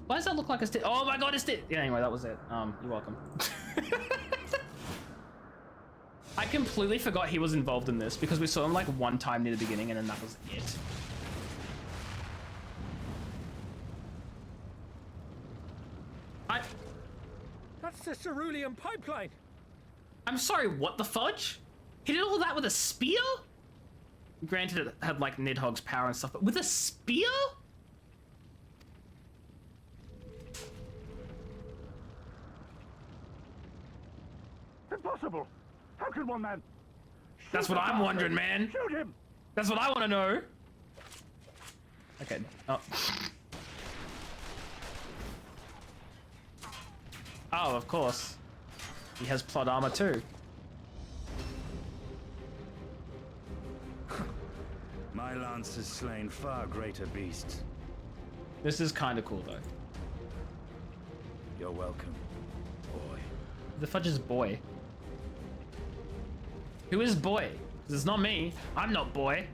Why does that look like a stick? Oh my god, it's stick! Yeah, anyway, that was it. You're welcome. I completely forgot he was involved in this because we saw him like one time near the beginning and then that was it. That's the cerulean pipeline. I'm sorry, what the fudge? He did all that with a spear? Granted, it had like Nidhogg's power and stuff, but with a spear? Impossible! How can one man? That's what I'm wondering, man. Shoot him! That's what I want to know. Okay. Oh. Oh, of course. He has plot armor too. My lance has slain far greater beasts. This is kind of cool, though. You're welcome, boy. The fudge is boy. Who is boy? 'Cause it's not me. I'm not boy.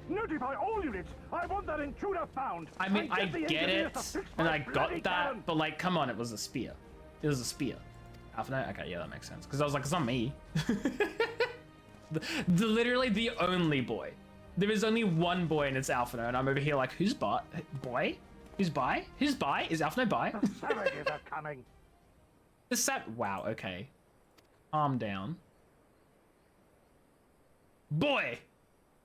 Notify all units. I want that intruder found. I mean, I get it, and I got that, but like, come on, it was a spear. It was a spear. Alpha Knight? Okay, yeah, that makes sense. Because I was like, it's not me. Literally the only boy. There is only one boy and it's Alpha Knight, and I'm over here like, who's boy? Who's by? Who's by? Is Alpha Knight by? Savages are coming. Wow, okay. Calm down. Boy!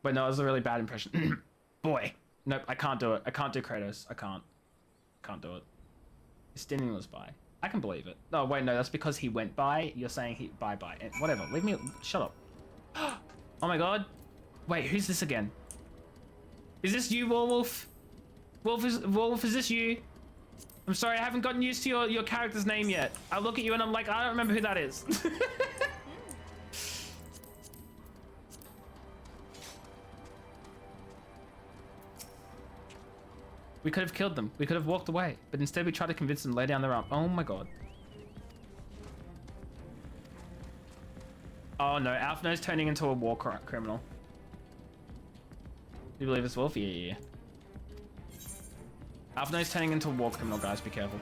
Wait, no, that was a really bad impression. Boy. Nope, I can't do it. I can't do Kratos. I can't. Can't do it. Justinian was by. I can believe it. Oh, wait, no, that's because he went by. You're saying he bye-bye. Whatever, leave me... Shut up. Oh my god. Wait, who's this again? Is this you, Warwolf? Warwolf, is this you? I'm sorry, I haven't gotten used to your character's name yet. I look at you and I'm like, I don't remember who that is. We could have killed them. We could have walked away. But instead we tried to convince them to lay down their arm. Oh my god. Oh no, Alphino's turning into a war criminal. Do you believe it's Wolf? Yeah. Alphino's turning into a war criminal, guys. Be careful.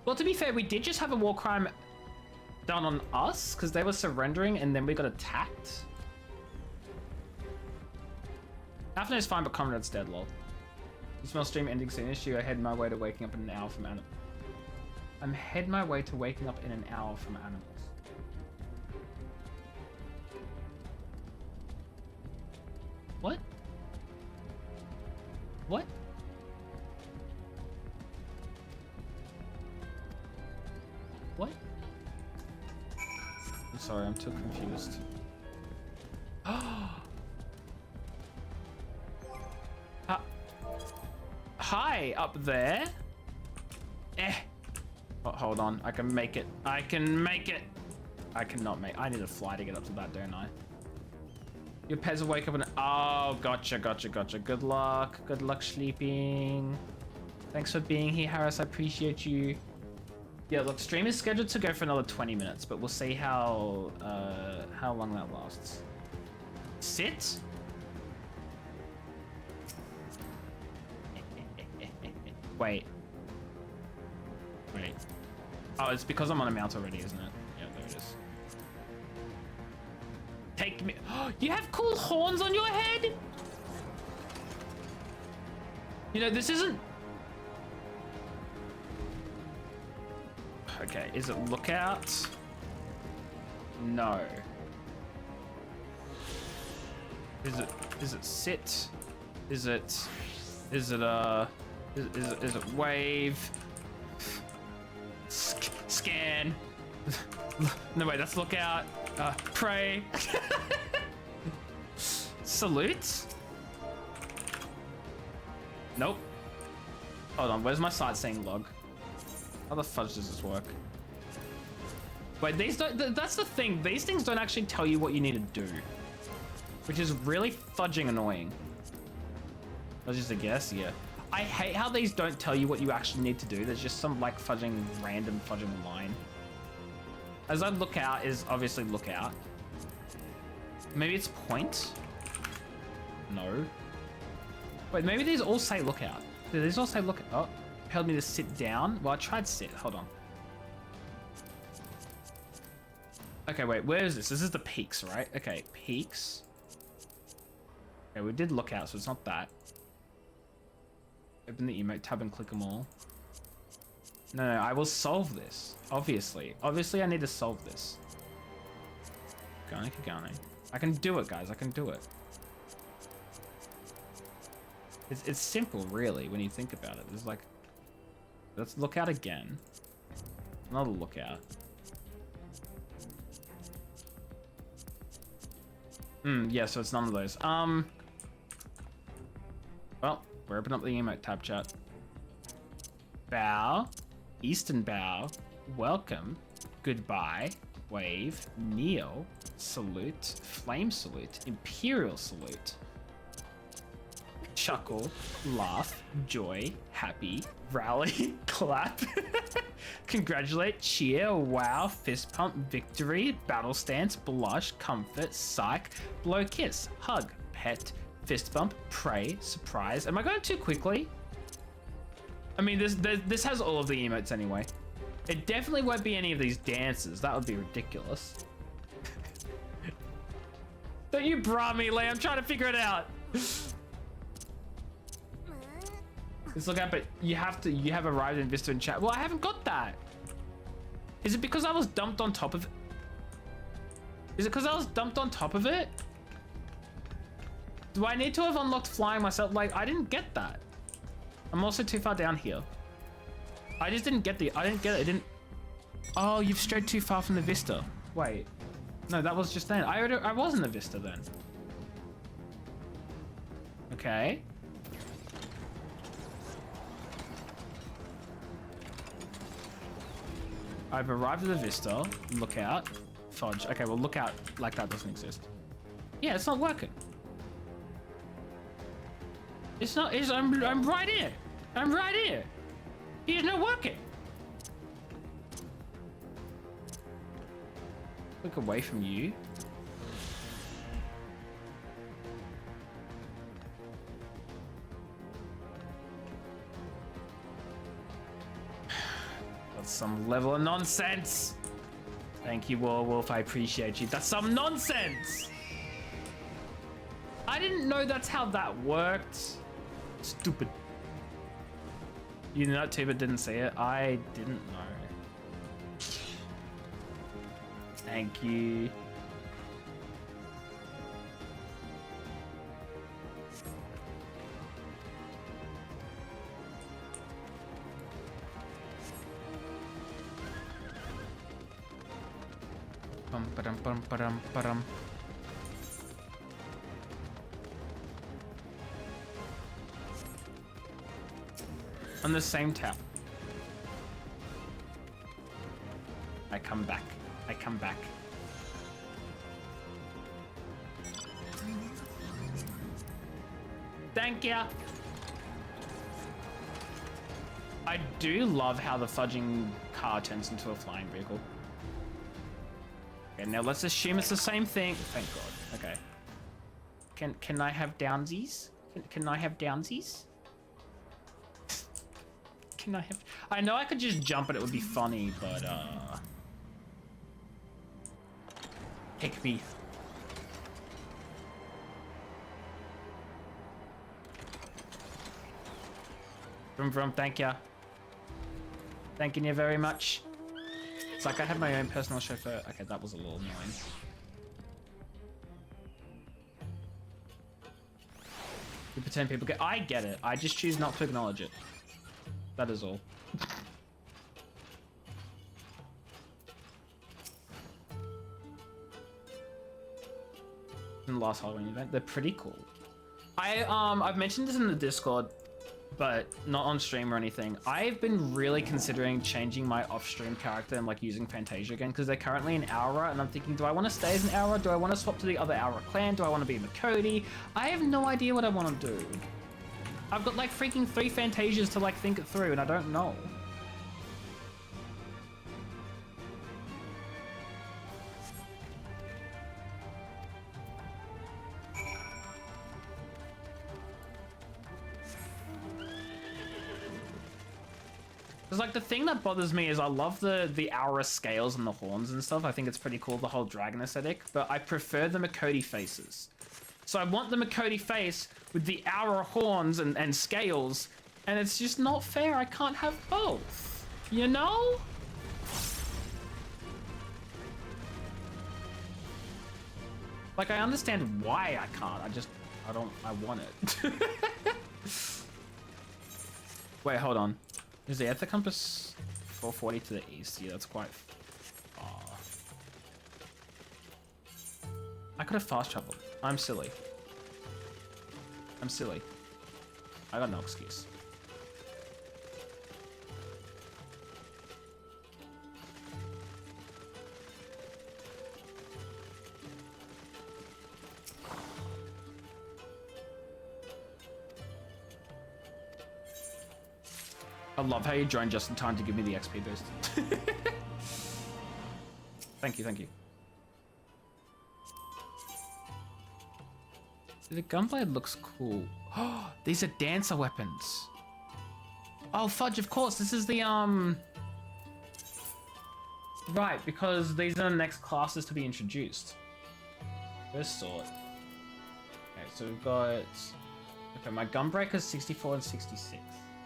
Well, to be fair, we did just have a war crime done on us because they were surrendering and then we got attacked. Alphino's fine, but Conrad's dead, lol. You smell stream ending soon. Issue. I head my way to waking up in an hour from animals. I'm head my way to waking up in an hour from animals. What? What? What? I'm sorry, I'm too confused. Hi, up there. Oh, hold on, I can make it. I can make it. I cannot make. I need to fly to get up to that, don't I? Your pets will wake up and. Oh, gotcha. Good luck. Good luck sleeping. Thanks for being here, Harris. I appreciate you. Yeah, look, stream is scheduled to go for another 20 minutes, but we'll see how long that lasts. Sit? Wait. Oh, it's because I'm on a mount already, isn't it? Yeah, there it is. Take me. You have cool horns on your head? You know, this isn't... Okay, is it lookout? No. Is it sit? Is it wave? Scan. No, wait, that's lookout. Pray. Salute? Nope. Hold on, where's my sightseeing log? How the fudge does this work? Wait, these don't, that's the thing. These things don't actually tell you what you need to do. Which is really fudging annoying. That's just a guess, yeah. I hate how these don't tell you what you actually need to do. There's just some like random fudging line. As I look out is obviously look out. Maybe it's point? No. Wait, maybe these all say look out. Do these all say look out? Oh, told me to sit down. Well, I tried sit. Hold on. Okay, wait, where is this? This is the peaks, right? Okay, peaks. Okay, we did look out, so it's not that. Open the emote tab and click them all. No, I will solve this. Obviously. Obviously, I need to solve this. Keep going. I can do it, guys. I can do it. It's simple, really, when you think about it. There's like... Let's look out again. Another look out. Yeah, so it's none of those. Well, we're opening up the emote tab, chat. Bow. Eastern bow. Welcome. Goodbye. Wave. Kneel. Salute. Flame salute. Imperial salute. Chuckle. Laugh. Joy. Happy. Rally. Clap. Congratulate. Cheer. Wow. Fist pump. Victory. Battle stance. Blush. Comfort. Psych. Blow kiss. Hug. Pet. Fist bump. Pray. Surprise. Am I going too quickly? I mean, this has all of the emotes anyway. It definitely won't be any of these dances. That would be ridiculous. Don't you bra me, Lee. I'm trying to figure it out. Let's look up, but you have arrived in Vista and chat. Well, I haven't got that. Is it because I was dumped on top of it? Is it because I was dumped on top of it? Do I need to have unlocked flying myself? Like, I didn't get that. I'm also too far down here. I just didn't get I didn't get it. It didn't. Oh, you've strayed too far from the Vista. Wait. No, that was just then. I was in the Vista then. Okay. I've arrived at the Vista. Look out. Fudge. Okay, well, look out like that doesn't exist. Yeah, it's not working. It's not. I'm right here. I'm right here. It's not working. Look away from you. That's some level of nonsense. Thank you, Warwolf. I appreciate you. That's some nonsense. I didn't know that's how that worked. Stupid. You know that too, but didn't see it. I didn't know. Thank you. Bum ba-dum bum ba-dum ba-dum. On the same tap. I come back. I come back. Thank ya. I do love how the fudging car turns into a flying vehicle. Okay, now let's assume it's the same thing. Thank God. Okay. Can I have downsies? Can I have downsies? Can I have... I know I could just jump and it would be funny, but pick me. Vroom vroom, thank ya. Thanking you very much. It's like I have my own personal chauffeur. Okay, that was a little annoying. You pretend people get... I get it. I just choose not to acknowledge it. That is all. In the last Halloween event, they're pretty cool. I've mentioned this in the Discord. but not on stream or anything. I've been really considering changing my off-stream character and like using Fantasia again because they're currently in Aura, and I'm thinking, do I want to stay as an Aura? Do I want to swap to the other Aura clan? Do I want to be Makoti? I have no idea what I want to do. I've got like freaking 3 Fantasias to like think it through, and I don't know. Because like the thing that bothers me is I love the aura scales and the horns and stuff. I think it's pretty cool, the whole dragon aesthetic, but I prefer the Makoti faces. So I want the Makoti face with the aura horns and scales, and it's just not fair. I can't have both, you know? Like I understand why I can't, I want it. Wait, hold on. Is the Ether Compass 440 to the east? Yeah, that's quite far. I could have fast traveled. I'm silly. I'm silly. I got no excuse. I love how you joined just in time to give me the XP boost. Thank you, thank you. The gunblade looks cool. Oh, these are dancer weapons. Oh, fudge, of course. This is the, Right, because these are the next classes to be introduced. First sword. Okay, so we've got... Okay, my gunbreaker's 64 and 66.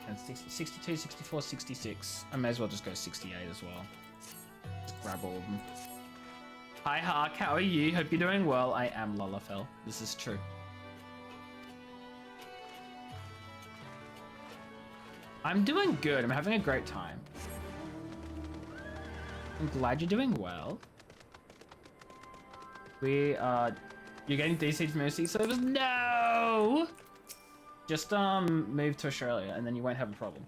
And 62, 64, 66. I may as well just go 68 as well. Just grab all of them. Hi, Hark. How are you? Hope you're doing well. I am Lalafell. This is true. I'm doing good. I'm having a great time. I'm glad you're doing well. You're getting DC from overseas servers? No! Just move to Australia and then you won't have a problem.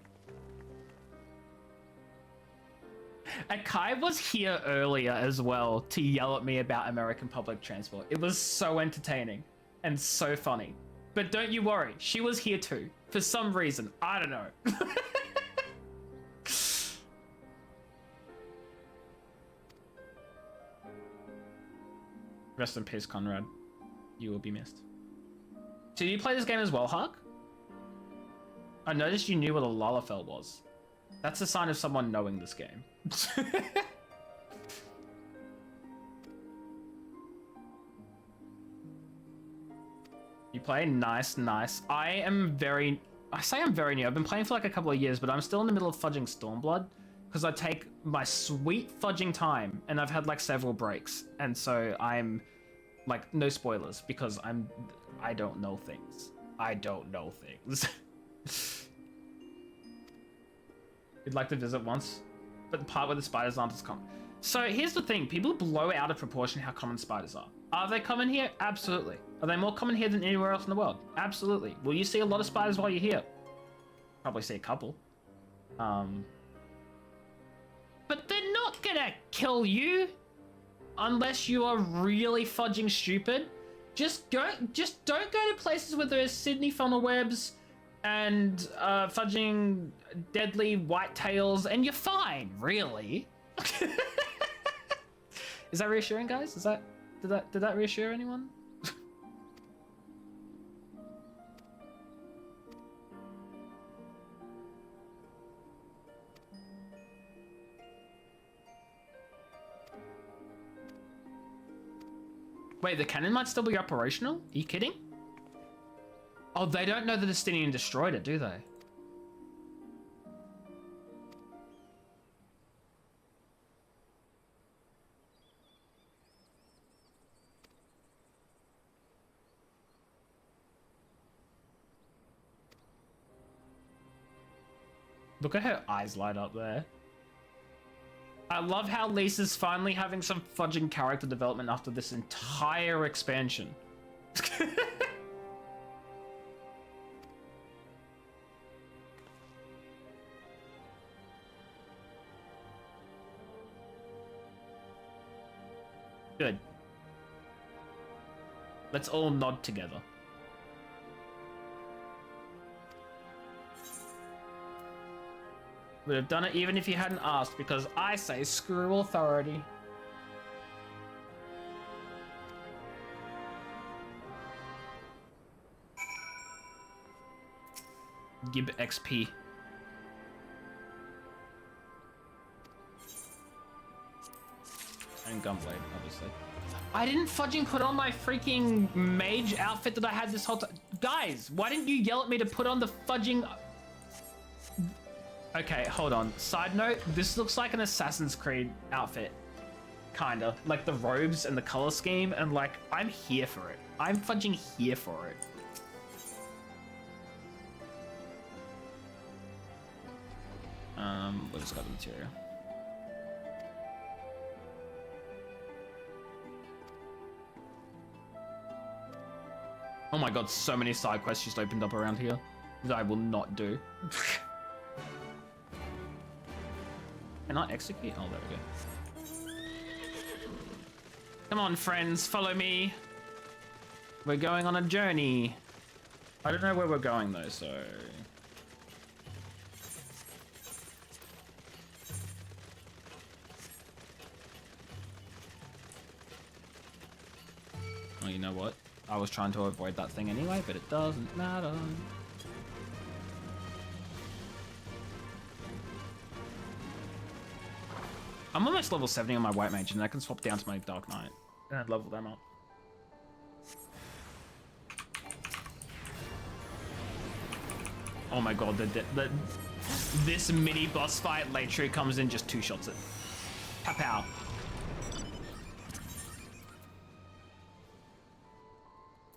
Akai was here earlier as well to yell at me about American public transport. It was so entertaining and so funny. But don't you worry, she was here too. For some reason, I don't know. Rest in peace, Conrad. You will be missed. So you play this game as well, Hark? I noticed you knew what a Lalafell was. That's a sign of someone knowing this game. You play? Nice, nice. I say I'm very new. I've been playing for like a couple of years, but I'm still in the middle of fudging Stormblood because I take my sweet fudging time and I've had like several breaks. And so I'm like, no spoilers because I don't know things. I don't know things. You'd like to visit once, but the part where the spiders aren't as common. So here's the thing, people blow out of proportion how common spiders are. Are they common here? Absolutely. Are they more common here than anywhere else in the world? Absolutely. Will you see a lot of spiders while you're here? Probably see a couple. But they're not gonna kill you unless you are really fudging stupid. Just don't go to places where there's Sydney funnel webs and fudging deadly whitetails, and you're fine, really. Is that reassuring, guys? Did that reassure anyone? Wait, the cannon might still be operational? Are you kidding? Oh, they don't know that Estinian destroyed it, do they? Look at her eyes light up there. I love how Lisa's finally having some fudging character development after this entire expansion. Let's all nod together. Would have done it even if you hadn't asked, because I say screw authority. Gib XP. And Gunblade, obviously. I didn't fudging put on my freaking mage outfit that I had this whole time. Guys, why didn't you yell at me to put on the fudging... Okay, hold on. Side note, this looks like an Assassin's Creed outfit. Kinda. Like the robes and the color scheme, and like, I'm here for it. I'm fudging here for it. We'll just got the material. Oh my god, so many side quests just opened up around here that I will not do. Can I execute? Oh, there we go. Come on, friends, follow me. We're going on a journey. I don't know where we're going though, so... Oh, you know what? I was trying to avoid that thing anyway, but it doesn't matter. I'm almost level 70 on my white mage, and I can swap down to my dark knight and level them up. Oh my god, this mini boss fight, Latru comes in, just 2 shots it. Pow pow.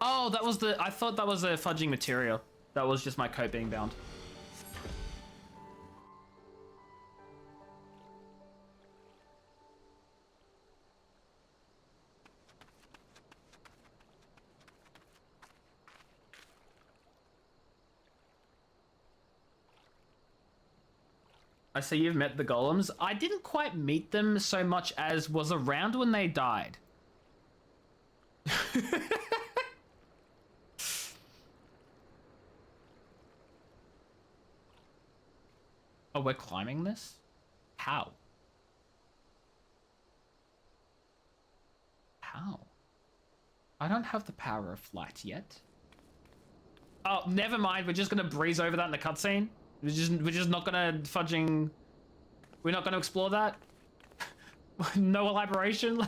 Oh, that was the... I thought that was a fudging material. That was just my coat being bound. I see you've met the golems. I didn't quite meet them so much as was around when they died. Oh, we're climbing this? How? How? I don't have the power of flight yet. Oh, never mind. We're just gonna breeze over that in the cutscene. We're just not gonna fudging... We're not gonna explore that? No elaboration?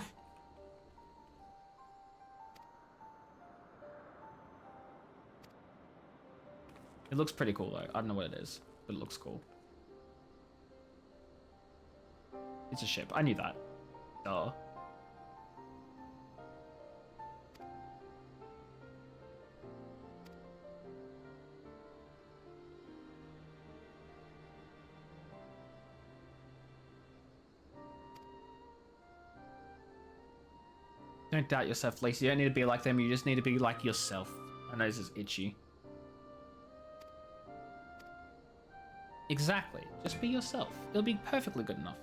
It looks pretty cool though. I don't know what it is, but it looks cool. It's a ship. I knew that. Duh. Don't doubt yourself, Lacey. You don't need to be like them. You just need to be like yourself. My nose is itchy. Exactly. Just be yourself. It'll be perfectly good enough.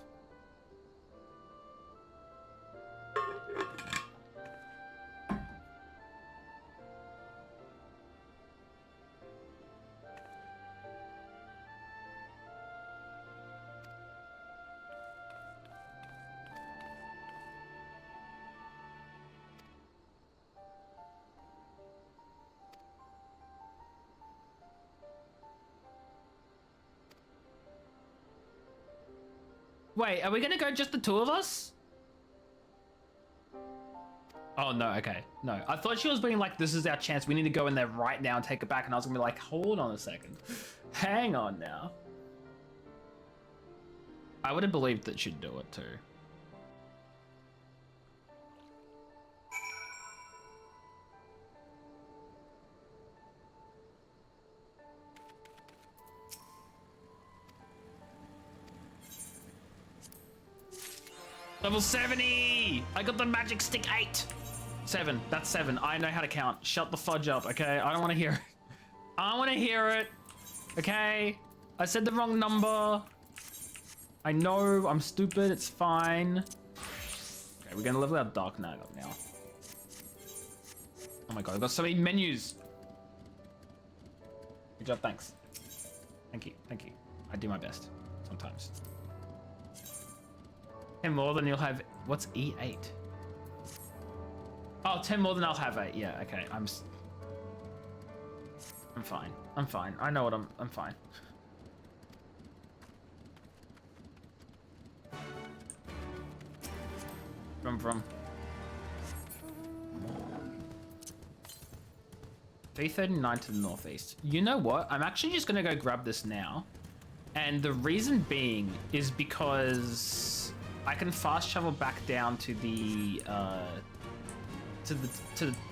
Wait, are we gonna go just the 2 of us? Oh, no, okay. No, I thought she was being like, this is our chance. We need to go in there right now and take it back. And I was gonna be like, hold on a second. Hang on now. I would have believed that she'd do it too. Level 70! I got the magic stick 8! 7. That's 7. I know how to count. Shut the fudge up, okay? I don't want to hear it. I don't want to hear it. Okay? I said the wrong number. I know. I'm stupid. It's fine. Okay, we're going to level our Dark Knight up now. Oh my god, I've got so many menus. Good job, thanks. Thank you, thank you. I do my best, sometimes. 10 more than you'll have, what's E8? Oh, 10 more than I'll have 8, yeah, okay, I'm fine, I'm fine. I know what I'm fine. From. 339 to the northeast. You know what? I'm actually just gonna go grab this now. And the reason being is because I can fast travel back down to the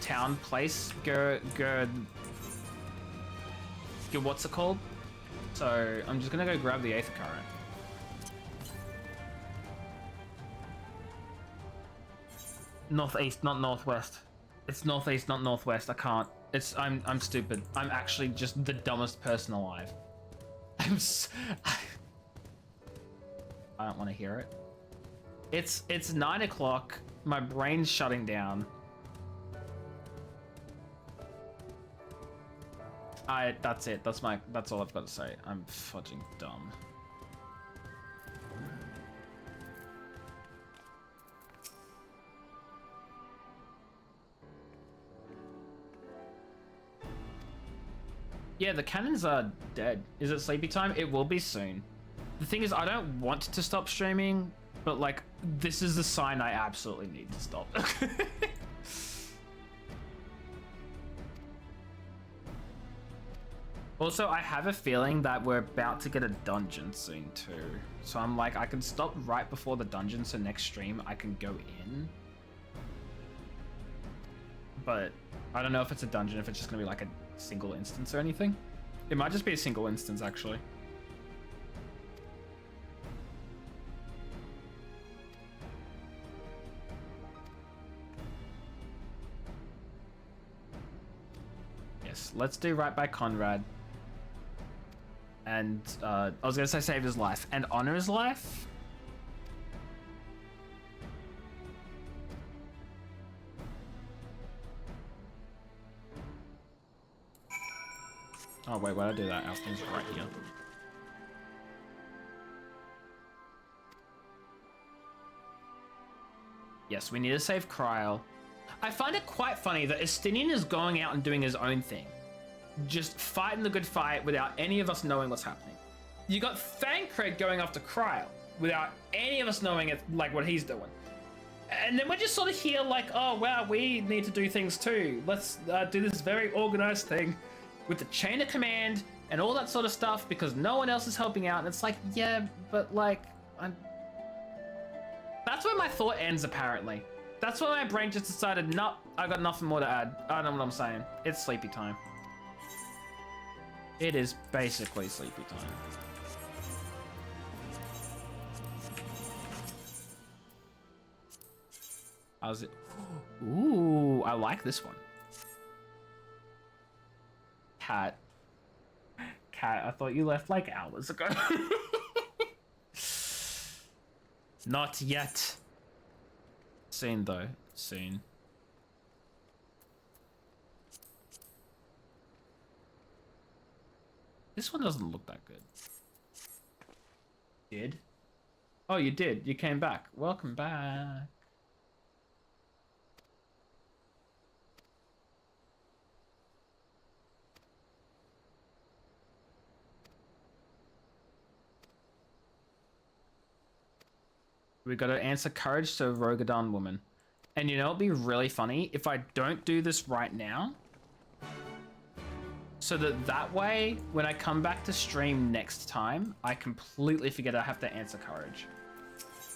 town place. Go what's it called? So I'm just gonna go grab the Aether Current. Northeast, not northwest. It's northeast, not northwest. I can't. I'm stupid. I'm actually just the dumbest person alive. I don't want to hear it. It's 9 o'clock. My brain's shutting down. That's it. That's all I've got to say. I'm fudging dumb. Yeah, the cannons are dead. Is it sleepy time? It will be soon. The thing is, I don't want to stop streaming, but like, this is the sign I absolutely need to stop. Also, I have a feeling that we're about to get a dungeon soon too. So I'm like, I can stop right before the dungeon, so next stream I can go in. But I don't know if it's a dungeon, if it's just gonna be like a single instance or anything. It might just be a single instance, actually. Yes, let's do right by Conrad. And I was gonna say save his life and honor his life. Oh wait, why did I do that? Alston's right here. Yes, we need to save Kryl. I find it quite funny that Estinian is going out and doing his own thing. Just fighting the good fight without any of us knowing what's happening. You got Thancred going after Kryl without any of us knowing it, like what he's doing. And then we're just sort of here like, oh wow, we need to do things too. Let's do this very organized thing with the chain of command and all that sort of stuff because no one else is helping out. And it's like, yeah, but like, that's where my thought ends apparently. That's where my brain just decided, nope, I got nothing more to add. I don't know what I'm saying. It's sleepy time. It is basically sleepy time. How's it? Ooh, I like this one. Cat, I thought you left like hours ago. Not yet. Soon though, soon. This one doesn't look that good. Did? Oh, you did. You came back. Welcome back. We gotta answer courage to Rogadon woman. And you know, it'd be really funny if I don't do this right now. So that way, when I come back to stream next time, I completely forget I have to answer courage.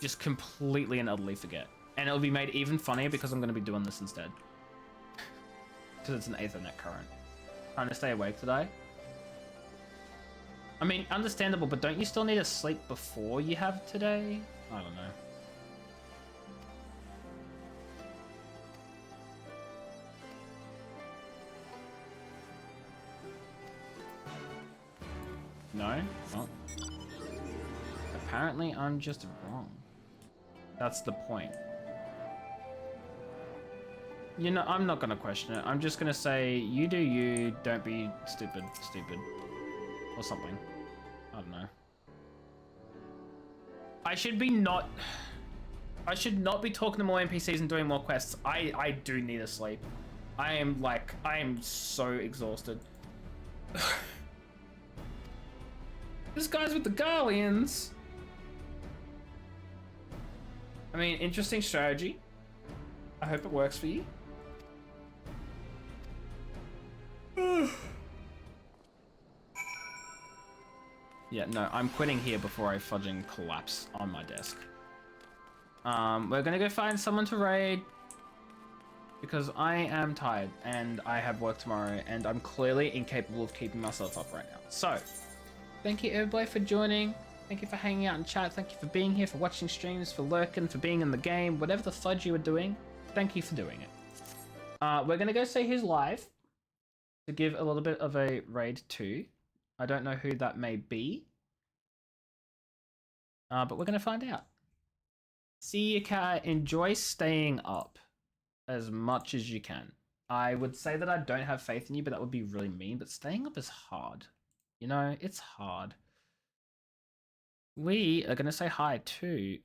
Just completely and utterly forget. And it'll be made even funnier because I'm gonna be doing this instead. Because it's an Ethernet current. Trying to stay awake today. I mean, understandable, but don't you still need to sleep before you have today? I don't know. No? Well, apparently I'm just wrong. That's the point. You know, I'm not gonna question it. I'm just gonna say, you do you, don't be stupid. Or something. I don't know. I should not be talking to more NPCs and doing more quests. I do need a sleep. I am so exhausted. This guy's with the Guardians. I mean, interesting strategy. I hope it works for you. Yeah, no, I'm quitting here before I fudging collapse on my desk. We're gonna go find someone to raid because I am tired and I have work tomorrow and I'm clearly incapable of keeping myself up right now. So, thank you everybody for joining. Thank you for hanging out in chat. Thank you for being here, for watching streams, for lurking, for being in the game. Whatever the fudge you were doing, thank you for doing it. We're gonna go say who's live to give a little bit of a raid to. I don't know who that may be. But we're gonna find out. See you, cat. Enjoy staying up as much as you can. I would say that I don't have faith in you, but that would be really mean. But staying up is hard. You know, it's hard. We are gonna say hi to...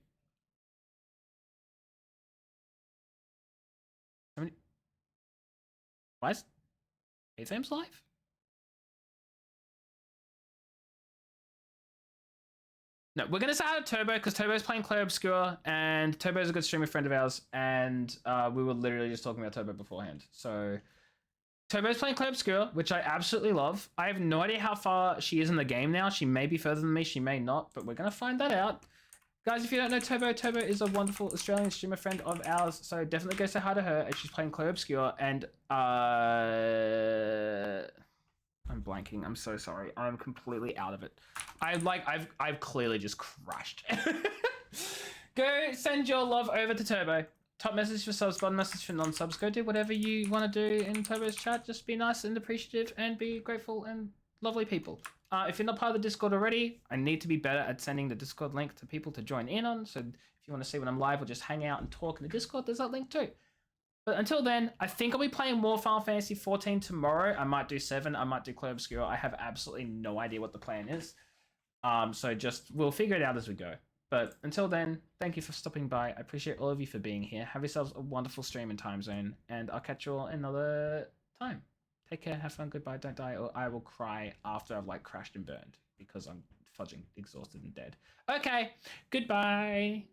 Why is Athems live? No, we're going to say hi to Turbo because Turbo's playing Clair Obscure and Turbo's a good streamer friend of ours and we were literally just talking about Turbo beforehand. So Turbo's playing Clair Obscure, which I absolutely love. I have no idea how far she is in the game now. She may be further than me, she may not, but we're going to find that out. Guys, if you don't know Turbo, Turbo is a wonderful Australian streamer friend of ours, so definitely go say hi to her as she's playing Clair Obscure and I'm blanking. I'm so sorry. I'm completely out of it. I've clearly just crashed. Go send your love over to Turbo. Top message for subs, bottom message for non-subs. Go do whatever you want to do in Turbo's chat. Just be nice and appreciative and be grateful and lovely people. If you're not part of the Discord already, I need to be better at sending the Discord link to people to join in on. So if you want to see when I'm live or just hang out and talk in the Discord, there's that link too. But until then, I think I'll be playing more Final Fantasy XIV tomorrow. I might do 7, I might do Clair Obscure. I have absolutely no idea what the plan is. So just, we'll figure it out as we go. But until then, thank you for stopping by. I appreciate all of you for being here. Have yourselves a wonderful stream and time zone. And I'll catch you all another time. Take care, have fun, goodbye, don't die, or I will cry after I've crashed and burned. Because I'm fudging exhausted and dead. Okay, goodbye.